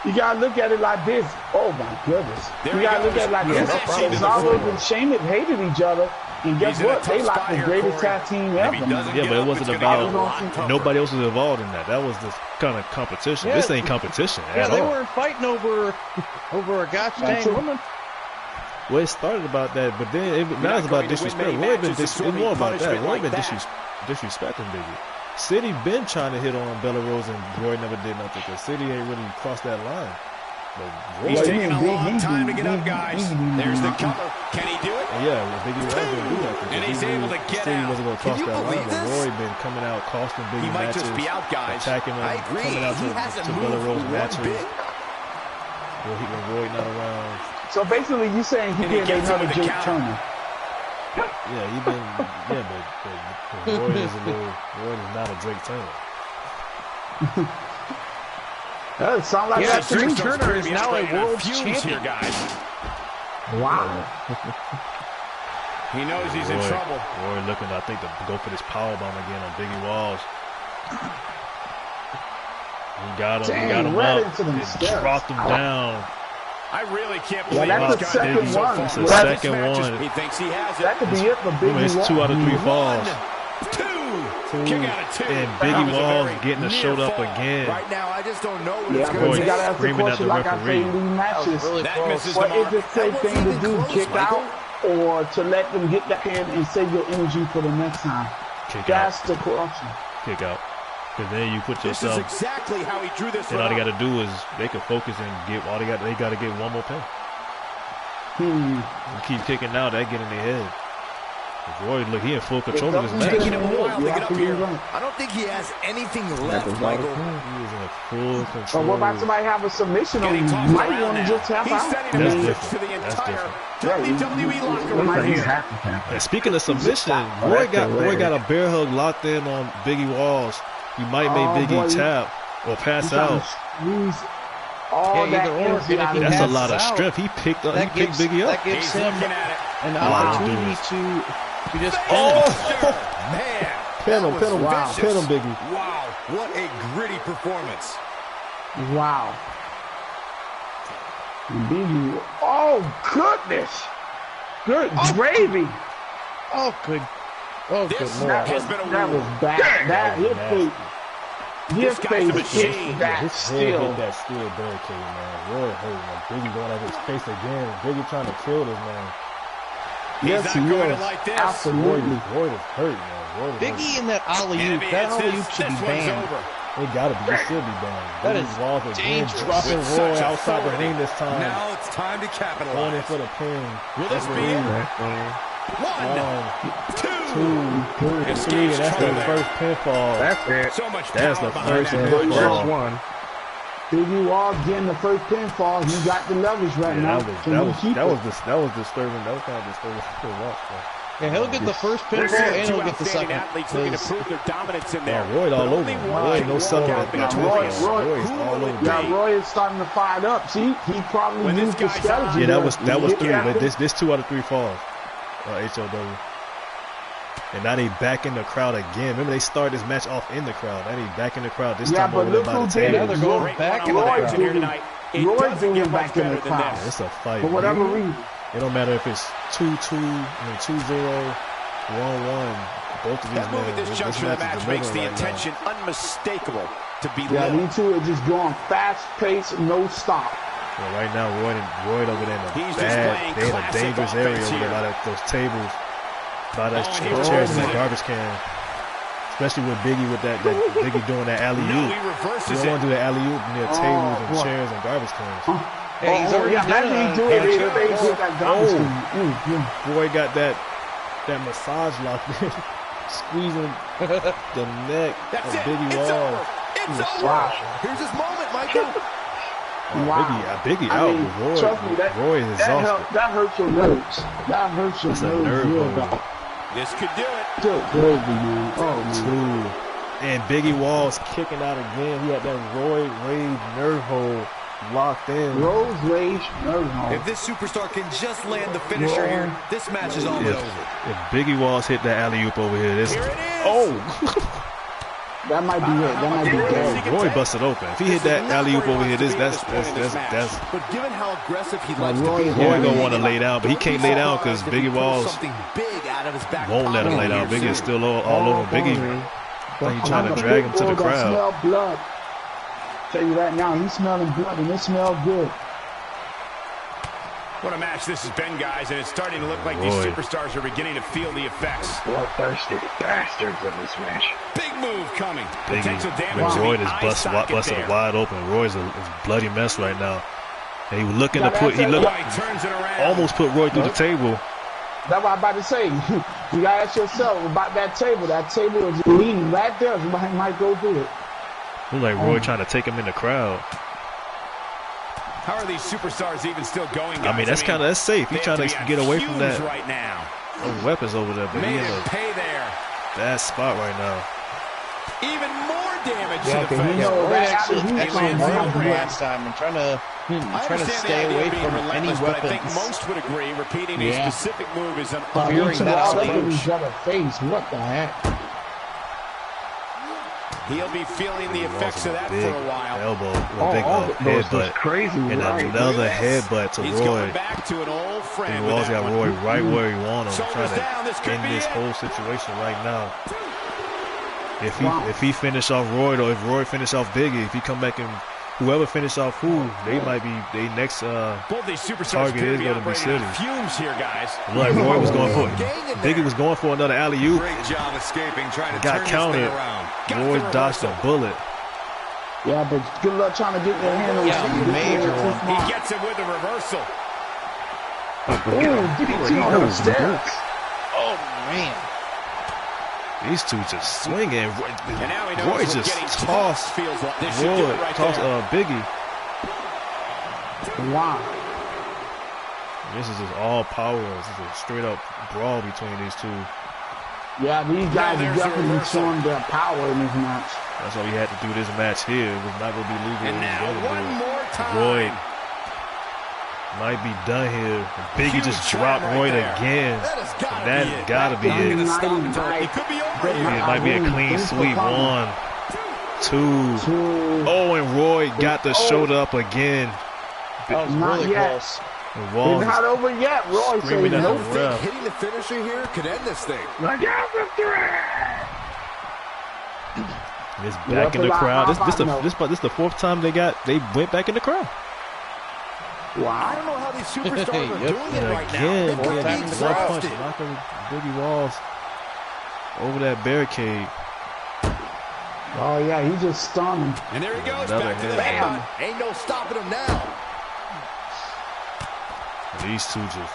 You gotta look at it like this. Oh my goodness. You gotta look at it like this. Cesaro and Sheamus hated each other. And guess what? They like the greatest tag team ever. Yeah, but it wasn't about nobody else was involved in that. That was the kind of competition. This ain't competition at all. They weren't fighting over a gosh dang woman. Well, it started about that, but then now it's about disrespect. Roy been it's more about that. Roy been disrespecting Biggie. City been trying to hit on Bella Rose, and Roy never did nothing because City ain't really crossed that line. But he's taking a long time to get up, guys. There's the cover. Can he do it? Yeah, Biggie Roy didn't do that. And he's able to get City out. wasn't going to cross that line, but Roy been coming out, costing Biggie matches. He might just be out, guys. Attacking him, coming out to Bella Rose matches. When Roy not around. So basically, you saying he did another Jake Turner? Yeah, but Roy is not a Drake Turner. That sounds like that to me. Drake Turner is now a world champion here, guys. Wow. He knows he's in trouble. Roy looking, I think, to go for this powerbomb again on Biggie Walls. He got him up and dropped him down. I really can't believe that's the second one. It's the second one. He thinks he has it. That could be it for Biggie Walls. It's 2 out of 3 falls. 2. Kick out of 2. And Biggie Walls getting the shoulder up again. Right now, I just don't know what it's going to you got to ask the question, like I say in these matches. What is the safe thing to do? Kick out or to let them get that in and save your energy for the next time? That's the question. Kick out. Because then you put yourself. This is exactly how he drew this. And all they got to do is they can focus and get all they got to get one more pin. You keep kicking out, that get in their head. Roy, look, he in full control of this match. Taking him a while to get up here. I don't think he has anything left, Michael. He is in full control. So what about somebody have a submission on him? You might want to just tap out. That's different. WWE locker room. And speaking of submission, Roy got a bear hug locked in on Biggie Walls. He might make Biggie tap or pass out. That's a lot of strength. He picked Biggie up. That gives him an opportunity to just man. Pin him, Biggie. Wow, what a gritty performance. Wow. Biggie. Oh, goodness. Good gravy. Oh, good. Oh, good Lord. That was bad. That hit fake. His face hit that steel. That steel barricade, man. Roy hurt, man. Biggie going at his face again. Biggie trying to kill this man. Yes, he is. Like this. Absolutely. Roy is hurt, man. Biggie in that alley-oop. That alley-oop should be banned. It gotta be. It should be banned. That is dangerous. Dropping Roy outside the ring this time. Now it's time to capitalize. Going in for the pin. Will this be it? 1, 2, 3. That's the first pinfall. That's it. So much That's the first First pinfall. one. Biggie Walls getting the first pinfall. He got the leverage right now. That was disturbing. That was kind of disturbing to watch. Yeah, he'll get the first pinfall and he'll get the second. Athletes looking to prove their dominance in there. Roy all over. Roy no sucking at that Roy is all over. Yeah, Roy is starting to fire up. See, he probably used the strategy. Yeah, that was 3, but this 2 out of 3 falls. HLW. And now they back in the crowd again. Remember, they started this match off in the crowd. Now they back in the crowd. This time over there by the table. Now they're going back in the crowd. Roy doing back in the crowd. It's a fight. For whatever reason. It don't matter if it's 2-2, 2-0, 1-1. Both of these men. This juncture of the match makes the intention unmistakable to be yeah, these two are just going fast pace, no stop. Well, right now, Roy over there in a dangerous area over there by those tables, by those chairs and that garbage can. Especially with Biggie Biggie doing that alley-oop. You don't want to do that alley-oop near tables and chairs and garbage cans. Hey, he's already done it. Roy got that massage locked in, squeezing the neck of Biggie Walls. Wow. Here's his moment, Michael. Wow. Biggie out. Roy is exhausted. That hurts your nerves. That hurts your nerves. This could do it. Good gravy, man. Oh, man. And Biggie Walls kicking out again. He had that Roy Rage nerve hold locked in. Rose Rage nerve hold. If this superstar can just land the finisher here, this match is almost over. If Biggie Walls hit that alley-oop over here, this... Here it is. Oh! That might be it. That might be good. Roy busted open. If he hit that alley-oop over here, that's. But given how aggressive he likes to be, Roy gonna want to lay down, but he can't lay down because Biggie Walls won't let him lay down. Biggie is still all over Biggie. He's trying to drag him to the crowd. Smell blood. Tell you right now, he's smelling blood and it smells good. What a match this has been, guys, and it's starting to look like these superstars are beginning to feel the effects. Bloodthirsty bastards of this match. Big move coming. Potential damage. Roy is busted wide open. Roy's a bloody mess right now. And he was looking to put, almost put Roy through the table. That's what I'm about to say. You gotta ask yourself about that table. That table is leaning right there. Somebody might go through it. Looks like Roy trying to take him in the crowd. How are these superstars even still going, guys? I mean, that's safe. He's trying to get away from that. Right now. Those weapons over there, but he's in a bad spot right now. Even more damage to the face. Roy last time and trying to stay away from any weapons. But I think most would agree repeating a specific move is an appearing that face. What the heck? He'll be feeling the effects of that for a while. Big headbutt. Crazy, and another headbutt to He's Roy. Going back to an old friend. And Walls got Roy right where he wants him, trying to end this whole situation right now. If he finish off Roy, or if Roy finish off Biggie, if he come back and whoever finish off who, they might be they next target is going to be City. Fumes here, guys. Like Roy was going for Biggie was going for another alley-oop. Great job escaping, trying to got counted. Roy dodged a bullet. Yeah, but good luck trying to get your hand on the major one. He gets it with a reversal. Oh, DDT on the steps. Oh man. These two just swinging. Roy just tossed Biggie. Wow. This is just all power. This is a straight up brawl between these two. Yeah, these guys are definitely showing their power in this match. That's why we had to do this match here. It was not going to be legal. And now one more time. Roy might be done here. Biggie just dropped Roy again. That's got to be it. It might be a clean sweep. 1, 2. Oh, and Roy got the shoulder up again. That was really close. It's not over yet. Roy said no. Hitting the finisher here could end this thing. It's back in the crowd. This the fourth time they went back in the crowd. Wow. I don't know how these superstars are doing it right now. One punch, knocking Biggie Walls over that barricade. Oh yeah, he just stunned him. And there he goes, back to the headbutt. Ain't no stopping him now. These two just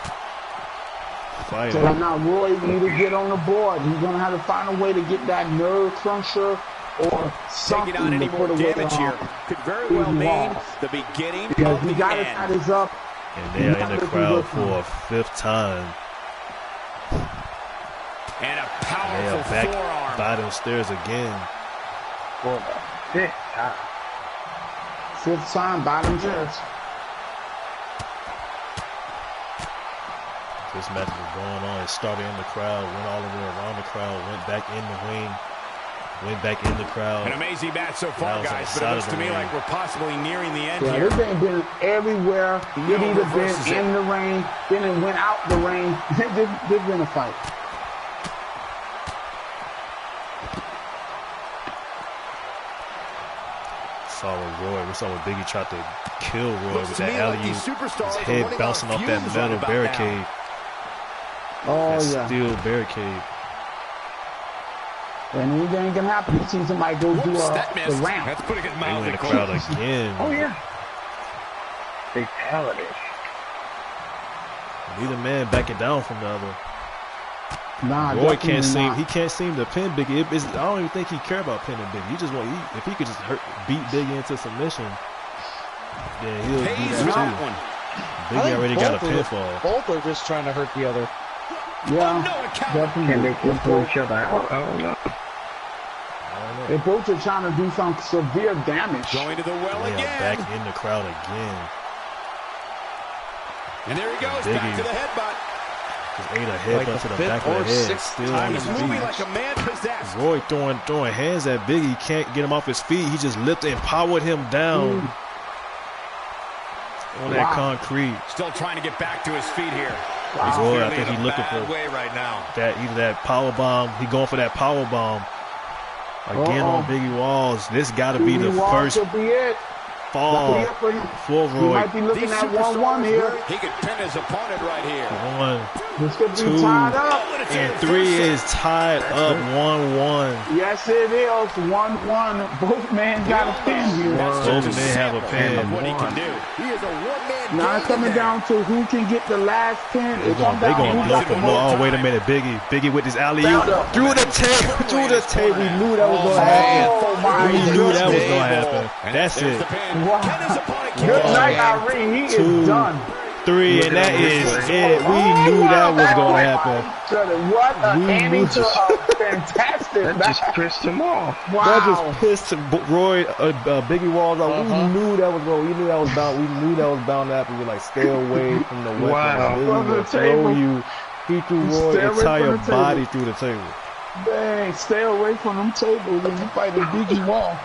fighting. So now Roy need to get on the board. He's gonna have to find a way to get that nerve cruncher or something. Taking on any more damage here could very well mean the beginning of the end. That is up. And they are in the crowd for a 5th time. And a powerful back forearm. by them stairs again. For the 5th time. 5th time, bottom stairs. This match was going on. It started in the crowd, went all the way around the crowd, went back in the ring, went back in the crowd. An amazing match so far, guys, but it looks to me like we're possibly nearing the end here. This ain't been everywhere. It either been in the ring, then it went out the ring. This been a fight. We saw when Biggie tried to kill Roy with that alley-oop. His head bouncing off that metal barricade. Oh, that yeah. steel barricade. And anything can happen. You see somebody go do the ramp. That's putting it They mildly in the crowd again. Oh, yeah. Fatality. Neither man backing down from the other. Nah, Roy can't seem. He can't seem to pin Biggie. I don't even think he care about pinning Biggie. He just want. If he could just beat Biggie into submission, then he'll do that too. Biggie already got a pinfall. Both are just trying to hurt the other. Yeah, definitely. Can they cancel each other out? I don't know. They both are trying to do some severe damage. Going to the well again. Back in the crowd again. And there he goes, back to the headbutt. Just ate a headbutt to the back of the head. Still on his feet. Like a man possessed. Roy throwing hands at Biggie. Can't get him off his feet. He just lifted and powered him down on that concrete. Still trying to get back to his feet here. Roy, I think he's looking for right now. Either that power bomb. He going for that power bomb again on Biggie Walls. This got to be the first fall for Roy. He might be looking at 1-1 here. He could pin his opponent right here. 1, this could be 2, tied up. and 3 is tied up 1-1. Yes, it is 1-1. Both men got a pin here. Both men have a pin. What he can do. He is a one-man. Now it's coming down to who can get the last pin. They're going to blow for more. Oh, wait a minute. Biggie with his alley-oop. Through the tape. We knew that was going to happen. We knew that was going to happen. That's it. Wow. Good night, Irene. He is done. 3, and that is it. We knew that was going to happen. What an ending to a fantastic That just pissed him off. Wow. That just pissed Roy, Biggie Walls off. We knew that was going. We knew that was bound. We knew that was bound to happen. We're like, stay away from the weapon. Wow. Throw you. He threw Roy's entire body through the table. Dang, stay away from them tables when you fight the Biggie Wall.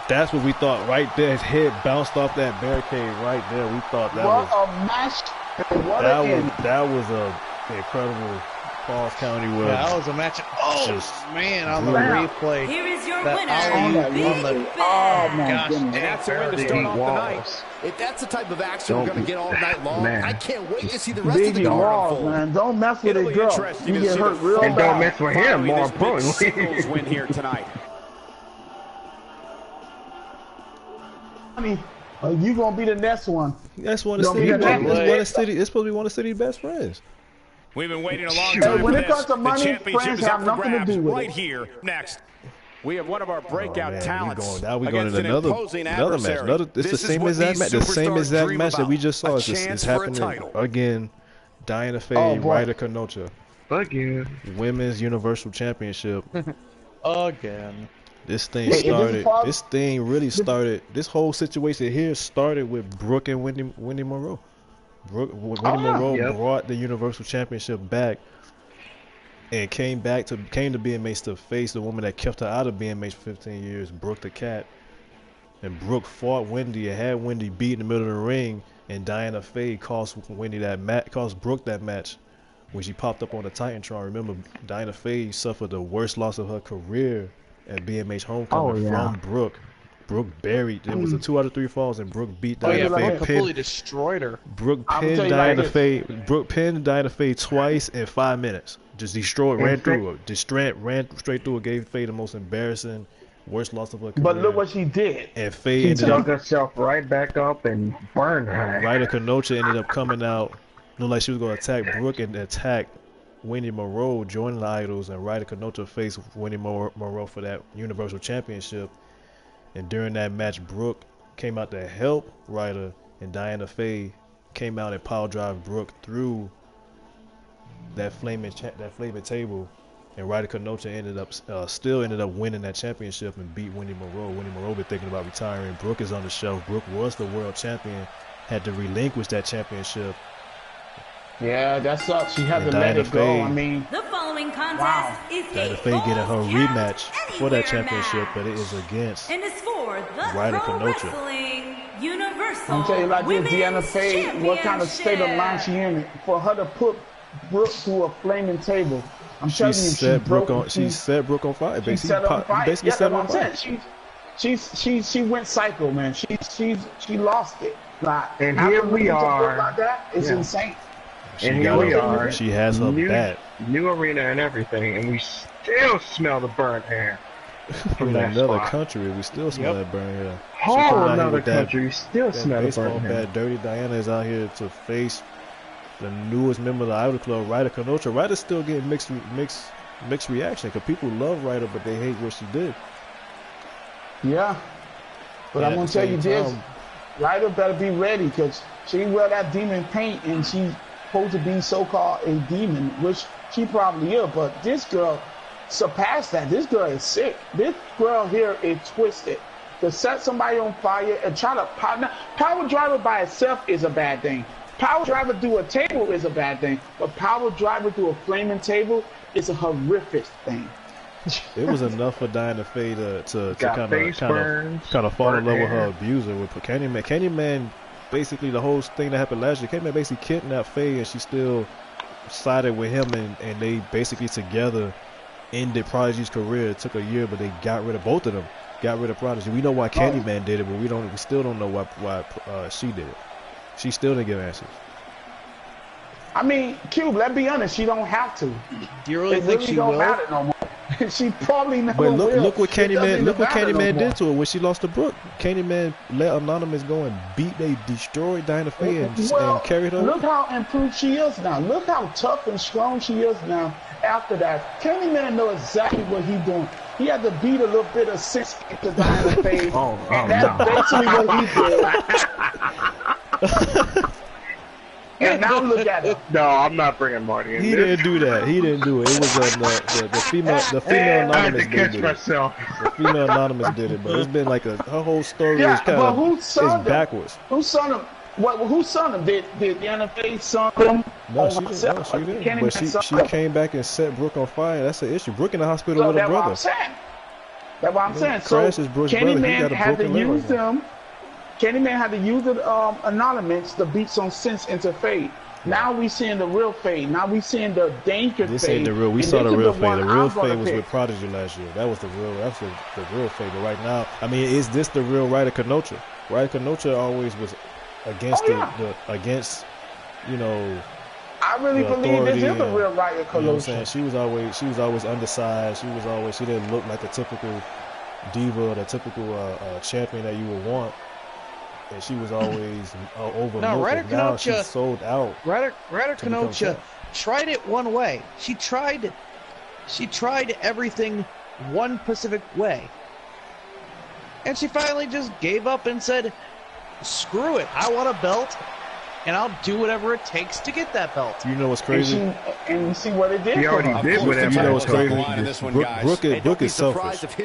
That's what we thought right there. His head bounced off that barricade right there. We thought that was a match. That was a incredible Caws County where that was a match. Man, on the replay. Here is your that winner, gosh, and that's the way to start off the night. If that's the type of action we're going to get all night long, I can't wait to see the rest Biggie of the card unfold. Man, don't mess with it, girl. You get hurt real bad. And don't mess with him, more importantly. Win here tonight. You gonna be the next one. That's one of the city. It's supposed to be one of the city's best friends. We've been waiting a long time when for it comes this. to money, The championship friends is up have for nothing to grabs do with right it. here next. We have one of our breakout talents. Now we going against to an imposing another match. adversary. It's the This is same what exact match. these The same superstars exact dream match that we about. just saw. A It's chance for a happening title. again. Diana Faye, Ryder Kanocha. Again. Women's Universal Championship. Again. This thing started. This thing really started. This whole situation here started with Brooke and Wendy Moreau. Wendy Moreau brought the Universal Championship back, and came to BMH to face the woman that kept her out of BMH for 15 years, Brooke the Cat. And Brooke fought Wendy and had Wendy beat in the middle of the ring. And Diana Faye cost Brooke that match when she popped up on the Titantron. Remember, Diana Faye suffered the worst loss of her career at BMH Homecoming from Brooke. Brooke buried. It was a 2 out of 3 falls, and Brooke beat Diana Faye. Brooke completely destroyed her. Brooke pinned Diana Faye. Brooke pinned Diana Faye twice in 5 minutes. Just destroyed, ran through her. Ran straight through her. Gave Faye the most embarrassing, worst loss of her career. But look what she did. And Faye ended up herself right back up and burned her. Ryder Kanocha ended up coming out, looked like she was going to attack Brooke and attack Wendy Moreau, joining the Idols, and Ryder Kanocha faced Wendy Moreau for that Universal Championship. And during that match, Brooke came out to help Ryder, and Diana Faye came out and power drive Brooke through that flaming table. And Ryder Kanocha still ended up winning that championship and beat Wendy Moreau. Wendy Moreau been thinking about retiring. Brooke is on the shelf. Brooke was the world champion, had to relinquish that championship. Yeah, that sucks. She had to let it go. I mean, the following contest is Diana Faye getting her rematch for that championship, but it is against Ryder Kanocha. Universal. I'm tell you like this, Diana Faye, what kind of state of mind she in? For her to put Brooke through a flaming table. I'm telling you, she set Brooke on fire. She set her on fire. Basically set her on fire. She went psycho, man. She lost it. Like, and here we are. Like that, it's insane. And here we are. She has her bat. New arena and everything, and we still smell the burnt hair. From another country, we still smell that burnt hair. Whole another country, we still smell the burnt hair. Dirty Diana is out here to face the newest member of the Idol Club, Ryder Kanocha. Ryder's still getting mixed reaction because people love Ryder, but they hate what she did. Yeah, but I'm gonna tell you this: Ryder better be ready because she wear that demon paint and she's supposed to be so-called a demon, which she probably is. But this girl surpassed that. This girl is sick. This girl here is twisted. To set somebody on fire and try to power driver by itself is a bad thing. Power driver through a table is a bad thing, but power driver through a flaming table is a horrific thing. It was enough for Diana Faye to kind of fall in love with her abuser with Candyman. Candyman, basically the whole thing that happened last year, Candyman basically kidnapped Faye, and she still sided with him, and they basically together ended Prodigy's career. It took a year, but they got rid of both of them. Got rid of Prodigy. We know why Candyman did it, but we still don't know why she did it. She still didn't give answers. I mean, Cube, let's be honest, she don't have to. Do you really think she will? Matter no more. She probably never will. But look what Candyman did to her when she lost to Brooke. Candyman let Anonymous go and they destroyed Diana Faye and carried her. Look how improved she is now. Look how tough and strong she is now after that. Candyman knows exactly what he's doing. He had to beat a little bit of sense into Diana Faye. And that's basically what he did. And now look at it. No, I'm not bringing Marty in. He didn't do that. He didn't do it. It was the female Anonymous did it. The female Anonymous did it, but it's been like her whole story is kind of backwards. Whose son him? Whose son him? Did Diana Faye son him? No, she didn't. But she came back and set Brooke on fire. That's the issue. Brooke in the hospital with her brother. That's what I'm saying. So Candyman had to use them. Candyman had to use the Anonymous to beat some sense into Faye. Now we seeing the real Faye. Now we seeing the dangerous Faye. This ain't the real. We saw the real Faye. The real Faye was with Prodigy last year. That was the real. That's the real Faye. But right now, I mean, is this the real Ryder Kanocha? Ryder Kanocha always was against against, you know. I really believe this is the real Ryder Kanocha. You know what I'm saying? She was always undersized. She didn't look like the typical diva, the typical champion that you would want. and she was always overlooked. No, Ryder now she's sold out. Ryder Kanocha tried it one way. She tried everything one Pacific way. And she finally just gave up and said, screw it. I want a belt, and I'll do whatever it takes to get that belt. You know what's crazy? And you see what it did. She already did whatever. You know what's crazy? Brooke is selfish. But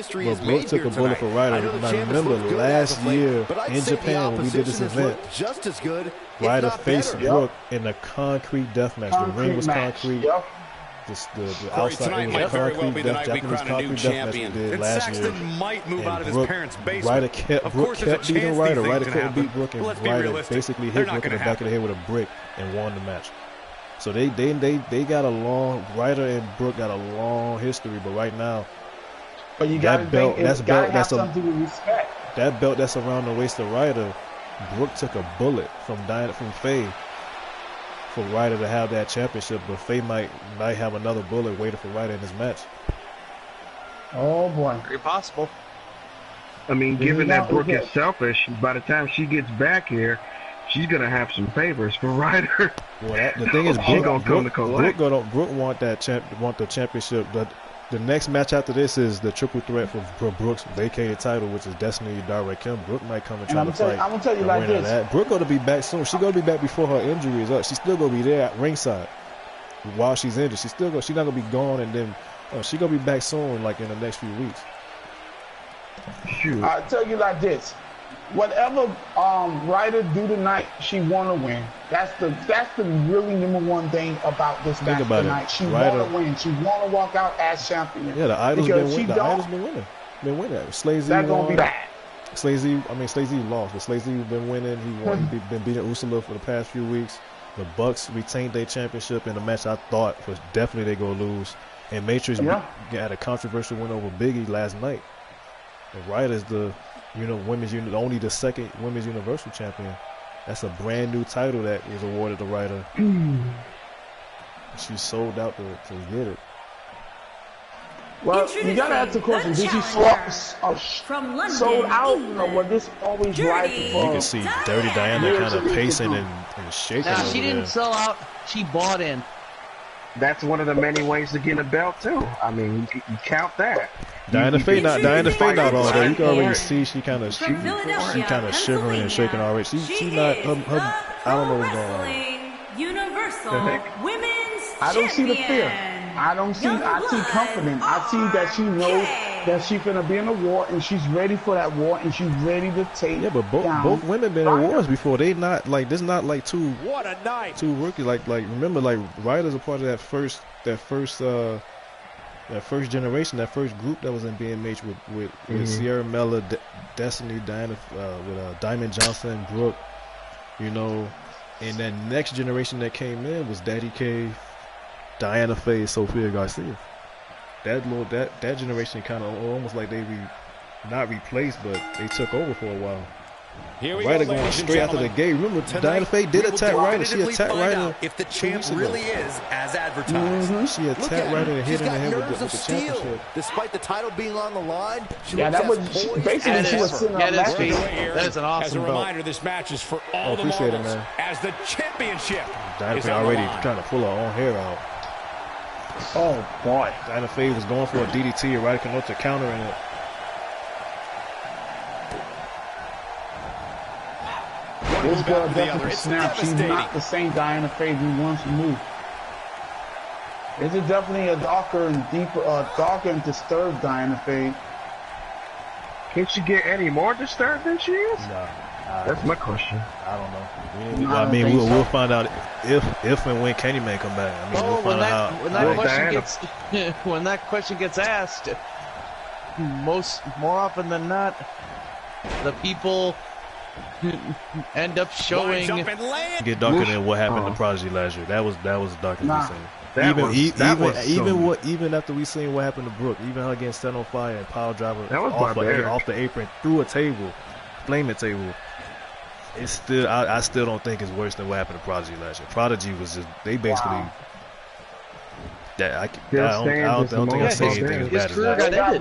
Brooke took a bullet for Ryder. Now remember, last year in Japan when we did this event, Ryder faced Brooke in a concrete death match. The ring was concrete. The outside was a concrete Japanese concrete death match we did last year. And Ryder kept beating Ryder. Ryder couldn't beat Brooke, and Ryder basically hit Brooke in the back of the head with a brick and won the match. So they got a long, Ryder and Brooke got a long history, but right now, but you that belt that's around the waist of Ryder, Brooke took a bullet from Faye for Ryder to have that championship, but Faye might have another bullet waiting for Ryder in this match. Oh boy, very possible. I mean, given that Brooke is selfish, by the time she gets back here, she's gonna have some favors for Ryder. Well, the thing is, Brooke want the championship. The next match after this is the triple threat for Brooke's vacated title, which is Destiny Direct Kim. Brooke might come and try to fight. I'm gonna tell you like this. That. Brooke gonna be back soon. She's gonna be back before her injury is up. She's still gonna be there at ringside while she's injured. She's not gonna be gone, and then she's gonna be back soon, like in the next few weeks. Shoot. I'll tell you like this. Whatever Ryder do tonight, she wanna win. That's the really number one thing about this match tonight. She wanna win. She wanna walk out as champion. Yeah, the Idol's been winning. The Idol's been winning. Slazy that's won. Gonna be bad. Slazy lost, but Slazy been winning. He's been beating Ursula for the past few weeks. The Bucks retained their championship in a match I thought was definitely they gonna lose. And Matrix had a controversial win over Biggie last night. And Ryder's only the second women's universal champion. That's a brand new title that was awarded to Ryder. She sold out to get it. Well, you gotta ask the question: did she sold out, or was this always right? You can see Dirty Diana kind of pacing and shaking. Nah, she didn't sell out. She bought in. That's one of the many ways to get a belt too. I mean, you count that. Diana Faye not all there. You can already see she kind of shivering and shaking already. She not her I don't know what's going on. Universal Women's I don't see the fear. I see confidence. I see that she knows that she's gonna be in a war and she's ready for that war and she's ready to take. Yeah, but both women been in wars before. They not like this. Not like two rookies. Like remember, like Ryder's a part of that first generation, that first group that was in BMH with Sierra Mella, Destiny, Diana, with Diamond Johnson, Brooke, and that next generation that came in was Daddy K, Diana Faye, Sophia Garcia. That generation kind of almost like they not replaced, but they took over for a while. Ryder going straight after the gate. Remember, Diana Faye did attack Ryder. She attacked Ryder. If the champ really is as advertised. She attacked Ryder and hit him in the head with the championship. Despite the title being on the line, she basically she was sitting on that. That is an awesome As a reminder, this match is for all the marbles as the championship. Diana Faye already trying to pull her own hair out. Oh boy. Diana Faye was going for a DDT and Ryder Kanocha countering it. This girl definitely snapped. She's not the same Diana Faye we once knew. This is definitely a darker and disturbed Diana Faye. Can she get any more disturbed than she is? No. That's my question. I don't know. I mean, we'll find out if and when Candyman come back. I mean, we'll find out how. When that question gets asked, more often than not, the people end up showing. Get darker than what happened to Prodigy last year. That was darker than even after we seen what happened to Brooke, even her getting set on fire and pile driver off the apron through a table, flaming table. It's still I still don't think it's worse than what happened to Prodigy last year. Prodigy was just they basically that I don't think I say anything as bad as that.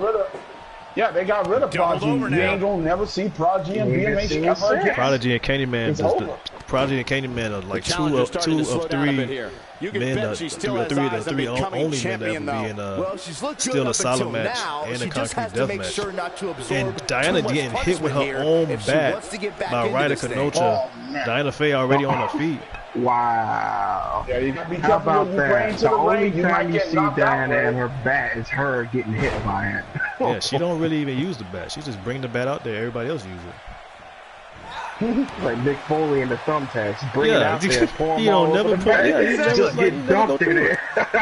Yeah, they got rid of Prodigy. You ain't gonna never see Prodigy and BMH ever again. Prodigy and Candyman. Prodigy and Candyman are like two of three men, three only men that would be in still a solid match and a concrete death match. And Diana getting hit with her own bat by Ryder Canocha. Diana Faye already on her feet. Wow. Yeah, you gotta be How careful about when you that? bring to The the only ring. You time might you get see knocked out. Diana and her bat is her getting hit by it. Yeah, she don't really even use the bat. She just bring the bat out there. Everybody else use it. Like Mick Foley and the thumbtacks. Bring it out there. He don't never put. Yeah, he just get dumped in it.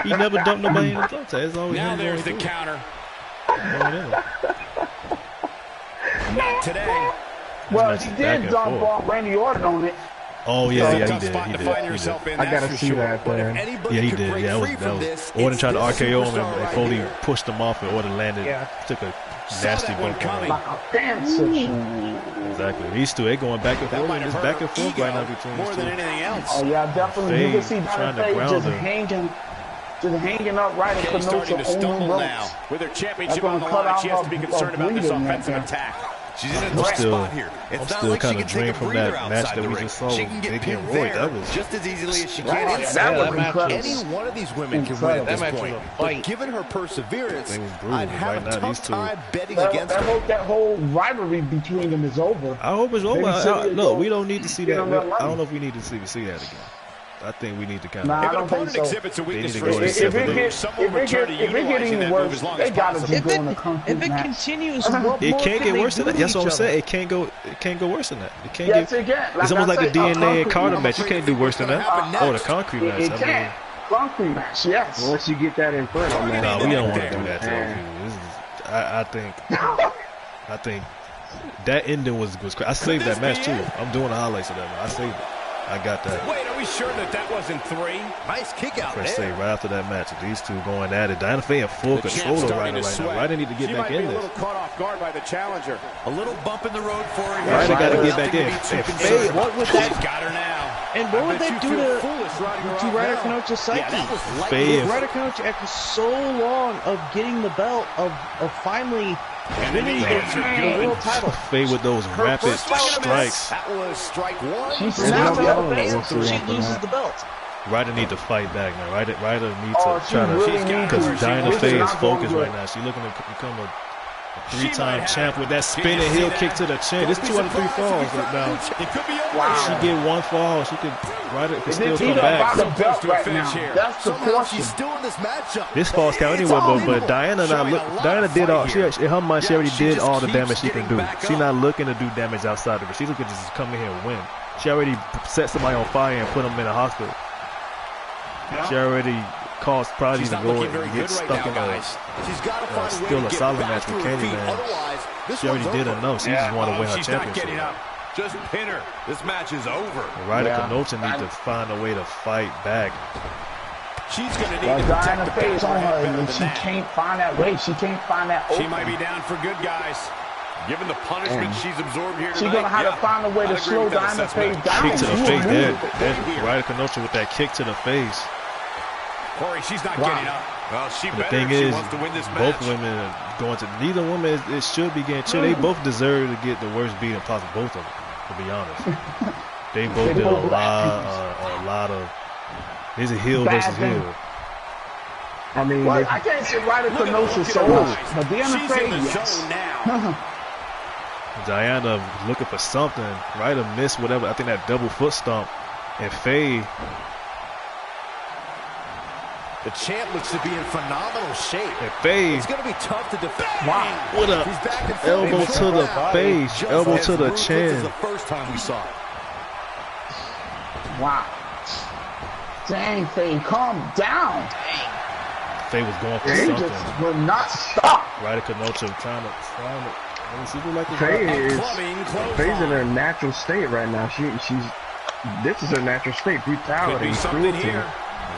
He never dumped nobody in the thumbtack. It's always now there's the counter. Not today. Well, he did dump off Randy Orton on it. Oh yeah, he did. I gotta see that, man. Yeah, he did. Yeah, that was Orton tried to RKO him, and Foley pushed him off, and Orton landed. Took a nasty bump on him. Like a dancer. Exactly. These two, they going back and forth. It's back and forth right now between these two. More than anything else. Oh yeah, definitely. You can see trying to Diana Faye ground just her. hanging up right in Canocha on the ropes. With her championship on the line, she has to be concerned about this offensive attack. She's in a tough spot here. I'm still kind of drained from that match that we just saw with Biggie and Roy. That was just as easily as she can inside. That was incredible. Any one of these women can win at this point. But given her perseverance, I'd have a tough time betting against her. That whole rivalry between them is over. I hope it's over. Look, we don't need to see that. I don't know if we need to see that again. I think we need to kind of. Nah, I don't think so. Exhibits a weakness If it get any worse, they gotta just go in the concrete If it match. continues, It can't get worse than that. That's what I'm saying. It can't go worse than that. It can't Yes, get. it can. It's almost like the I said, DNA and Carter match. You can't do worse than that. Oh, the concrete match. It can. Concrete match, yes. Unless you get that in front of me. No, we don't want to do that to those people. I think that ending was crazy. I saved that match too. I'm doing the highlights of that match. I saved it. I got that. Wait, are we sure that wasn't three? Nice kick out Press there. say right after that match, these two going at it. Diana Faye in full control of Ryder right now. Ryder need to get back in this. She might be a little caught off guard by the challenger. A little bump in the road for her here. Ryder got to get back in. Faye, what would that? She's got her now. And what would that do to Ryder Canocha's psyche? Ryder Canocha, after so long of getting the belt, of finally winning the world title. Faye with those rapid strikes. That was strike one. She snapped out of it. She loses the belt. Ryder need to fight back, man. Ryder needs to she try to, really because Diana This is Faye is not going focused good. right now. She's looking to become a three-time champ with that spinning heel kick to the chin. This 2 out of 3 falls right now. It could be over. Wow. She get one fall, Ryder can still come He's back. about the belt right now. That's the question. She's still in this matchup. This falls count anywhere, but Diana did all. In her mind, she already did all the damage she can do. She's not looking to do damage outside of her. She's looking to just come in here and win. She already set somebody on fire and put them in a hospital. She already caused Prodigy to go and get stuck in still a solid match with Candyman. She already did enough. She just want to win her championship. Just pin her. This match is over. Ryder Canocha need to find a way to fight back. She's going to need to Diana protect the Faye's on her, better and than she that. can't find that way. She can't find that She opening. might be down for good, guys. Given the punishment she's absorbed here She's tonight, gonna have to find a way to slow Diana Faye down. Kick to the face. Ryder Canocha with that kick to the face. Corey, she's not getting up. Well, she The better thing if she is, wants to win this both match. women are going to. Neither woman it should be getting chill. They both deserve to get the worst beating possible. Both of them, to be honest. They both did a lot of. There's a heel versus heel. I mean, Well, I can't say Ryder Canocha so much, but Diana Faye, yes. Diana looking for something. Ryder missed whatever. I think that double foot stomp, and Faye. The champ looks to be in phenomenal shape. And Faye. It's going to be tough to defend. Wow. What a elbow to the face, elbow to the chin. This is the first time we saw it. Wow. Dang, Faye, calm down. Faye was going for They something. just will not stop. Ryder Canocha trying to. Let me see who like Faye's in her natural state right now. This is her natural state. Brutality, cruelty.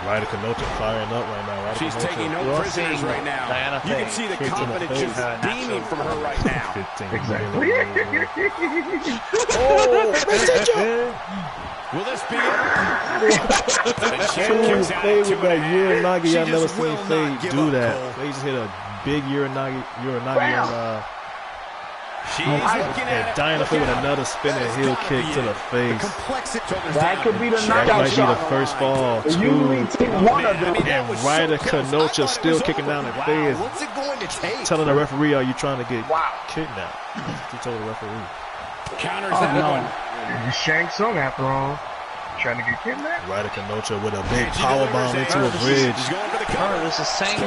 Ryder Canocha firing up right now. She's taking no prisoners right now. You can see the confidence just beaming from her right now. Exactly. Will this be it? Faye with that Uranagi. Y'all never seen Faye do that. Faye just hit a big Uranagi on And Diana Faye with another spinning heel kick to the face. That could be the That knockout might be shot. the first fall. You usually take one of them. And Ryder Kenosha still kicking down the face. What's it going to take? Telling the referee, are you trying to get kidnapped? He told the referee. Counters that one. It's Shang Tsung after all. Trying to get kidnapped. Ryder Kenosha with a big power bomb into a bridge. This is Sang.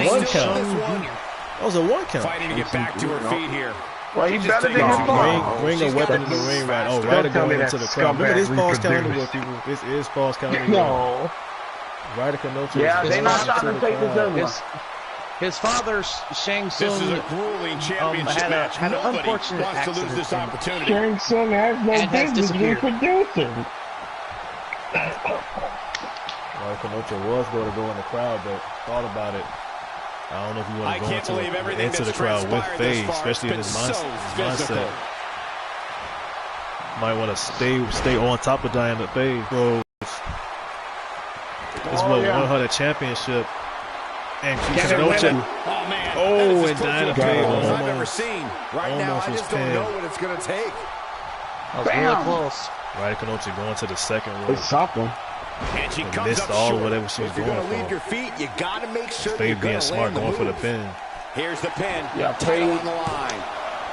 One count. That was a one count. Fighting to get back to her feet here. Well, he better than his ball. Bring a weapon in the ring right. Oh, Ryder going into the crowd. Look at this false count anywhere, people. This is false count anywhere. No. Ryder Kenosha. Yeah, they're not trying to take this over. His father, Shang Tsung, This is a grueling championship match. had an Nobody unfortunate wants to lose accident this opportunity. Shang Tsung has no business reproducing. Ryder Kenosha was going to go in the crowd, but thought about it. I don't know if you want to go into the crowd with Feuds, especially in his mindset. Might want to stay on top of Diana Faye. Bro, this won her the championship. And Kenosha. And Diana Faye almost was pinned. What it's going to take. That was really close. Ryder Kenosha going to the second row. It's something. And she comes missed up all short. whatever she was going Leave for. your feet. You got to make sure Faye being smart, going for the pin. Here's the pin. Yeah, Title Faye on the line.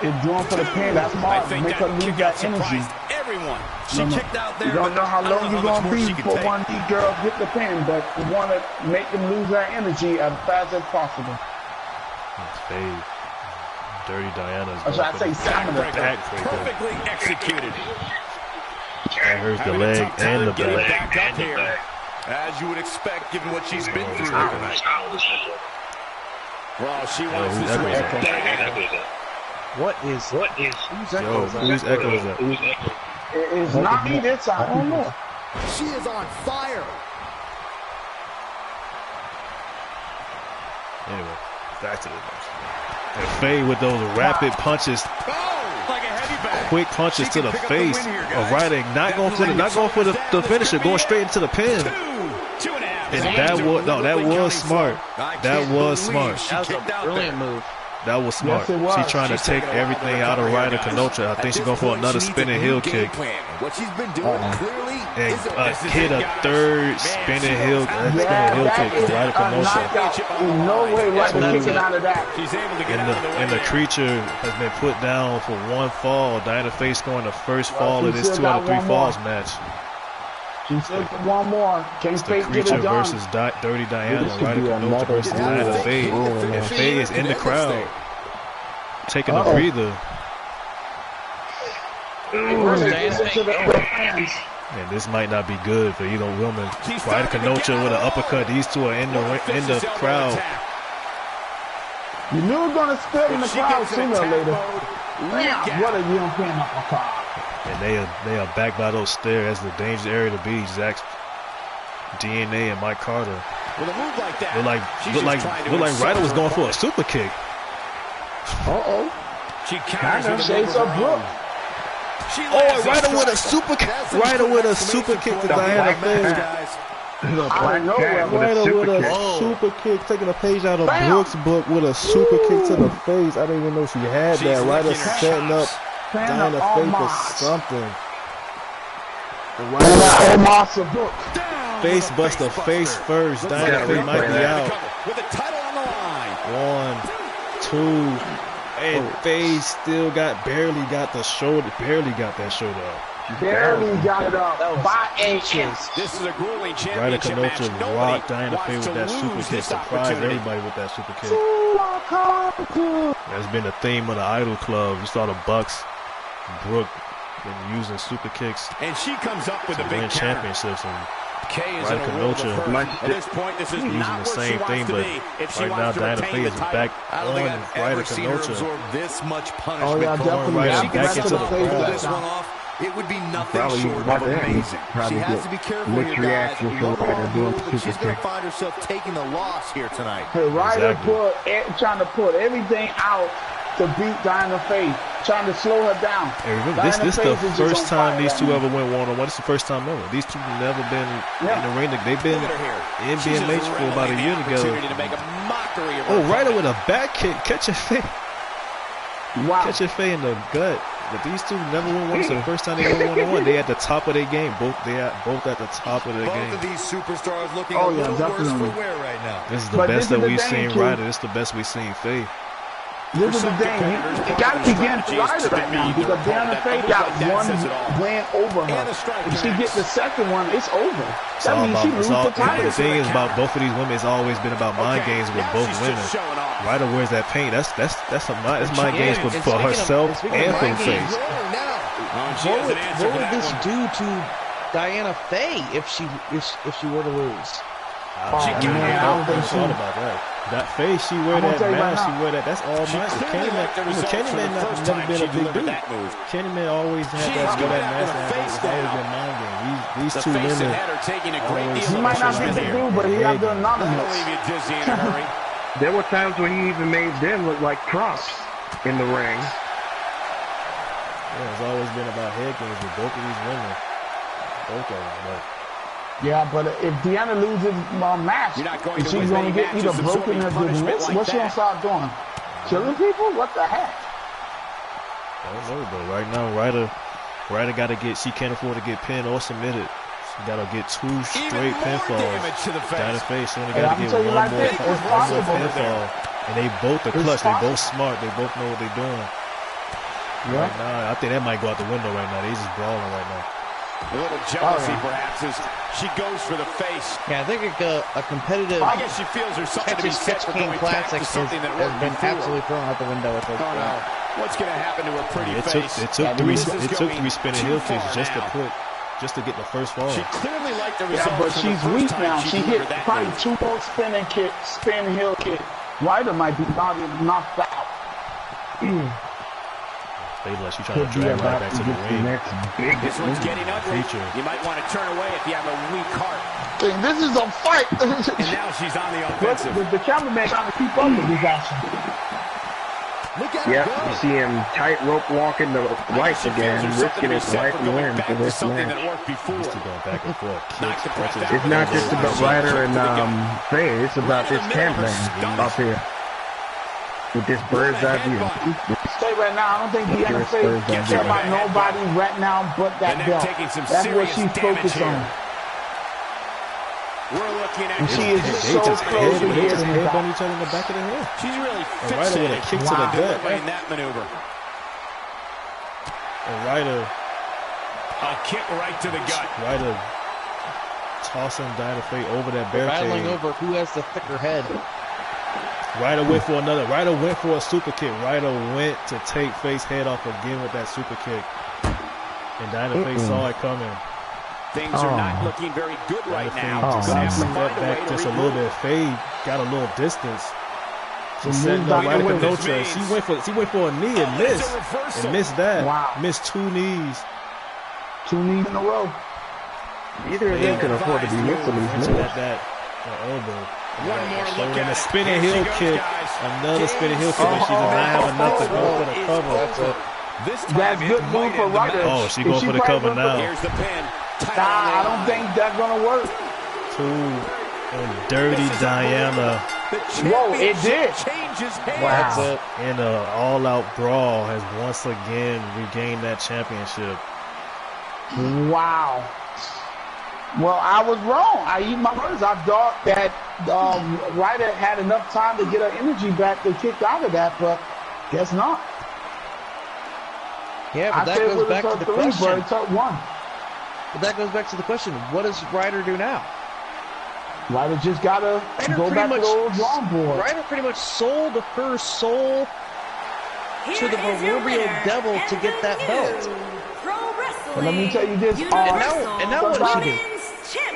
is doing for the pin. That's smart. Make her lose that energy. Everyone. She kicked out there. You don't know how long you're going to be before one of these girls get the pin, but you want to make them lose that energy as fast as possible. It's Faye. Dirty Diana's. That's why I say stamina. Perfectly executed. That hurts the leg and the back. Back up here. As you would expect, given what she's been through. Well, she wants this one. What is? Whose echo is that? Whose echo is that? It's not me this time. I don't know. She is on fire. Anyway, back to the match. And Faye with those rapid punches, Like a heavy bag. quick punches to the face of Ryder, not going for the finisher, going straight into the pin. 2.5. And that was smart. That was smart. That was a brilliant move. That was smart. Yes, it was. She's trying to take everything out of Ryder Kenosha. I think she's going for another spinning heel kick. What she's been doing clearly And is hit a third spinning heel kick for Ryder Kenosha. No way Ryder kicking out of that. She's able to get And the creature has been put down for one fall. Diana Faye scoring the first fall of this 2 out of 3 falls match. She said one more. Can It's the creature versus Dirty Diana. Ryder Kenosha versus Diana Faye. And Faye is in the crowd, taking a breather. And this might not be good for either woman. Ryder Kenosha with an uppercut. These two are in the crowd. You knew it was going to spill in the crowd sooner or later. What a European uppercut. And they are back by those stairs. That's the dangerous area to be. Zach's DNA and Mike Carter. With a move like that, Look like Ryder was going for a super kick. She counters Shades of Brooke. Ryder with a super kick. Ryder with a super kick to Diana Faye. Ryder with a super kick, taking a page out of Brooks' book with a super kick to the face. I didn't even know she had that. Ryder setting up Diana Faye for something. Face buster, face first. Diana Faye might be out. with the title on the line. 1, 2, and Faye still barely got that shoulder up. Barely got it up by inches. This is a grueling Ryder championship match. Kenosha rocked Diana Faye with that super kick. Surprised everybody with that super kick. That's been the theme of the Idol Club. You saw the Bucks, Brooke, been using super kicks And she comes up with to a big win counter. championships. And Kay is Ryder in a world of Kenosha hurt. At this point, this is using not the where she same thing, wants to but be if she right now wants to Diana retain Faye the is title. back I don't on think I've Ryder ever seen her Kenosha. absorb this much punishment. Oh, yeah, definitely. Ryder If she back gets into to the pull crowd. this one off, it would be nothing Probably short about of that. amazing. Probably She has get to be careful mixed here, guys. reaction You from don't Ryder want doing to the she's super going to kick. find herself taking the loss here tonight. Hey, Ryder Exactly. trying to put everything out to beat Diana Faye, trying to slow her down. Hey, remember, this is the first time these two ever went one-on-one. This is the first time ever. These two have never been in the ring. They've been in BMH for about a year together. To make a mockery of Oh, Ryder with a back kick, catching Faye. Wow. Catching Faye in the gut. But these two never won one. It's the first time they won one-on-one. They at the top of their game. Both at the top of their game. Both of these superstars looking a little worse for wear right now. This is the best that we've seen Ryder. This is the best we've seen Faye. This is the thing. You got to begin to Ryder right now because Deanna Faye got one win over her. If she gets the second one, it's over. That means she loses the title. The thing is about both of these women, it's always been about mind games with both women. Ryder wears that paint. That's mind games for herself and for Faye. What would this do to Diana Faye if she were to lose? I don't think she thought about that. That Faye, she wear that mask, she wear that. That's all mine. Candyman never been a big dude. Candyman always had that mask. It's always been mind game. These two women. He might not be the dude, but he has the anonymous. There were times when he even made them look like props in the ring. Yeah, it's always been about head games with both of these women. Both of them. Yeah, but if Deanna loses match, she's going to get either broken or dismissed. What's she going to start doing? Killing people? What the heck? I don't know, but right now, Ryder got to get, she can't afford to get pinned or submitted. She got to get 2 straight pinfalls. Diana Faye, she only got to get one more pinfall. And they both are clutch. They both smart. They both know what they're doing. Yeah. Right now, I think that might go out the window right now. They just brawling right now. A little jealousy, perhaps, as she goes for the face. Yeah, I think a competitive. I guess she feels there's something to be said for going back to something that worked been absolutely thrown out the window at this point. No. What's going to happen to her pretty face? It took three spinning heel kicks just to get the first fall. She clearly liked the result. Yeah, but she's weak now. She hit probably 2 more spin heel kick. Ryder might be knocked out. She trying to drag right back to the ring. This one's getting ugly. You might want to turn away if you have a weak heart. This is a fight. And now she's on the offensive. The cameraman trying to keep up with this action. Yep, you see him tightrope walking the lights again, risking his life and win for this match. It's not just about Ryder and Faye, it's about this cameraman up here. With this bird's eye view. Say right now, I don't think Deanna Faye care about nobody right now but that belt. That's what she's focused on. We're looking at she is so close to they just headbutt each other in the back of the head. She's really fixated with a kick to the gut. Playing that maneuver. And Ryder, a kick right to the gut. Ryder tossing Diana Faye over that barricade. Battling over who has the thicker head. Ryder went for another. Ryder went for a super kick. Ryder went to take Faye's head off again with that super kick. And Diana Faye saw it coming. Things are not looking very good right now. Just stepped back just a little bit. Faye got a little distance. She said no, Ryder could no trust. She went for a knee and missed. And missed that. Wow. Missed 2 knees. 2 knees in a row. Neither of them can afford to be missing these moves. That elbow. One more look at a spinning heel kick. Another spinning heel kick. She does not have enough to go for the cover. That's good move for Ryder. Oh, she going for the cover now. Here's the pin. Nah, I don't think that's gonna work. And dirty Diana. Whoa, it did. Wow. That's it. And an all-out brawl has once again regained that championship. Wow. Well, I was wrong. I eat my words. I thought that Ryder had enough time to get her energy back to kick out of that, but guess not. Yeah, but that goes back to the question. But it took 1. But that goes back to the question: what does Ryder do now? Ryder just gotta go back to the old drawing board. Ryder pretty much sold her soul to the proverbial devil to get that belt. But let me tell you this: and now what does she do?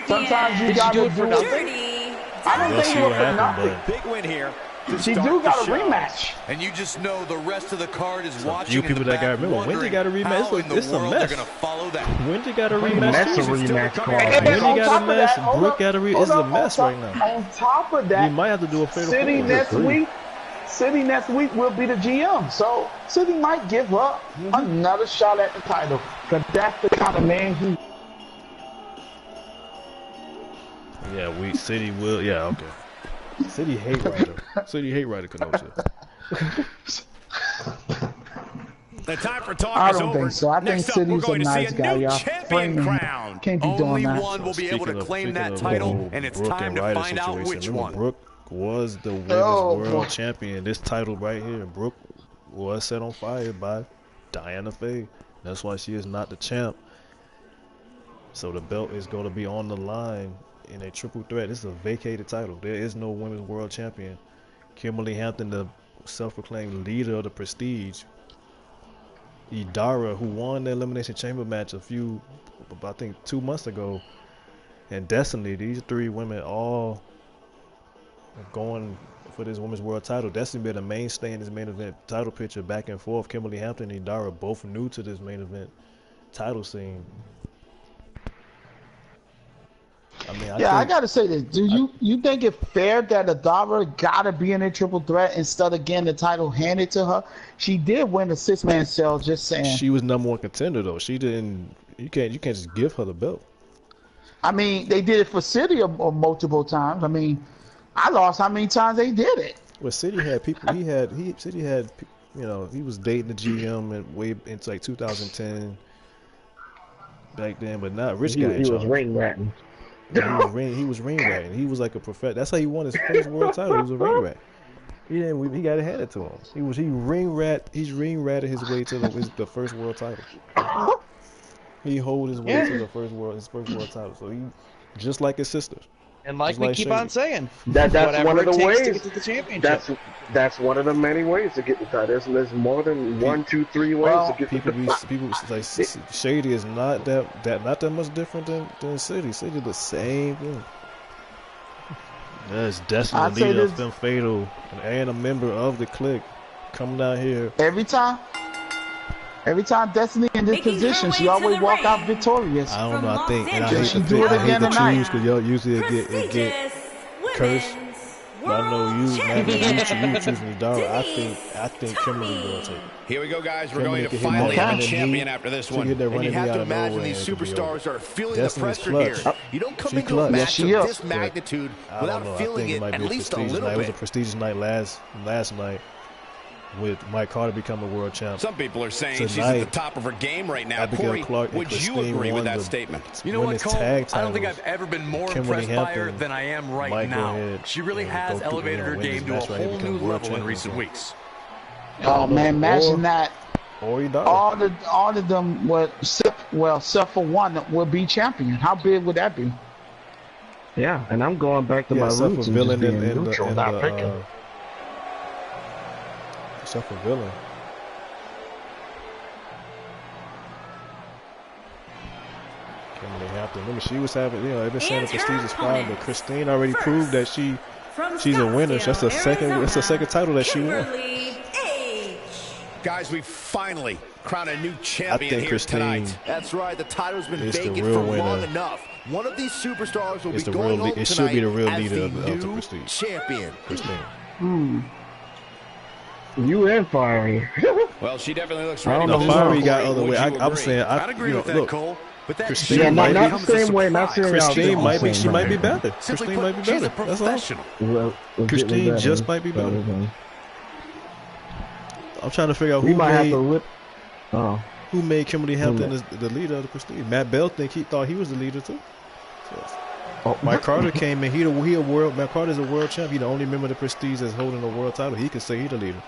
Sometimes you gotta do it for nothing. I don't think it was for nothing. Big win here. She do got a rematch. And you just know the rest of the card is watching. You people that got remember Wendy got a rematch. It's a mess. Wendy got a rematch. That's a rematch card. Wendy got a mess. Brooke got a rematch. It's a mess right now. On top of that, we might have to do a fatal City next week will be the GM. So City might give up another shot at the title. Because that's the kind of man he. Yeah, City will. Yeah, okay. City hate Ryder. City hate Ryder Kenosha. The time for talk I is don't over. think so. I think Next up, City's we're a going to see nice a guy, new y'all. champion crown. Can't be doing Only that. one will be able to claim that title, and it's time to find out which one. Brooke was the women's world champion. This title right here, Brooke was set on fire by Diana Faye. That's why she is not the champ. So the belt is going to be on the line in a triple threat. This is a vacated title. There is no women's world champion. Kimberly Hampton, the self-proclaimed leader of the Prestige. Idara, who won the Elimination Chamber match I think 2 months ago. And Destiny, these three women all going for this women's world title. Destiny been a mainstay in this main event title picture, back and forth. Kimberly Hampton and Idara both new to this main event title scene. I mean, I gotta say this. Do you think it fair that Idara gotta be in a triple threat instead of getting the title handed to her? She did win the 6-man cell. Just saying. She was #1 contender though. She didn't. You can't just give her the belt. I mean, they did it for City multiple times. I mean, I lost how many times they did it. Well, City had people. City had, you know, he was dating the GM and way into like 2010 back then, but not Rich guy. He was ring ratting. He was ring ratting. He was like a professional. That's how he won his first world title. He was a ring rat. He got it handed to him. He ring ratted his way to the first world title. He hold his way to his first world title. So he just like his sisters. And like we keep on saying, that's one of the ways to get to the championship. That's one of the many ways to get the title. There's more than 1, 2, 3 ways to get the title. People like Shady is not that much different than City. City the same thing. That's Destiny, leader of Femme Fatal, and a member of the clique, coming out here. Every time Destiny in this position, she always walk out victorious. I don't know. I think, and I hate she do it again tonight. Because y'all usually get cursed. But I know you choose me, dog. I think Kimberly will take it. Here we go, guys. We're going to finally have a champion after this one. And you have to imagine these superstars are feeling the pressure here. You don't come into a match of this magnitude without feeling it at least a little bit. It was a prestigious night last night, with Mike Carter becoming world champ. Some people are saying she's at the top of her game right now. Corey, would you agree with that statement? You know what, Cole? I don't think I've ever been more impressed by her than I am right now. She really has elevated her game to a whole new level in recent weeks. Oh man, imagine that. All of them except for one will be champion. How big would that be? Yeah, and I'm going back to my roots and just being neutral, not picking. Except for Villain. Kimberly Hampton. Remember, she was having, they've been saying the Prestige is fine, but Christine already proved that she's a winner. That's the second title that she won. Guys, we finally crowned a new champion here Christine tonight. That's right. The title's been vacant for long enough. One of these superstars will be going home tonight. It should be the real leader of the new Prestige. Champion. Christine. You and Fiery. Well, she definitely looks ready. No, Fiery got other way. I'm saying, I'd agree with that, Cole. But that Christine not the same way. Not saying Christine might be better. Christine might be better. That's all. Christine just might be better. I'm trying to figure out who made Kimberly Hampton the leader of the Prestige. Matt Bell thought he was the leader too. So, Mike Carter came in. Matt Carter's a world champ. He the only member of the Prestige that's holding a world title. He can say he the leader.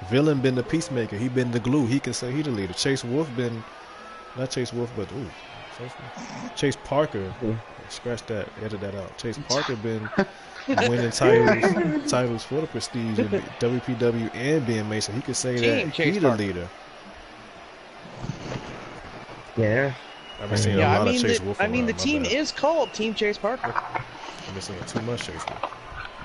Villain been the peacemaker. He been the glue. He can say he the leader. Chase Wolf been, not Chase Wolf, but Chase Parker. Scratch that. Edit that out. Chase Parker been winning titles for the Prestige in WPW and BMH. So he could say that he the leader. Yeah. I've been seeing a lot of Chase Wolf. The team is called Team Chase Parker. I've been seeing too much Chase Wolf.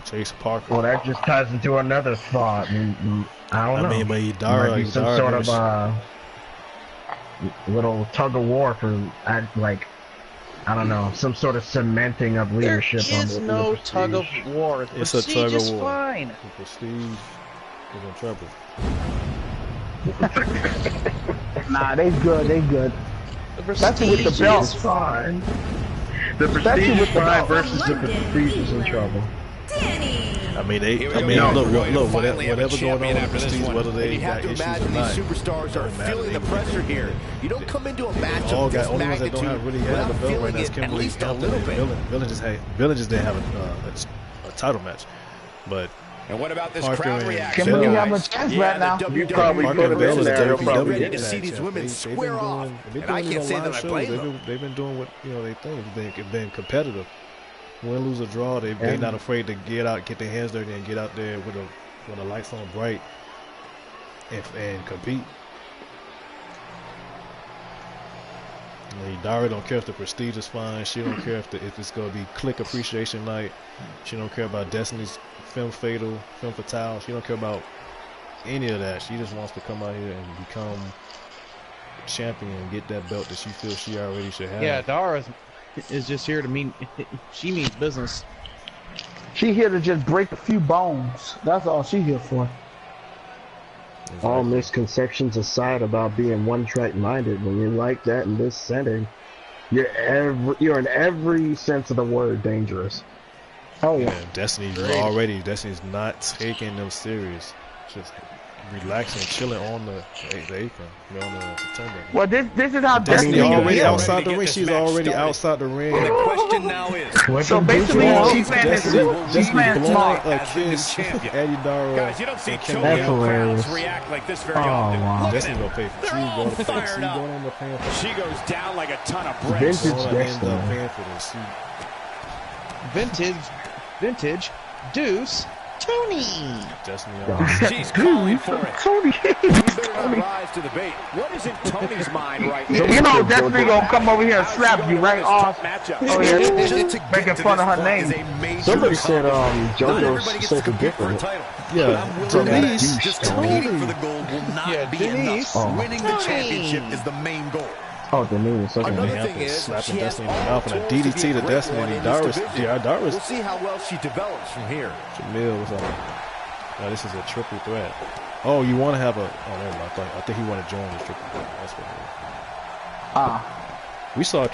Chase Parker. Well, that just ties into another thought. I don't know. But Idara, some sort of little tug of war for, I don't know, some sort of cementing of leadership. There is no tug of war. It's a tug of war. Fine. The Prestige is in trouble. Nah, they good. Especially with the belt. The Prestige is fine versus the Prestige is in trouble. I mean, look, whatever going on with Prestige, whether they got issues or not. These superstars are feeling the pressure here. You don't come into a match of this only ones that don't have really have the belt right now is Kimberly Hampton and Villain just didn't have a title match, but. And what about this crowd reaction? Kimberly have a chance right now. You probably put them in there. Ready to see these women square off. And I can't say that I blame them. They've been doing what they think. They've been competitive. Win, lose, or draw. They're not afraid to get their hands dirty and get out there with the lights on bright and compete. Dara don't care if the Prestige is fine. She don't care if it's gonna be Click Appreciation Night. She don't care about Destiny's Femme Fatale. She don't care about any of that. She just wants to come out here and become champion and get that belt that she feels she already should have. Yeah, Dara is just here to mean. She means business. She here to just break a few bones. That's all she here for. Exactly. All misconceptions aside about being one-track minded, when you're like that in this setting, you're in every sense of the word dangerous. Oh yeah. Destiny's not taking them serious. Just relaxing, chilling on the apron, on the tender. Well, this is how Destiny already outside the ring. She's already outside the ring. The question now is, so basically, she's playing smart. Eddie Dara. Guys, you don't see crowds react like this very often. Wow. Destiny gonna pay for. She's going to pay for. She goes down like a ton of bricks. Vintage Deuce Tony. She's calling for it. Tony. You better rise to the bait. What is in Tony's mind right now? You know Destiny gonna come over here and slap you right off. Oh yeah, making fun of her name. Somebody said JoJo's so different. Yeah, Denise just competing for the gold will not be enough. Winning the championship is the main goal. Oh, Denise. Okay. Another thing is, slapping Destiny in the mouth and a DDT to Destiny. Dara's. We'll see how well she develops from here. Jamil was on. Now this is a triple threat. Oh, you want to have a? Oh, never mind. I think he want to join the triple threat. That's what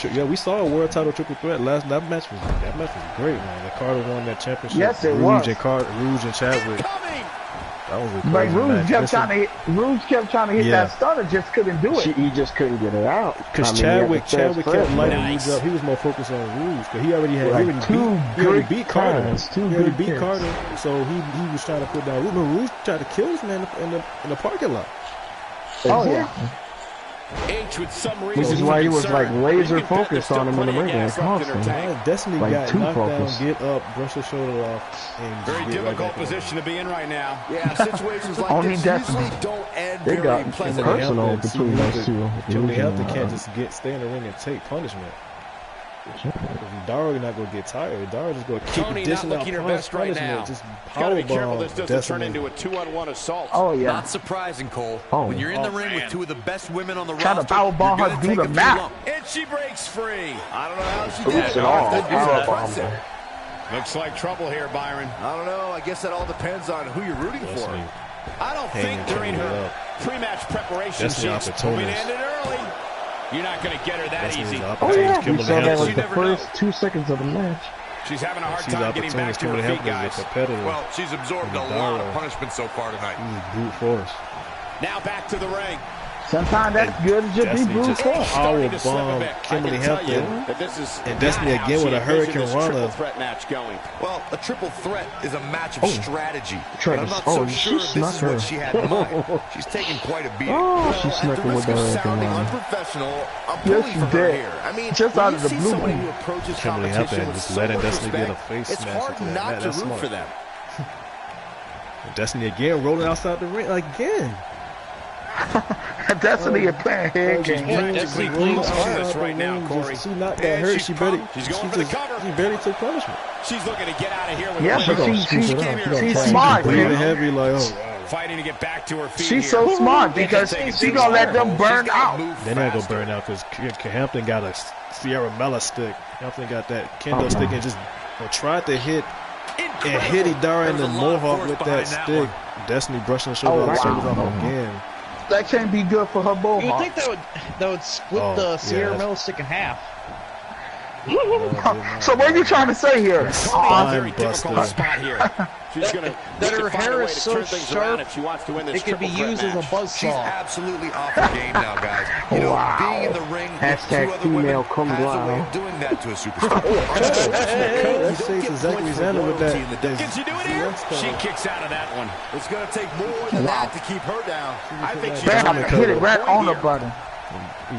it is. We saw a world title triple threat last. That match was great, man. The Carter won that championship. Yes, it was. Rouge and Chadwick. That was a crazy but Rouge match. kept trying to hit that stunner, just couldn't do it. He just couldn't get it out. Because Chadwick kept lighting Rouge up. He was more focused on Rouge because he already beat Carter. So he was trying to put down Rouge. Rouge tried to kill this man in the parking lot. Oh yeah. H with some reason. Which is why he was like laser focused on him in the ring. Destiny got knocked down, get up, brush his shoulder off, and very difficult position to be in right now. Yeah, situations like this usually don't end very pleasant. Personal between those two. Kimberly Hampton can't just stay in the ring and take punishment. Dara not gonna get tired. Dara just gonna keep dishing out punishment. Just power be careful bomb. This doesn't turn into a 2-on-1 assault. Oh yeah. Not surprising, Cole. When you're in the ring with two of the best women on the roster, trying to power bomb her through the map. And she breaks free. I don't know how she did it. Looks like trouble here, Byron. I don't know. I guess that all depends on who you're rooting for. I don't think during her pre-match preparation she's hoping to end it early. You're not going to get her that easy. Oh yeah, we saw that like the first 2 seconds of the match. She's having a hard time getting back to her feet, guys. Well, she's absorbed a lot of punishment so far tonight. Brute force. Now back to the ring. Sometimes that's good to just be brute force. Power bomb Kimberly Hampton. And Destiny again with a Hurricane Rana. Well, a triple threat is a match of strategy. But I'm not so sure this is what she had in mind. She's taking quite a beating. She snuck her with the Hurricane Rana. Unprofessional, I'm pulling for her here. I mean, just out of the blue. Kimberly Hampton just letting Destiny get a face it's smash. It's hard not to root for them. Destiny again rolling outside the ring again. Destiny is playing head games. Destiny cleans this right now, Corey. She not that hurt. She barely took punishment. She's looking to get out of here with but she's smart. Breathing heavy, like fighting to get back to her feet. She's so smart because she gonna let them burn out. They're not gonna burn out because Hampton got a Sierra Mella stick. Hampton got that kendo stick and just tried to hit and hit Idara in the mohawk with that stick. Destiny brushing the shoulders off again. That can't be good for her mohawk. You would think that would split the Sierra Mella stick in half. So what are you trying to say here? Very difficult spot here. She's gonna that her hair is so sharp, if she wants to win this it could be used as a buzzsaw. She's absolutely off her game now, guys. You know, being in the ring with two other female women has a way of doing that to a superstar. Let's say it's Zachary Zander with that. Can she do it here? She kicks out of that one. It's going to take more than that to keep her down. I think she's Bam, hit it right on the button.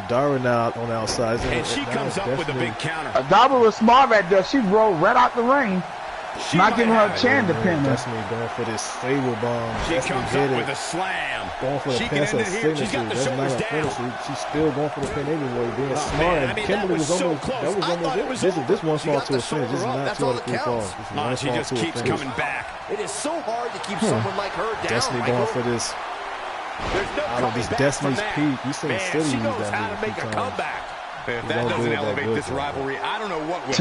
Dara now on the outside. And she comes up with a big counter. Dara was smart right there. She rolled right out the ring. Not giving her a chance to pin her. Destiny going for this stable bomb. She comes up with a slam. Going for the pin, that's a signature. That's not a finisher. She's still going for the pin anyway. Being smart. And Kimberly was almost, that was almost it. This one fall to a finish. This is not 2 out of 3 falls. She just keeps coming back. It is so hard to keep someone like her down. Destiny going for this. Out of this Destiny's Peak. You seen City use that move a few times. If that doesn't elevate this rivalry, I don't know what will.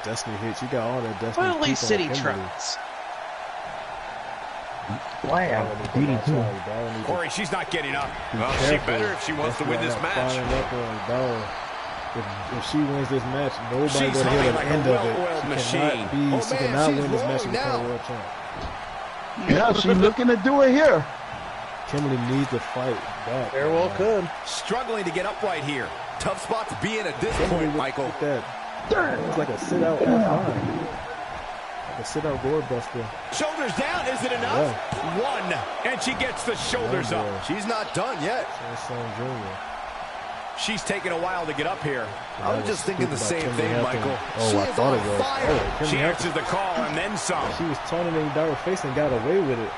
Destiny hits. You got all that Destiny. Well, at least City tries. Wow. Corey, she's not getting up. Well, she better if she wants to win this match. If she wins this match, nobody's going to hear the end of it. She cannot win this match and become world champ. Yeah, she's looking to do it here. Kimberly needs to fight back. Very well could. Struggling to get upright here. Tough spot to be in at this point, Michael. It's like a sit-out F9. Like a sit-out doorbuster. Shoulders down, is it enough? Yeah. 1, and she gets the shoulders up. She's not done yet. She's taking a while to get up here. I was just thinking the same thing, Michael. Oh, I thought it was. She answers the call and then some. She was taunting Dara's face and got away with it.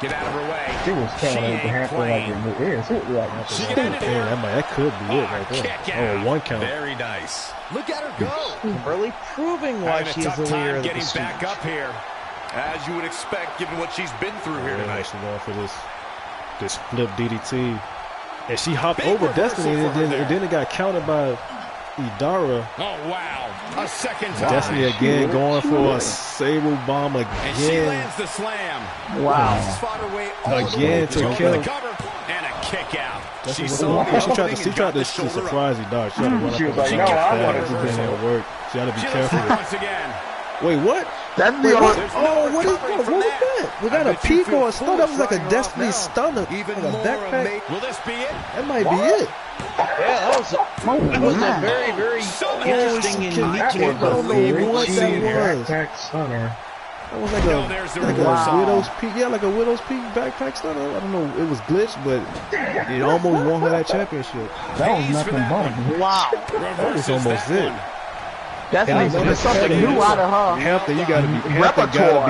Get out of her way. She was telling her to happen like it is. That could be it right there. Oh, 1 count. Very nice. Look at her go. Really proving why she's the leader of the getting back up here. As you would expect, given what she's been through here tonight. She's going for this flip DDT. And she hopped over Destiny, and then it got countered by Idara. Oh, wow. A second time. Destiny again going for a sable bomb again. And she lands the slam. Wow. Again to kill. And a kick out. She tried to surprise Idara. She tried to run up. She was like, no, I want to work. She had to be careful. Once again. Wait, what? That's the what is that? We got a peak or a stun. That was like a Destiny stunner. Even like a backpack. Will this be it? That might be it. Yeah, that was a very, very interesting and unique I don't know what that was. Backpack stunner. That was like a Widow's Peak. Yeah, like a Widow's Peak backpack stunner. I don't know. It was glitched, but it almost won her that championship. That was nothing but. Wow. That was almost it. That's something new out of her. Hampton, you gotta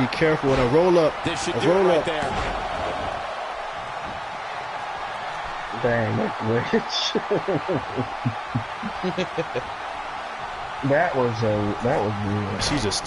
be careful with a roll up. A roll up there. Dang, that's rich. That was weird. She just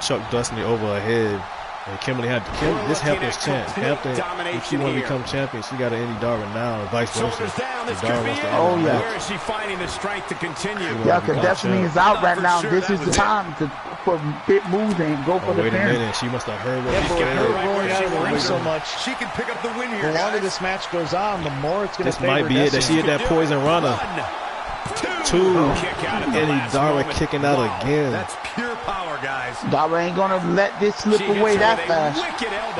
chucked Destiny over her head. And Kimberly this Hampton's chance. Hampton, if she want to become champion, she got to end Dara now, and vice versa. Where is she finding the strength to continue? Yeah, because Destiny is out right now. This is the time to put big moves and go for the pin. Wait a minute, she must have heard what she's getting her rolling out of the ring so much. She can pick up the win here. The longer this match goes on, the more it's going to favor This might be it, that she hit that poison runner. 2, and Dara kicking out again. That's pure power, guys. Dara ain't gonna let this slip away that fast.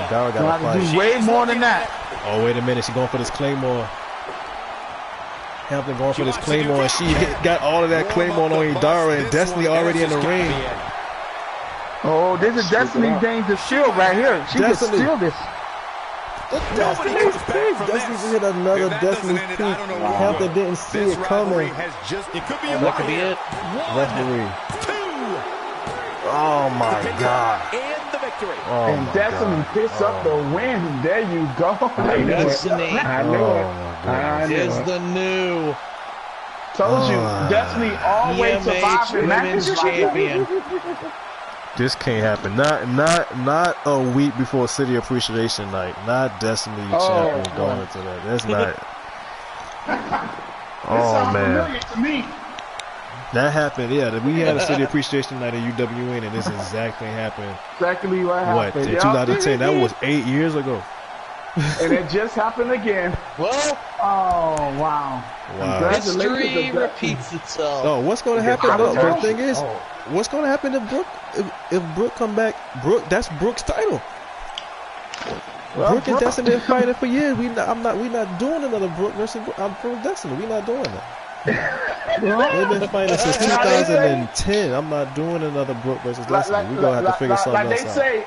Dara got to do way more than that. Oh, wait a minute, she's going for this Claymore. Hampton going for this Claymore, and she got all of that Claymore on Dara, and Destiny already in the ring. Oh, this is Destiny Danger Shield right here. She can steal this. Destiny's Peak. Destiny hit another Destiny's Peak. Hampton didn't see it coming. That could be it. Referee. Oh my God. And the victory. And Destiny picks up the win. There you go. Destiny is the new. Told you, Destiny always survives the Women's champion. This can't happen. Not a week before City Appreciation Night. Not Destiny champion going into that. That's not. Oh man. To me. That happened. Yeah, we had a City Appreciation Night at UWN, and this exactly happened. Exactly what happened. What in 2010? That was 8 years ago. And it just happened again. Well, Oh, wow. History repeats itself. Oh, what's going to happen? No, the thing is, what's going to happen if Brooke come back? That's Brooke's title. Brooke and Destiny have fighting for years. We're not doing another Brooke versus Brooke Destiny. We're not doing that. They've been fighting since 2010. I'm not doing another Brooke versus Destiny. We're gonna have to figure something else out. Like they say,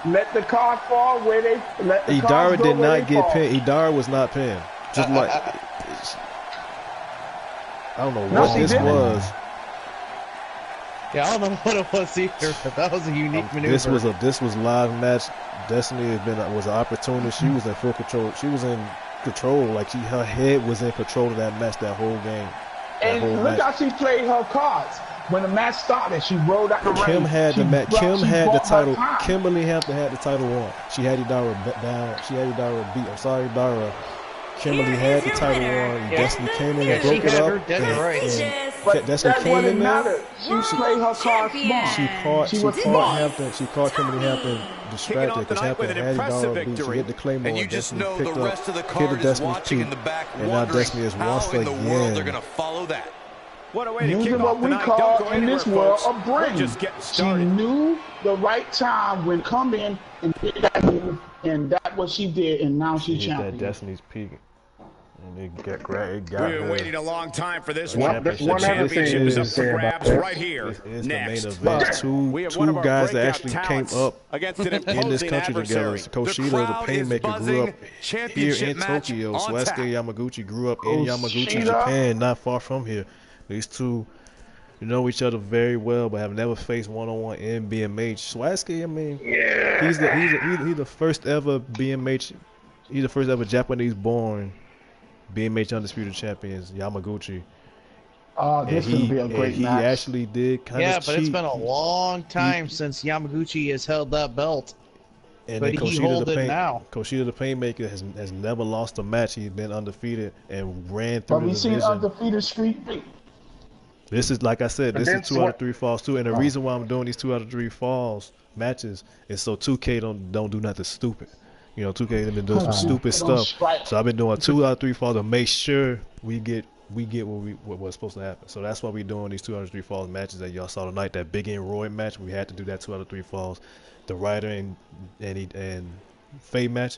let the card fall where they let the Idara did not get pinned. Idara was not pinned. Just like I don't know what this was. Yeah, I don't know what it was either, but that was a unique maneuver. This was live match. Destiny was an opportunist. She was in full control. She was in control. Like her head was in control of that match, that whole game. And look how she played her cards. When the match started, she rolled out the ring. Kim had the title. Kimberly Hampton had the title won. She had Idara down. She had Idara beat. I'm sorry, Idara. Kimberly had the title won. Destiny came in and broke it up. And Destiny came in there. She played her cards smart. She caught Kimberly Hampton distracted because Hampton had Idara beat. She hit the Claymore. And you just know the rest of the hit card the is Destiny's watching peak. in the back, And now Destiny is once how in the world they're again. going to follow that. What a way to kick Using off what we tonight. call in this world a We're brain. just getting She started. knew the right time when come in and did that move, and that's what she did, and now she's champion. That Destiny's peak. And it got We've been waiting a long time for this one. The One other thing championship is up to say for about grabs this. right here. It's Next. the main event. We have Two one of our guys that breakout actually came talents up against an in this imposing country together. adversary. Koshida, the crowd Painmaker, is grew buzzing. up here Championship in match Tokyo. on Sasuke tap. Yamaguchi grew up in Yamaguchi, Koshida. Japan, not far from here. These two know each other very well, but have never faced one-on-one in BMH. Sasuke, I mean, he's the first ever BMH. He's the first ever Japanese-born BMH Undisputed Champions, Yamaguchi. This is going to be a great he match. actually did kind of cheat. Yeah, but it's been a long time since Yamaguchi has held that belt. And but he holds it now. Koshida the Painmaker has never lost a match. He's been undefeated and ran through But the we've seen division. undefeated streak. This is, like I said, this is 2 out of 3 falls too. And the reason why I'm doing these 2 out of 3 falls matches is so 2K don't do nothing stupid. You know, 2K have been doing some stupid stuff. So I've been doing 2 out of 3 falls to make sure we get what's supposed to happen. So that's why we're doing these 2 out of 3 falls matches that y'all saw tonight. That Big and Roy match, we had to do that 2 out of 3 falls. The Ryder and Faye match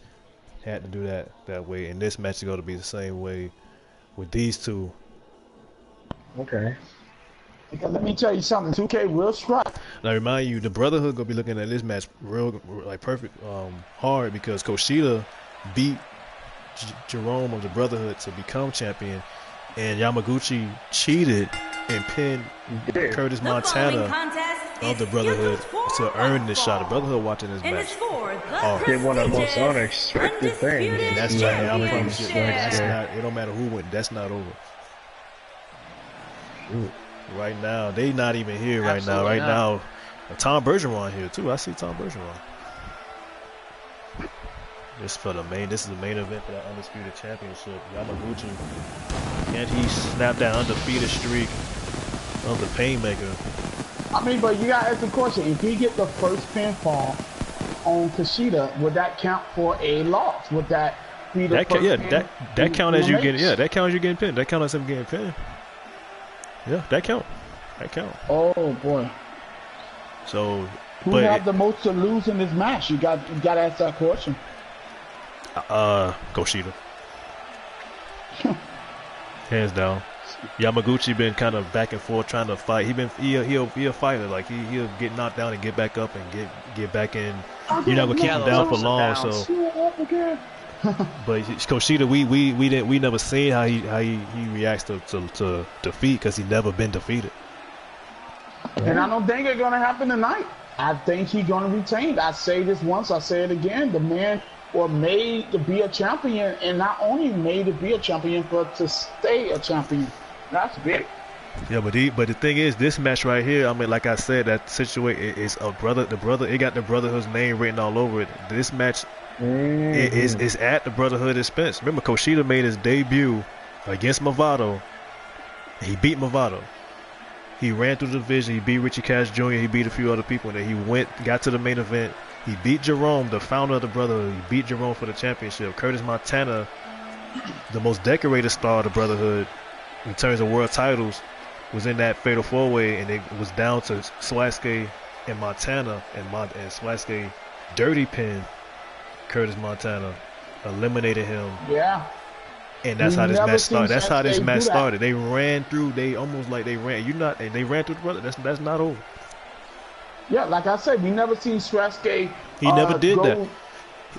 had to do that way. And this match is going to be the same way with these two. Okay. Because let me tell you something, 2K will strike. Now, I remind you, the Brotherhood gonna be looking at this match real like perfect hard because Koshida beat Jerome of the Brotherhood to become champion, and Yamaguchi cheated and pinned Curtis Montana of the Brotherhood to earn this shot. The Brotherhood watching this match. Did one of the most unexpected things. And that's not. I promise you, that's not. It don't matter who wins. That's not over. Shoot. Right now, they not even here right now. Right now, Tom Bergeron here too. I see Tom Bergeron. This is the main event for that undisputed championship. Yamaguchi, can he snap that undefeated streak of the Painmaker? I mean, but you gotta ask the question: if he get the first pinfall on Kushida, would that count for a loss? Would that be the first that count as you get that count as you getting pinned. That count as him getting pinned. Yeah, that count. That count. Oh boy. So who have the most to lose in this match? You got to ask that question. Koshida. Hands down. Yamaguchi been kind of back and forth trying to fight. He'll a fighter. Like he'll get knocked down and get back up and get back in. You're not gonna keep him down for long. So, but Koshida, we never seen how he reacts to defeat because he never been defeated. And I don't think it's gonna happen tonight. I think he's gonna retain. I say this once, I say it again. The man was made to be a champion, and not only made to be a champion, but to stay a champion. That's big. Yeah, but the thing is, this match right here, I mean, like I said, that situation is a brother. The brother, it got the Brotherhood's name written all over it. This match is at the Brotherhood expense. Remember, Koshida made his debut against Movado. He beat Movado. He ran through the division. He beat Richie Cash Jr. He beat a few other people. And then he got to the main event. He beat Jerome, the founder of the Brotherhood. He beat Jerome for the championship. Curtis Montana the most decorated star of the Brotherhood in terms of world titles was in that Fatal 4-Way, and it was down to Swasuke and Montana, and Swasuke dirty pin Curtis Montana, eliminated him. Yeah. And that's how this match started. That's how this match started. They ran through. They almost like they ran. They ran through the brother. That's not over. Yeah, like I said, we never seen Swasuke. He never did that.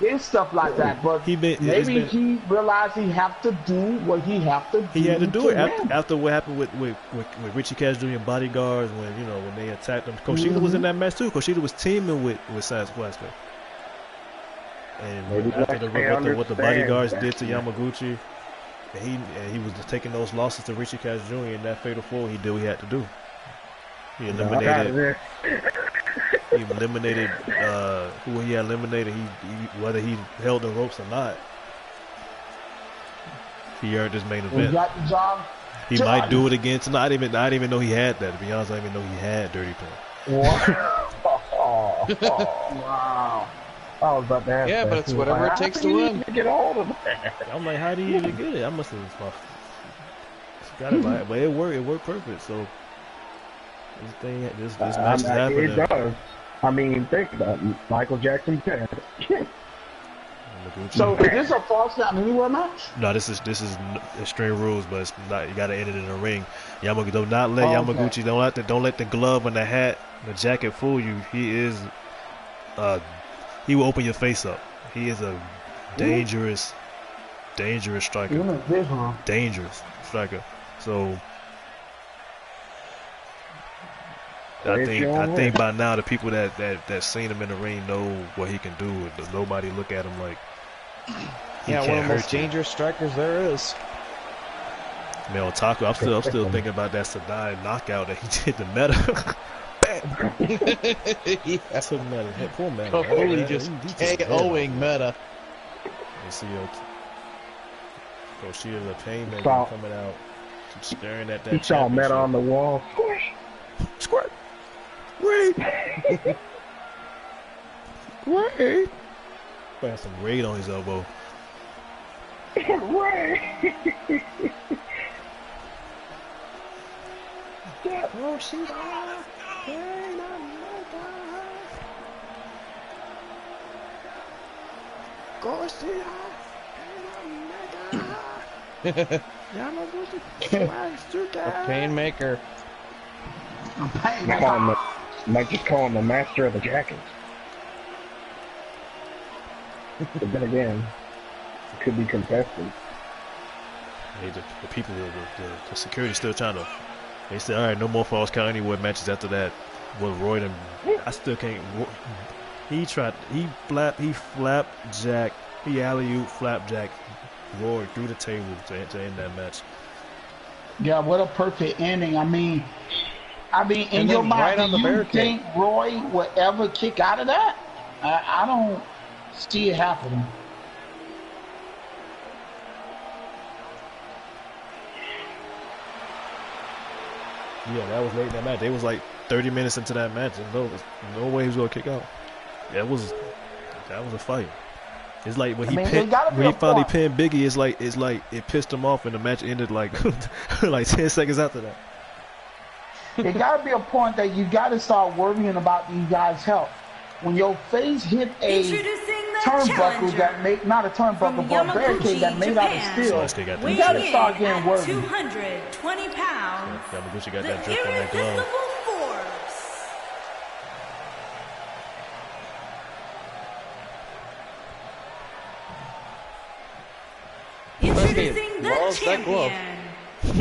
And stuff like that, but he realized he have to do what he have to do. He had to do it after what happened with Richie Cash Jr. and Bodyguards when they attacked him. Kushida was in that match too. Kushida was teaming with Swasuke. And after what the Bodyguards did to Yamaguchi, and he was just taking those losses to Richie Cash Jr. in that Fatal 4. He did what he had to do. He eliminated. He eliminated who he had eliminated. Whether he held the ropes or not, he earned his main event. Got the job. He might do it again tonight. I didn't even know he had that. To be honest, I didn't even know he had Dirty Pin. Wow. I was about to ask. Yeah, but it's whatever it takes to win. Get all of that. I'm like, how do you even get it? I must have got it right, but it worked. It worked perfect. So this match is happening. It does. I mean, think about it. Michael Jackson passed. So is this a false count anywhere match? No, this is Extreme Rules, but it's not. You got to end it in the ring. Yamaguchi, do not let Yamaguchi. Don't let the glove and the hat, the jacket fool you. He is. He will open your face up. He is a dangerous striker. Dangerous striker. So I think by now the people that seen him in the ring know what he can do. Nobody look at him like one of the most dangerous strikers there is. Man, Otaku, I'm still thinking about that Sadai knockout that he did to Meta. That's what Meta. Poor Meta. Totally just KOing Meta. You see Koshida, the pain man coming out, staring at that. He saw Meta on the wall. Squirt. Wait. Wait. Got some raid on his elbow. Wait. Painmaker. Might just call him the master of the jackets. But then again, it could be contested. Hey, the people, the security still trying to. They said, all right, no more falls count anywhere matches after that. Well, Roy and I still can't. He flapjack, he alley-oop flapjack Roy through the table to end that match. Yeah, what a perfect ending. I mean, in your mind, do you think Roy would ever kick out of that? I don't see it happening. Yeah, that was late in that match. They was like 30 minutes into that match, and no way he was gonna kick out. That was a fight. It's like when he finally pinned Biggie, it's like it pissed him off, and the match ended like like 10 seconds after that. It gotta be a point that you gotta start worrying about these guys' health. When your face hit a turnbuckle not a turnbuckle, but a barricade that made out of steel, you gotta start getting worried. 220 pounds. Yamaguchi got that drip on that glove. Introducing the champion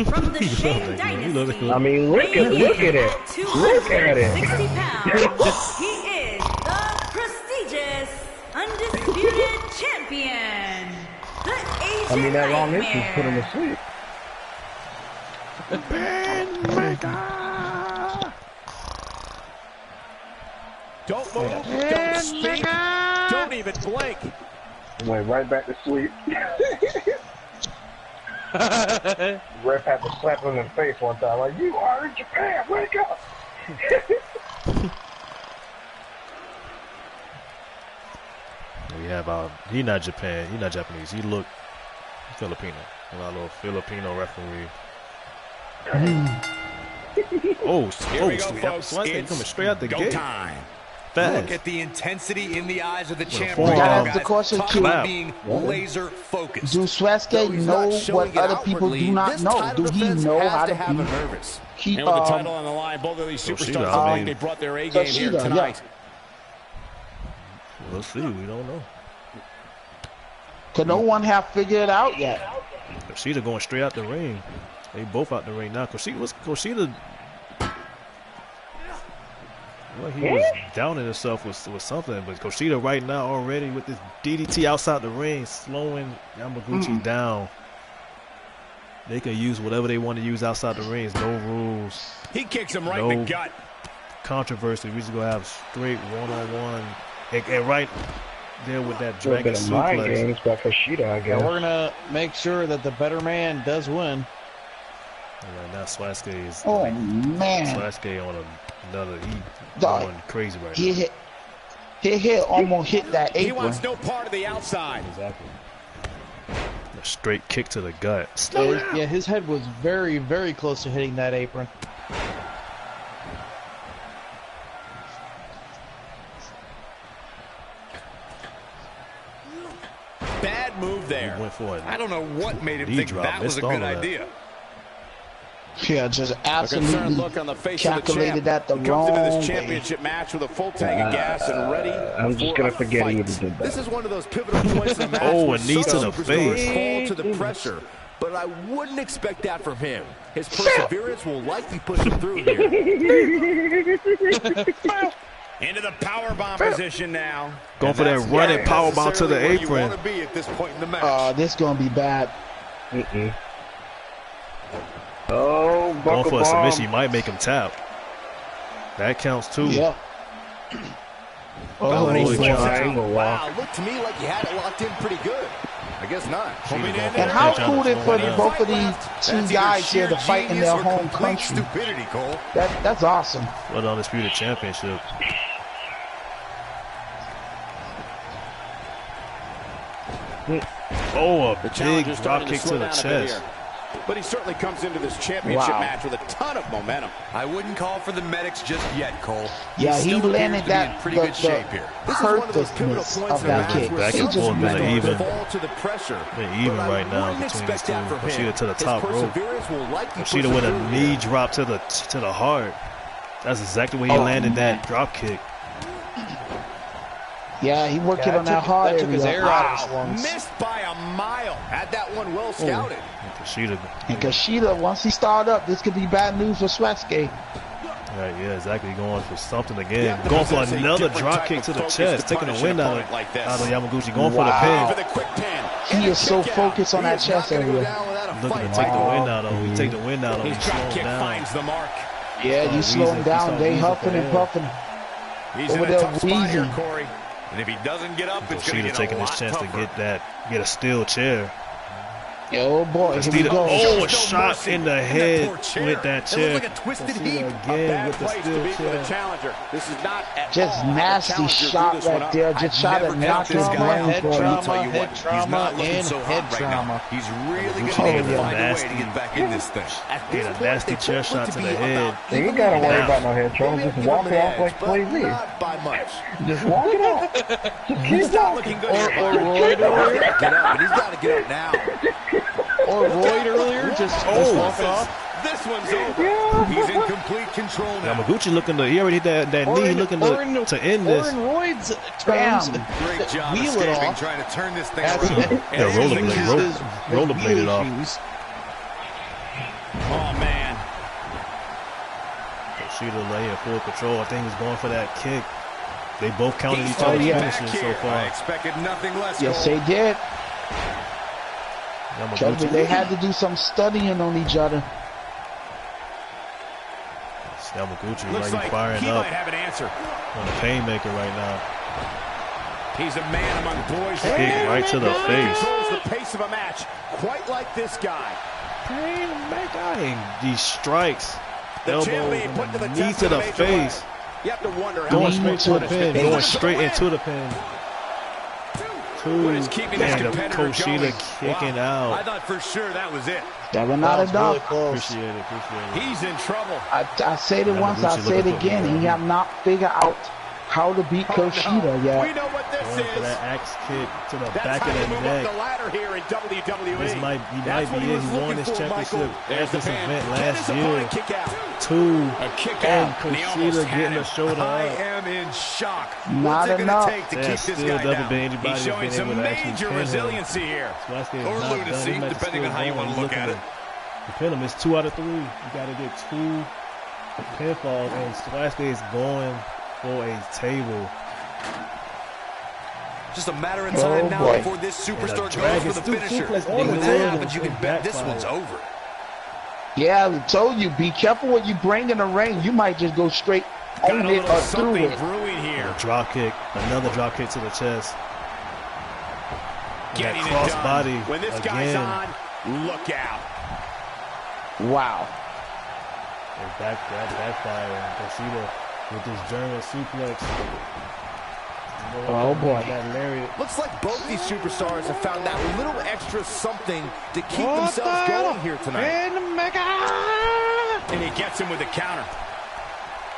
from the Shane Dynasty. I mean, look at it. Look at it. 260 pounds. He is the prestigious, undisputed champion. The Asian I mean, that long Nightmare. entrance put him to sleep. Don't move. Don't speak. Don't even blink. Went right back to sleep. Ref had to slap him in the face one time, like, you are in Japan, wake up! We have he not Japanese. He look Filipino. A little Filipino referee. Here we go, folks. It's coming straight out the gate. Time. Fast. Look at the intensity in the eyes of the champion. We gotta ask the question, being laser focused. Do Sweatskate know what other people do not know? Do he know how to be nervous? And with the title on the line, both of these superstars look like they brought their A game here tonight. We'll see. We don't know. Cause no one have figured it out yet. Kushida going straight out the ring. They both out the ring now. Kushida. Well, he was downing himself with something, but Kushida right now already with this DDT outside the ring, slowing Yamaguchi down. They can use whatever they want to use outside the ring. No rules. He kicks him right in the gut. Controversy. We just gonna have straight one-on-one, and right there with that dragon suplex. Games by Kushida, I guess. Yeah, we're gonna make sure that the better man does win. And right now, Sasuke is. Man. Sasuke on another. Going crazy right now. He almost hit that apron. He wants no part of the outside. Exactly. A straight kick to the gut. Yeah, his head was very, very close to hitting that apron. Bad move there. I don't know what made him think that was a good idea. Yeah, just absolutely look on the face calculated that the wrong into this championship match with a full tank of gas and ready. I'm just gonna forget he did that. This is one of those pivotal points in the match. A knee to the face. Fall to the pressure, but I wouldn't expect that from him. His perseverance will likely push him through here. Into the powerbomb position now. Going for that running powerbomb to the apron. This gonna be bad. Oh, going for a submission, might make him tap. That counts too. Yeah. Wow, looked to me like you had it locked in pretty good. I guess not. And how cool it for both of these two guys here to fight in their home country. Stupidity, Cole. That's awesome. For the Undisputed Championship. Oh, a big drop kick to the chest. But he certainly comes into this championship match with a ton of momentum. I wouldn't call for the medics just yet, Cole. Yeah, he landed that pretty good shape here. Perfectness of that kick. Back and forth, been even. Fall to the pressure. Been even right now between these two. Kushida to the top rope. Kushida with a knee drop to the heart. That's exactly where he landed that drop kick. Yeah, he worked it on that hard area. Took his air out of his lungs. Missed by a mile. Had that one well scouted. And Kushida, once he started up, this could be bad news for Sweatskate. Right, yeah, exactly. Going for something again. Going for another drop kick to the chest. Taking the wind out of Yamaguchi. Going for the pin. He is so focused on that chest area. Looking to take the wind out of him. He take the wind out of him. Slow him down. Yeah, you slow him down. They huffing and puffing. Over there wheezing. And if he doesn't get up, it's going to get taking his chance to get a steel chair. Oh boy, here we go. Oh, a shot in the head with that chair. Like a twisted heap. Again with the steel chair. This is not just nasty shot right there. Just shot at knocking his brain. Head trauma, and head trauma. He's really going to find a way to get back in this thing. Get a nasty chair shot to the head. You ain't gotta worry about no head trauma. Just walk it off like Play Z. Just walk it off. Just keep walking. Or Roy earlier. Get up, but he's got to get up now. Or Roy earlier, just walk off. This one's over. He's in complete control now. Yamaguchi looking to, he already hit that knee, looking to end this. Or in Roy's terms, great job wheel escaping, it off. trying to turn this thing around. Yeah, rollerblade it off. Oh, man. Kushida lay in full control. I think he's going for that kick. They both counted each other's finishes so far. I expected nothing less. Yes, they did. They had to do some studying on each other. Yamaguchi might be firing up might have an answer on the Painmaker right now. He's a man among boys. Kick right to the face. Controls the pace of a match, quite like this guy. Painmaker. And these strikes, the elbow, knee to the face. You have to wonder going straight to the pin. Going straight into the pin. 2. What is keeping this competitor Kushida kicking out. I thought for sure that was it. That was not enough. Really Appreciate it. He's in trouble. I said it once, I say it again. He have not figured out how to beat Kushida yet. We know what this is. For that axe kick to the back of the neck. The ladder here in WWE. This might be it. He won this championship at this event last year. 2. A kick And out. Kushida getting the shoulder I up. am in shock. Not What's it enough. going to take to keep this guy down? He's showing some major resiliency here. Or lunacy, depending on how you want to look at it. The pin him. It's 2 out of 3. You got to get 2 pinfalls, and Sasuke is going for a table. Just a matter of time now before this superstar goes for the finisher. And when that happens, you can bet this one's over. Yeah, I told you, be careful what you bring in the ring. You might just go straight on it or through it. Here. Drop kick, another drop kick to the chest. Getting cross it done. body When this again. guy's on, look out. Wow. Backfire. Kushida with this German suplex. Oh boy. That lariat. Looks like both these superstars have found that little extra something to keep themselves going here tonight. And he gets him with the counter.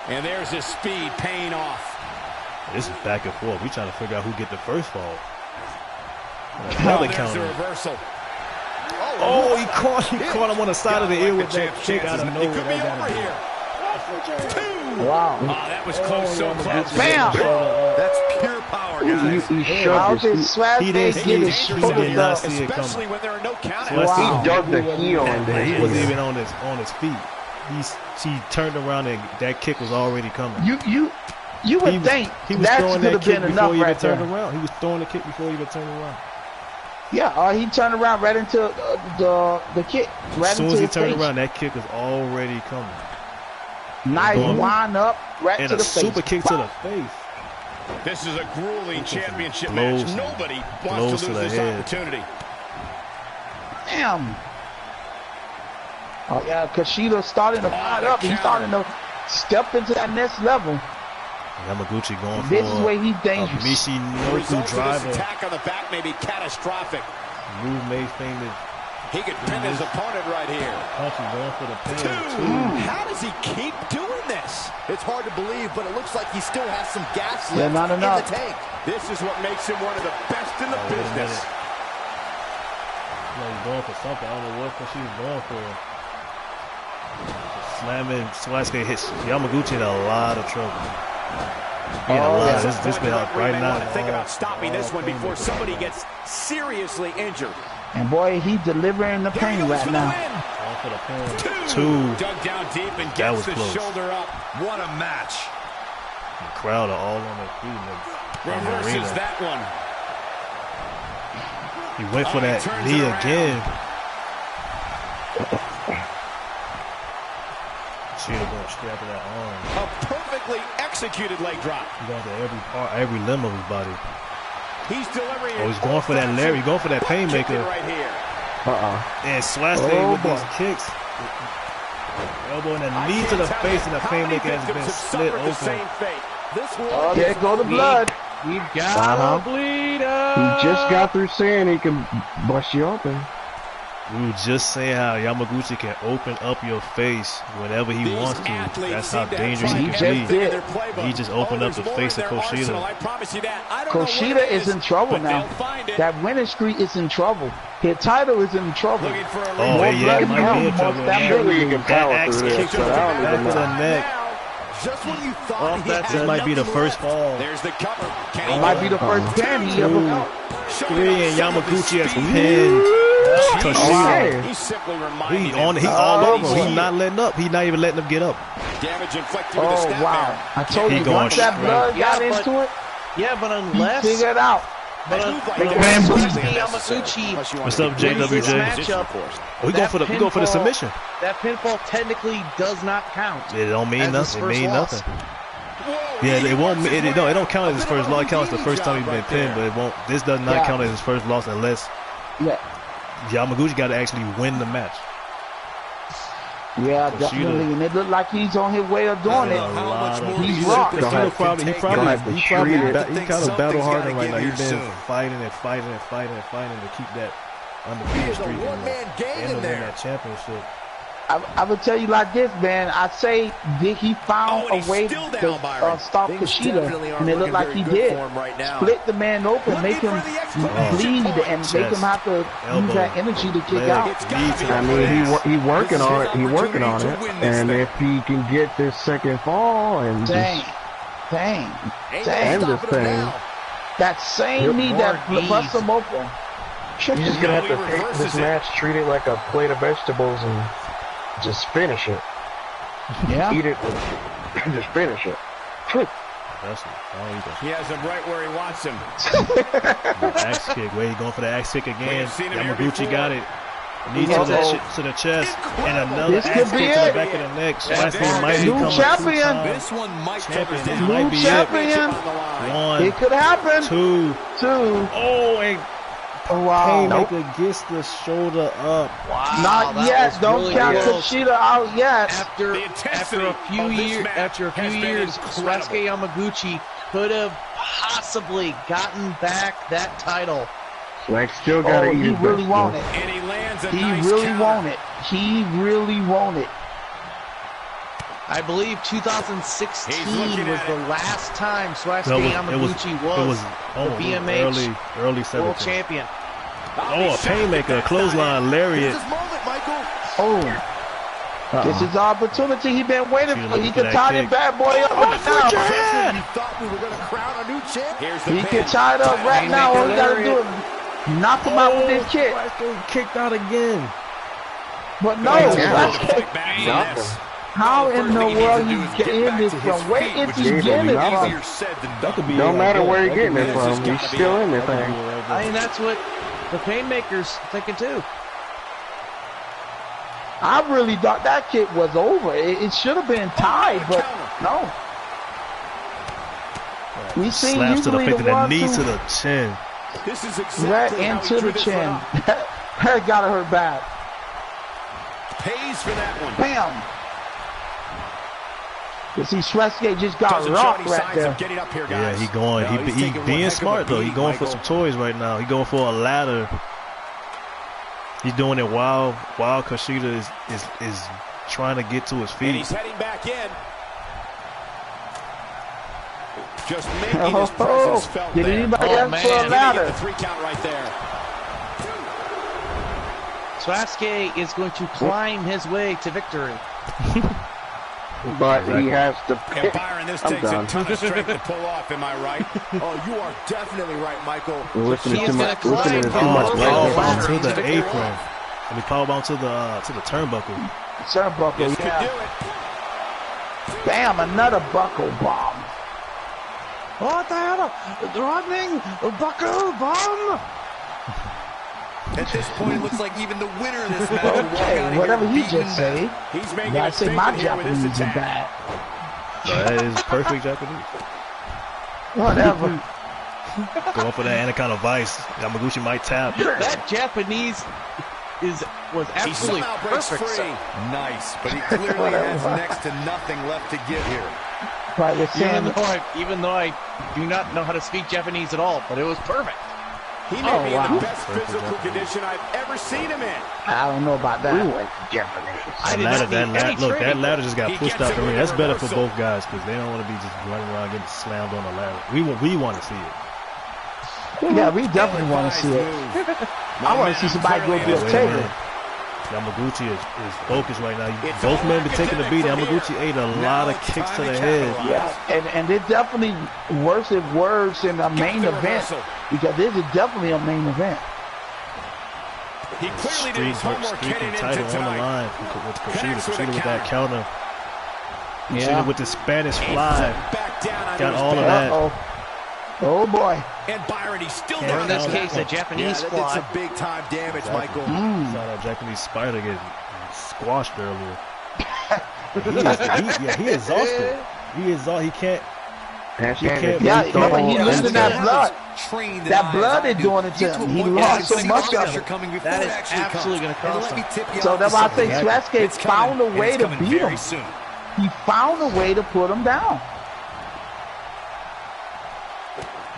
And there's his speed paying off. This is back and forth. We trying to figure out who get the first fall. Another counter. The reversal. Oh, he caught him on the side of the ear with that kick out of nowhere. It could be over here. 2. Wow. Oh, that was close, so close. Bam! That's pure power, guys. How did Sasuke get his shoulder up? Especially when there are no countouts. Wow. He dug the heel on there. He wasn't even on his feet. He turned around and that kick was already coming. You would think he was that throwing could that have kick been before enough he even right there. turned around. He was throwing the kick before he even turned around. Yeah, he turned around right into the kick. Right As soon into as he his turned face. around, that kick was already coming. Nice wind up right and to a the face. super kick to the face. This is a grueling championship blows, match. Nobody wants to lose this opportunity. Damn. Oh yeah, Kushida starting to fire up. He's starting to step into that next level. Yamaguchi going for this is where he's dangerous. Michinoku driver. This attack on the back may be catastrophic. Move made famous. He could pin his opponent right here. Punching going for the pin. 2. How does he keep doing this? It's hard to believe, but it looks like he still has some gas Yeah, left not in enough. the tank. This is what makes him one of the best in the business. He's going for something. I don't know what she's going for. Slamming. Sasuke hits Yamaguchi in a lot of trouble. This been out right now. Think about stopping this one before somebody gets seriously injured. And boy, he's delivering the pain right now. Going for the pin. 2. Dug down deep and gets the shoulder up. What a match. The crowd are all on their feet. Reverses that one. He went for that knee again. Kushida going straight after that arm. A perfectly executed leg drop. He got to every part, every limb of his body. He's delivering. Oh, he's going for that Larry. He's going for that painmaker. Right here. And Sasuke with these kicks. Elbow and a knee to the face, and the painmaker has been split open. There go the blood. You gotta bleed up. He just got through saying he can bust you open. We were just saying how Yamaguchi can open up your face whenever he wants to. That's how dangerous he can be. He just opened up the face of Kushida. Kushida is in trouble now. That winning streak is in trouble. His title is in trouble. Oh, yeah, it might be in trouble. That axe kick to the back of the neck. Just when you thought this might be the first fall. There's the cover. It might be the first pin he ever felt. 3, and Yamaguchi has pinned Kushida. He's simply reminding He all over. He's not letting up. He's not even letting him get up. Damage inflicted with the snap wow. I told you, once that blood got into it, but unless he figured out. What's up, JWJ? We go for the submission. That pinfall technically does not count. It don't mean nothing. It means nothing. Yeah, it won't. It don't count as his first loss. It counts the first time he's been pinned, but it won't. This does not count as his first loss unless Yamaguchi got to actually win the match. Yeah, definitely. And it looked like he's on his way of doing it. He's rocked. He kind of battle hardened right now. He's been fighting and fighting to keep that undefeated streak and to win that championship. I would tell you like this, man. I say, did he found a way to stop Kushida? And it looked like he did. Split the man open, make him bleed, and make him have to use that energy to kick out. I mean, he working on it. He working on it. And if he can get this second fall and dang this thing, that same knee that bust him open. You're just gonna have to take this match, treat it like a plate of vegetables, and just finish it. Yeah. Eat it. Just finish it. He has him right where he wants him. Axe kick. Wait, going for the axe kick again. Yamaguchi got it. Knee to the chest. And another axe kick to the back of the neck. Swastika might become champion. This one might cover this might be champion. It. 1. It could happen. 2. Oh, and Painmaker gets the shoulder up. Wow, not yet. Don't count Kushida out yet. After a few years, Sasuke Yamaguchi could have possibly gotten back that title. Like, still gotta eat it. He really want it. And he lands a He nice really counter. want it. He really want it. I believe 2016 was the last time Sasuke Yamaguchi was the BMH early World Champion. Oh, a Painmaker, a clothesline, lariat. This is the opportunity he been waiting for. He can tie that bad boy up right now. You thought we were going to crown a new champion? He can tie it up right now. All he got to do is knock him out with this kick. Kicked out again. But no, how in the world you getting this from? Where is he getting it from? No matter where you're getting it from, he's still in this thing. I mean, that's what the Painmaker's thinking too. I really thought that kick was over. It should have been tied, but no. We see usually the one knee to the chin. This is exactly right into the chin. That got her bad. Pays for that one. Bam. You see, Sasuke just got rocked right there. Here, yeah, he being smart though. He going for some toys right now. He going for a ladder. He's doing it while Kushida is trying to get to his feet. And he's heading back in. Just making his presence felt Did there. anybody ask for a ladder? The 3 count right there. Sasuke is going to climb his way to victory. But he has to pick. And Byron, this takes a ton of strength to pull off, am I right? Oh, you are definitely right, Michael. Listening to too much to the apron. And he powerbomb to the turnbuckle. Turnbuckle, yeah. Bam, another buckle bomb. What the hell? Running buckle bomb. At this point, it looks like even the winner of this match will walk out of whatever here he just say. He's making I say my Japanese is bad. That is perfect Japanese. Whatever. Going for that Anaconda Vice. Yamaguchi might tap. That Japanese was absolutely perfect. Nice, but he clearly has next to nothing left to give here. Right, even though I do not know how to speak Japanese at all, but it was perfect. He may be in the best physical condition I've ever seen him in. I don't know about that. That ladder just got pushed out the ring. That's better for both guys because they don't want to be just running around getting slammed on the ladder. We want to see it. Yeah, we definitely want to see it. I want to see somebody go through a table. Yamaguchi is focused right now. Both men been taking the beat. Yamaguchi ate a lot of kicks to the head. Yeah, and it definitely worse in the main event because this is definitely a main event. He clearly did his homework heading into title on the line with Kushida. Kushida with that counter. Kushida with the Spanish fly. Got all of that. Oh boy. And Byron, he's still down. In this case, a Japanese squad. It's a big time damage, Michael. Saw that Japanese spider get squashed earlier. He is exhausted. He can't. Yeah, but he losing that blood. That blood is doing it to him. He lost so much of it. That is absolutely going to cost him. So that's why I say Sasuke found a way to beat him. He found a way to put him down.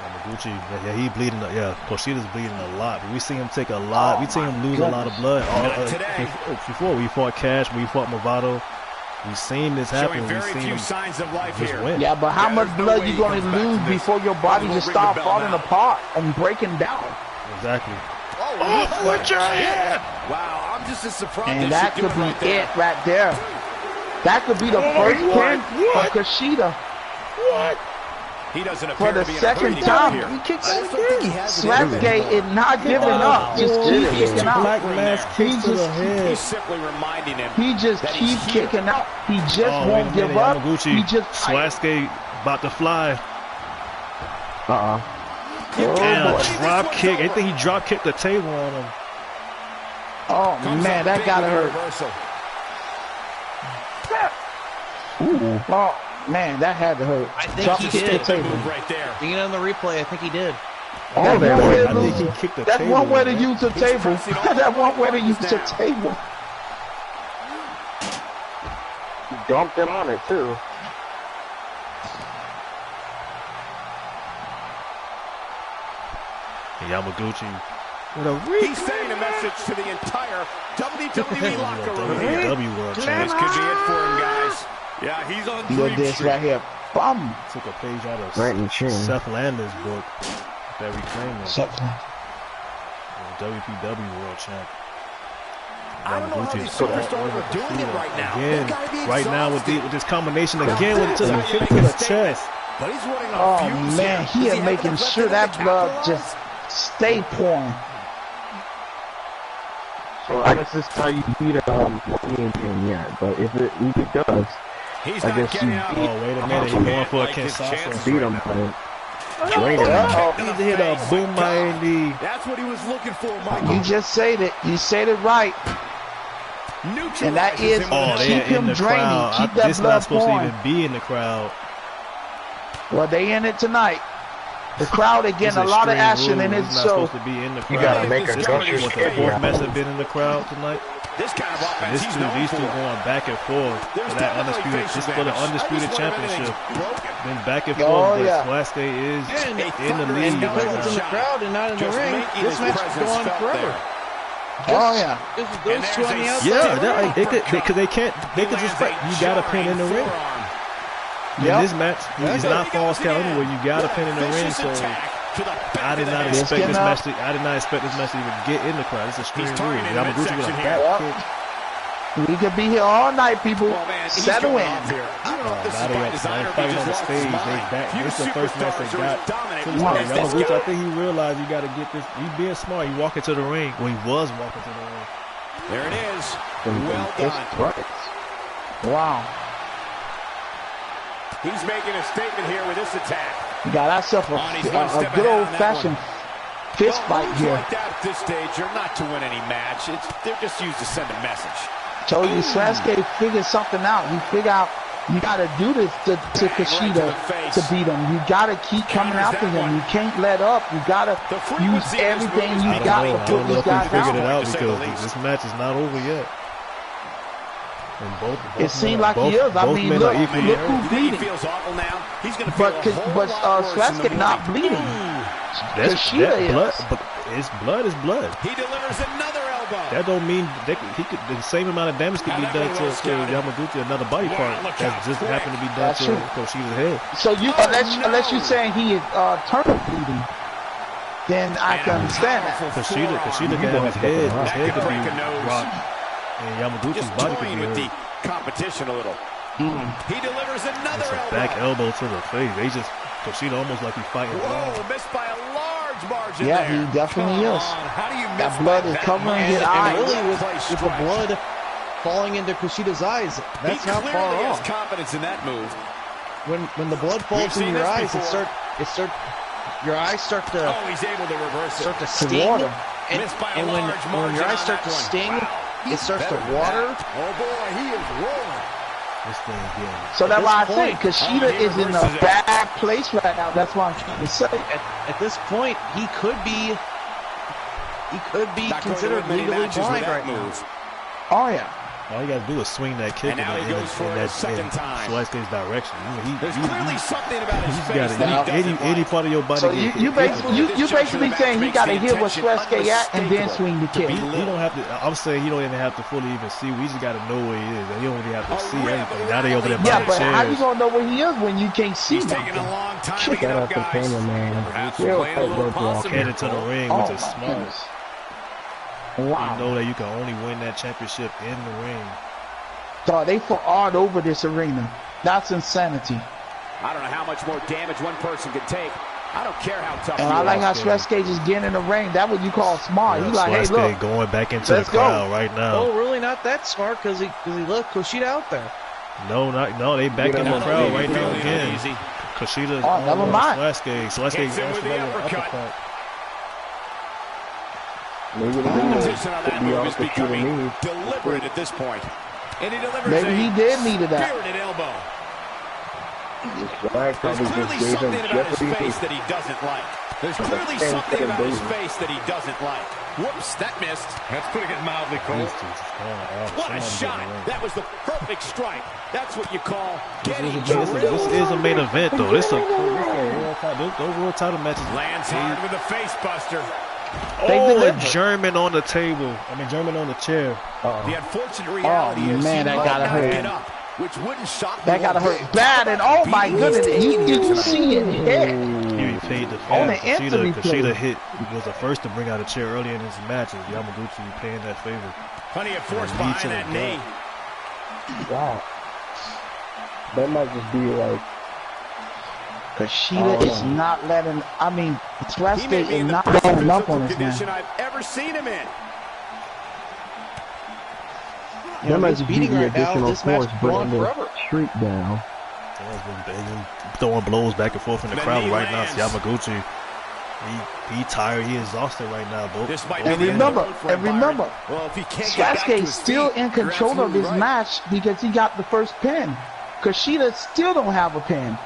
Yamaguchi, yeah, he bleeding. Yeah, Kushida's bleeding a lot. But we see him take a lot. We see him lose a lot of blood. Before we fought Cash, we fought Movado. We've seen this happen. We've seen him signs of life here. win. Yeah, but how much blood you going to lose before your body just start falling apart and breaking down? Exactly. Oh, with your head! Wow, I'm just as surprised. And that could be it right there. That could be the first pin for Kushida. What? He doesn't for the second time. He kicks it again. Sasuke is not giving up. Just keep kicking out. He's simply reminding him. He just keeps kicking out. He just won't give up. He just Sasuke about to fly. Oh, drop kick. I think he drop kicked the table on him. Oh man, that gotta hurt. Ooh. Oh man, that had to hurt. I think he did. Right there. Being on the replay, I think he did. I think he kicked the table. That's one way to use the table. That's one way to use the table. He dumped him on it too. Yamaguchi. He's sending a message to the entire WWE locker room. This could be it for him, guys. Yeah, he's on this right here. Bum. Took a page out of Seth Landers' book that reclaimed him. WPW World Champ. I don't know how these superstars are doing it right now. Again, right now with this combination again with the kick to the chest. But he's running on fumes. Man, he is making sure that blood just stay pouring. So I guess this is how you beat a game yet, but if it does, I guess you beat. Oh wait a minute, he's going for a Kinshasa. Beat him, man. Drain him. He hit a boom by knee. That's what he was looking for, Michael. You just said it. You said it right. And that is keep him draining. Keep that this blood not supposed pouring. to even be in the crowd. Well, they in it tonight. The crowd are getting a lot of action in this show. Supposed to be in the crowd. You gotta make a What the fourth match have been in the crowd tonight? This kind of offense, these two going back and forth for that undisputed, just for the undisputed championship. Then back and forth, but Sasuke is in the lead. And because it's in the crowd and not in the ring, this match is going on forever. Those two on the outside. Yeah, because they could just you got a pin in the ring. In this match, it's not false count anyway. You got a pin in the ring, so I did not expect this match to. I did not expect this match to even get in the crowd. It's a extreme rule. Yamaguchi with a back kick. We could be here all night, people. Settle in. Fighting on the stage. This is the first match they got. Yamaguchi, I think he realized you got to get this. He's being smart. He walking to the ring. Well, he was walking to the ring. There it is. Well done. Wow. He's making a statement here with this attack. Got ourselves a good old-fashioned fist fight here. Like that at this stage, you're not to win any match. They're just used to send a message. Told you, Sasuke figured something out. He figured out you got to do this to Kushida to beat him. You got to keep coming after him. You can't let up. You got to use everything you got to put these guys out. Figured it out because this match is not over yet. It seems like he is. I mean, look who's bleeding. But Sasuke not bleeding. Kushida is. Blood is blood. He delivers another elbow. That don't mean the same amount of damage could be done to Yamaguchi, another body part that just happened to be done to Kushida's head. So you, unless you're saying he is turnip bleeding, then I can understand that. Kushida can have his head could be rocked. And Yamaguchi's body could be hurt. Competition a little. He delivers another elbow. Back elbow to the face. Kushida almost like he's fighting. Whoa, missed by a large margin. Yeah, there. He definitely is. How do you miss that blood is covering his eyes. Really with the blood falling into Kushida's eyes. That's not far off. He confidence in that move. When the blood falls in your eyes, your eyes start to. Oh, he's able to reverse it. Start to sting. And when your eyes start to sting. It starts to water. Oh boy, he is rolling. This thing getting. So that's why I say Kushida is in a bad place right now. That's why I'm trying to say. At this point, he could be considered legally blind right now. Oh yeah. All you gotta do is swing that kick in that Suarez's direction. There's clearly something about his face that any part of your body. So you basically saying he got to hit where Suarez at and then swing the kick. He don't have to. I'm saying he don't even have to fully even see. We just gotta know where he is. He don't really have to see everything. Now they over there. Yeah, but how you gonna know where he is when you can't see him? Taking a long time to get up, guys. Headed to the ring, which is smart. Wow. You know that you can only win that championship in the ring. So they fought all over this arena. That's insanity. I don't know how much more damage one person can take. I don't care how tough. And I like how Suarez just getting in the ring. That's what you call smart. He's like, hey, look, going back into the crowd right now. Oh, really? Not that smart because he left Kushida out there. No, they back in the crowd right now again. Kushida. Oh, never mind. Suarez gets another uppercut. Maybe the competition on that move is becoming deliberate at this point. And he delivers he did need that. Spirited elbow. There's clearly something about his face that he doesn't like. There's clearly something about his face that he doesn't like. Whoops, that missed. That's putting it mildly cold. What a shot. That was the perfect strike. That's what you call getting drilled. This is a main event, though. This is a world title match. Lands hard with a face buster. Oh, a German on the table. German on the chair. The unfortunate reality is that gotta hurt. Which wouldn't shock that gotta hurt bad, and oh my goodness, you see it hit. He paid the Kushida hit was the first to bring out a chair early in his match, and Yamaguchi paying that favor. Plenty of force behind that knee. Wow. That might just be like Kushida is not letting. Suarez is not letting up on this man. I've ever seen him in. That might just be the additional force bringing the streak down. Throwing blows back and forth in the crowd right now. Yamaguchi, he tired. He exhausted right now, bro. And remember, Suarez is still in control of this match because he got the first pin. Kushida still don't have a pin.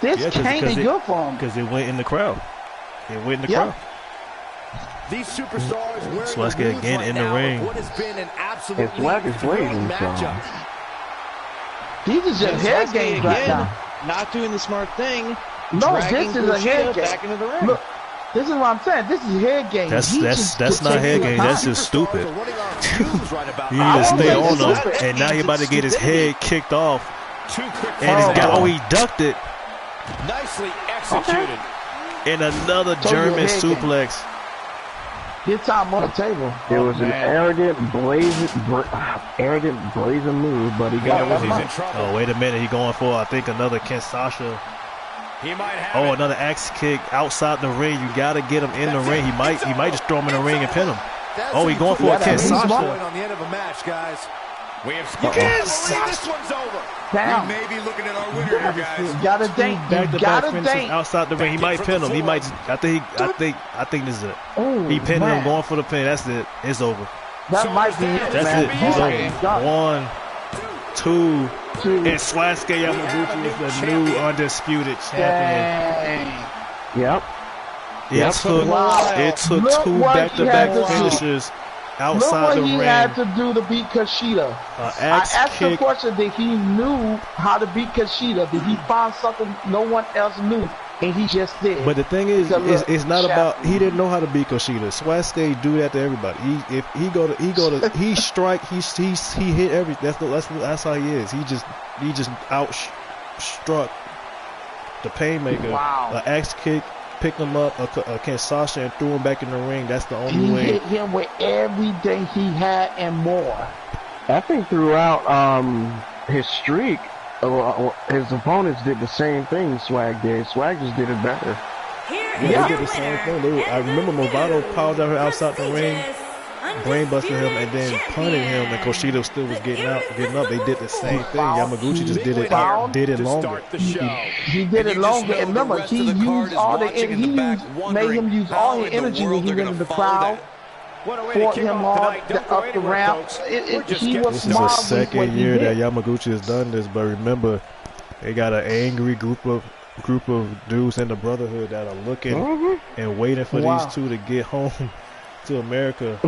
This can't be good for him. Because it went in the crowd. Crowd. These superstars wearing Suarez again in the ring. What has been an absolutely blazing matchup. These are just head games right now. Not doing the smart thing. No, this is a head game. Back into the ring. Look, this is what I'm saying. This is head game. That's not head game. That's just stupid. He need to stay on him, and now he about to get his head kicked off. And he ducked it. Nicely executed. And another German suplex. His time on the table. It was an arrogant, brazen move, but he got away with it. Oh, wait a minute. He going for, I think, another Kinshasa. He might have another axe kick outside the ring. You got to get him in the ring. He might just throw him in the ring and pin him. Oh, he going for a Kinshasa. On the end of a match, guys. We have this one's over. Down. We may be looking at our winner here, guys. You gotta think. Outside the ring. He might pin him. He might. I think this is it. He pinned him, going for the pin. That's it. It's over. That might be it. That's it. He's over. 1, 2, and Suarez Yamaguchi is the new undisputed champion. Yep. It took 2 back-to-back finishes. Outside the ring. Look what he had to do to beat Kushida. I asked the question that he knew how to beat Kushida. Did he find something no one else knew? And he just did. But the thing is, it's not about he didn't know how to beat Kushida. Suarez do that to everybody. He strike. He hit everything. That's how he is. He just outstruck the Painmaker. Wow. An axe kick. Picked him up, a Kinshasa, and threw him back in the ring. That's the only way. He hit him with everything he had and more. I think throughout his streak, his opponents did the same thing Swag did. Swag just did it better. They did the same thing. I remember Movado powered out outside the ring, brain busting him, and then punting him, and Kushida still was getting up. They did the same thing. Yamaguchi just did it longer. He did it longer, and remember, he used all the made him use all his energy when he went in the crowd. fought him up the ramp. He was smart. This is the second year that Yamaguchi has done this, but remember, they got an angry group of dudes in the Brotherhood that are looking and waiting for these two to get home to America.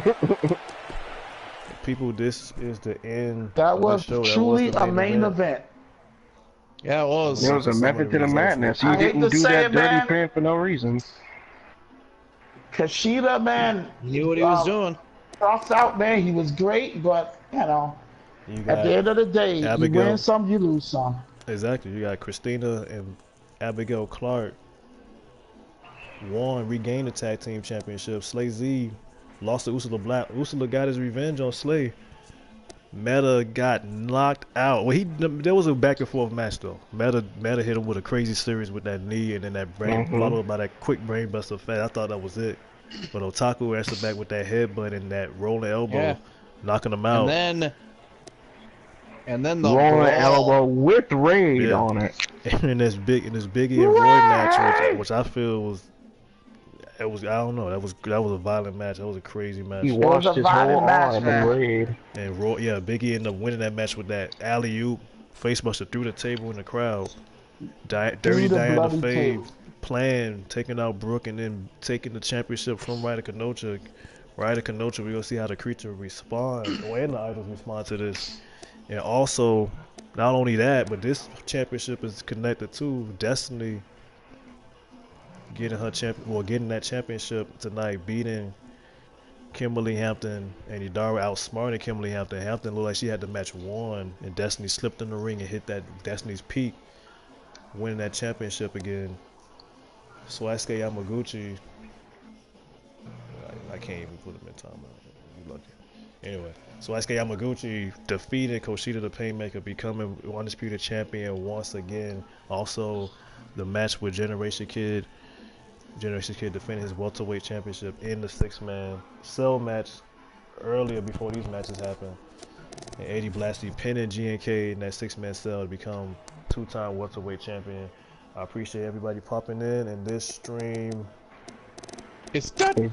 People, this is the end. That was truly a main event. Yeah, it was. There was a method to the madness. He didn't do that dirty pin for no reason. Kushida, man, knew what he was doing. Crossed out, man. He was great, but at the end of the day, you win some, you lose some. Exactly. You got Christina and Abigail Clark regained the tag team championship. Slay Z lost to Ursula Black. Ursula got his revenge on Slay. Meta got knocked out. Well, there was a back and forth match though. Meta hit him with a crazy series with that knee, and then that brain followed by that quick brain buster fast. I thought that was it, but Otaku answered back with that headbutt and that rolling elbow, knocking him out. And then the rolling elbow with Raid on it. And this Biggie and Roy match, which I feel was. I don't know. That was a violent match. That was a crazy match. He washed his whole arm and Raid. And Biggie ended up winning that match with that alley-oop facebuster through the table in the crowd. Dirty Diana Fave playing, taking out Brooke, and then taking the championship from Ryder Kanocha. Ryder Kanocha, we're gonna see how the creature responds, and the idols respond to this. And also, not only that, but this championship is connected to Destiny. Getting that championship tonight, beating Kimberly Hampton, and Idara outsmarting Kimberly Hampton. Hampton looked like she had the match won, and Destiny slipped in the ring and hit that Destiny's peak, winning that championship again. Sasuke Yamaguchi, I can't even put him in timeout. You lucky. Anyway, Sasuke Yamaguchi defeated Kushida the Painmaker, becoming undisputed champion once again. Also, the match with Generation Kid defending his welterweight championship in the 6-man cell match earlier before these matches happened. And Eddie Blasty pinning GNK in that 6-man cell to become 2-time welterweight champion. I appreciate everybody popping in, and this stream is done.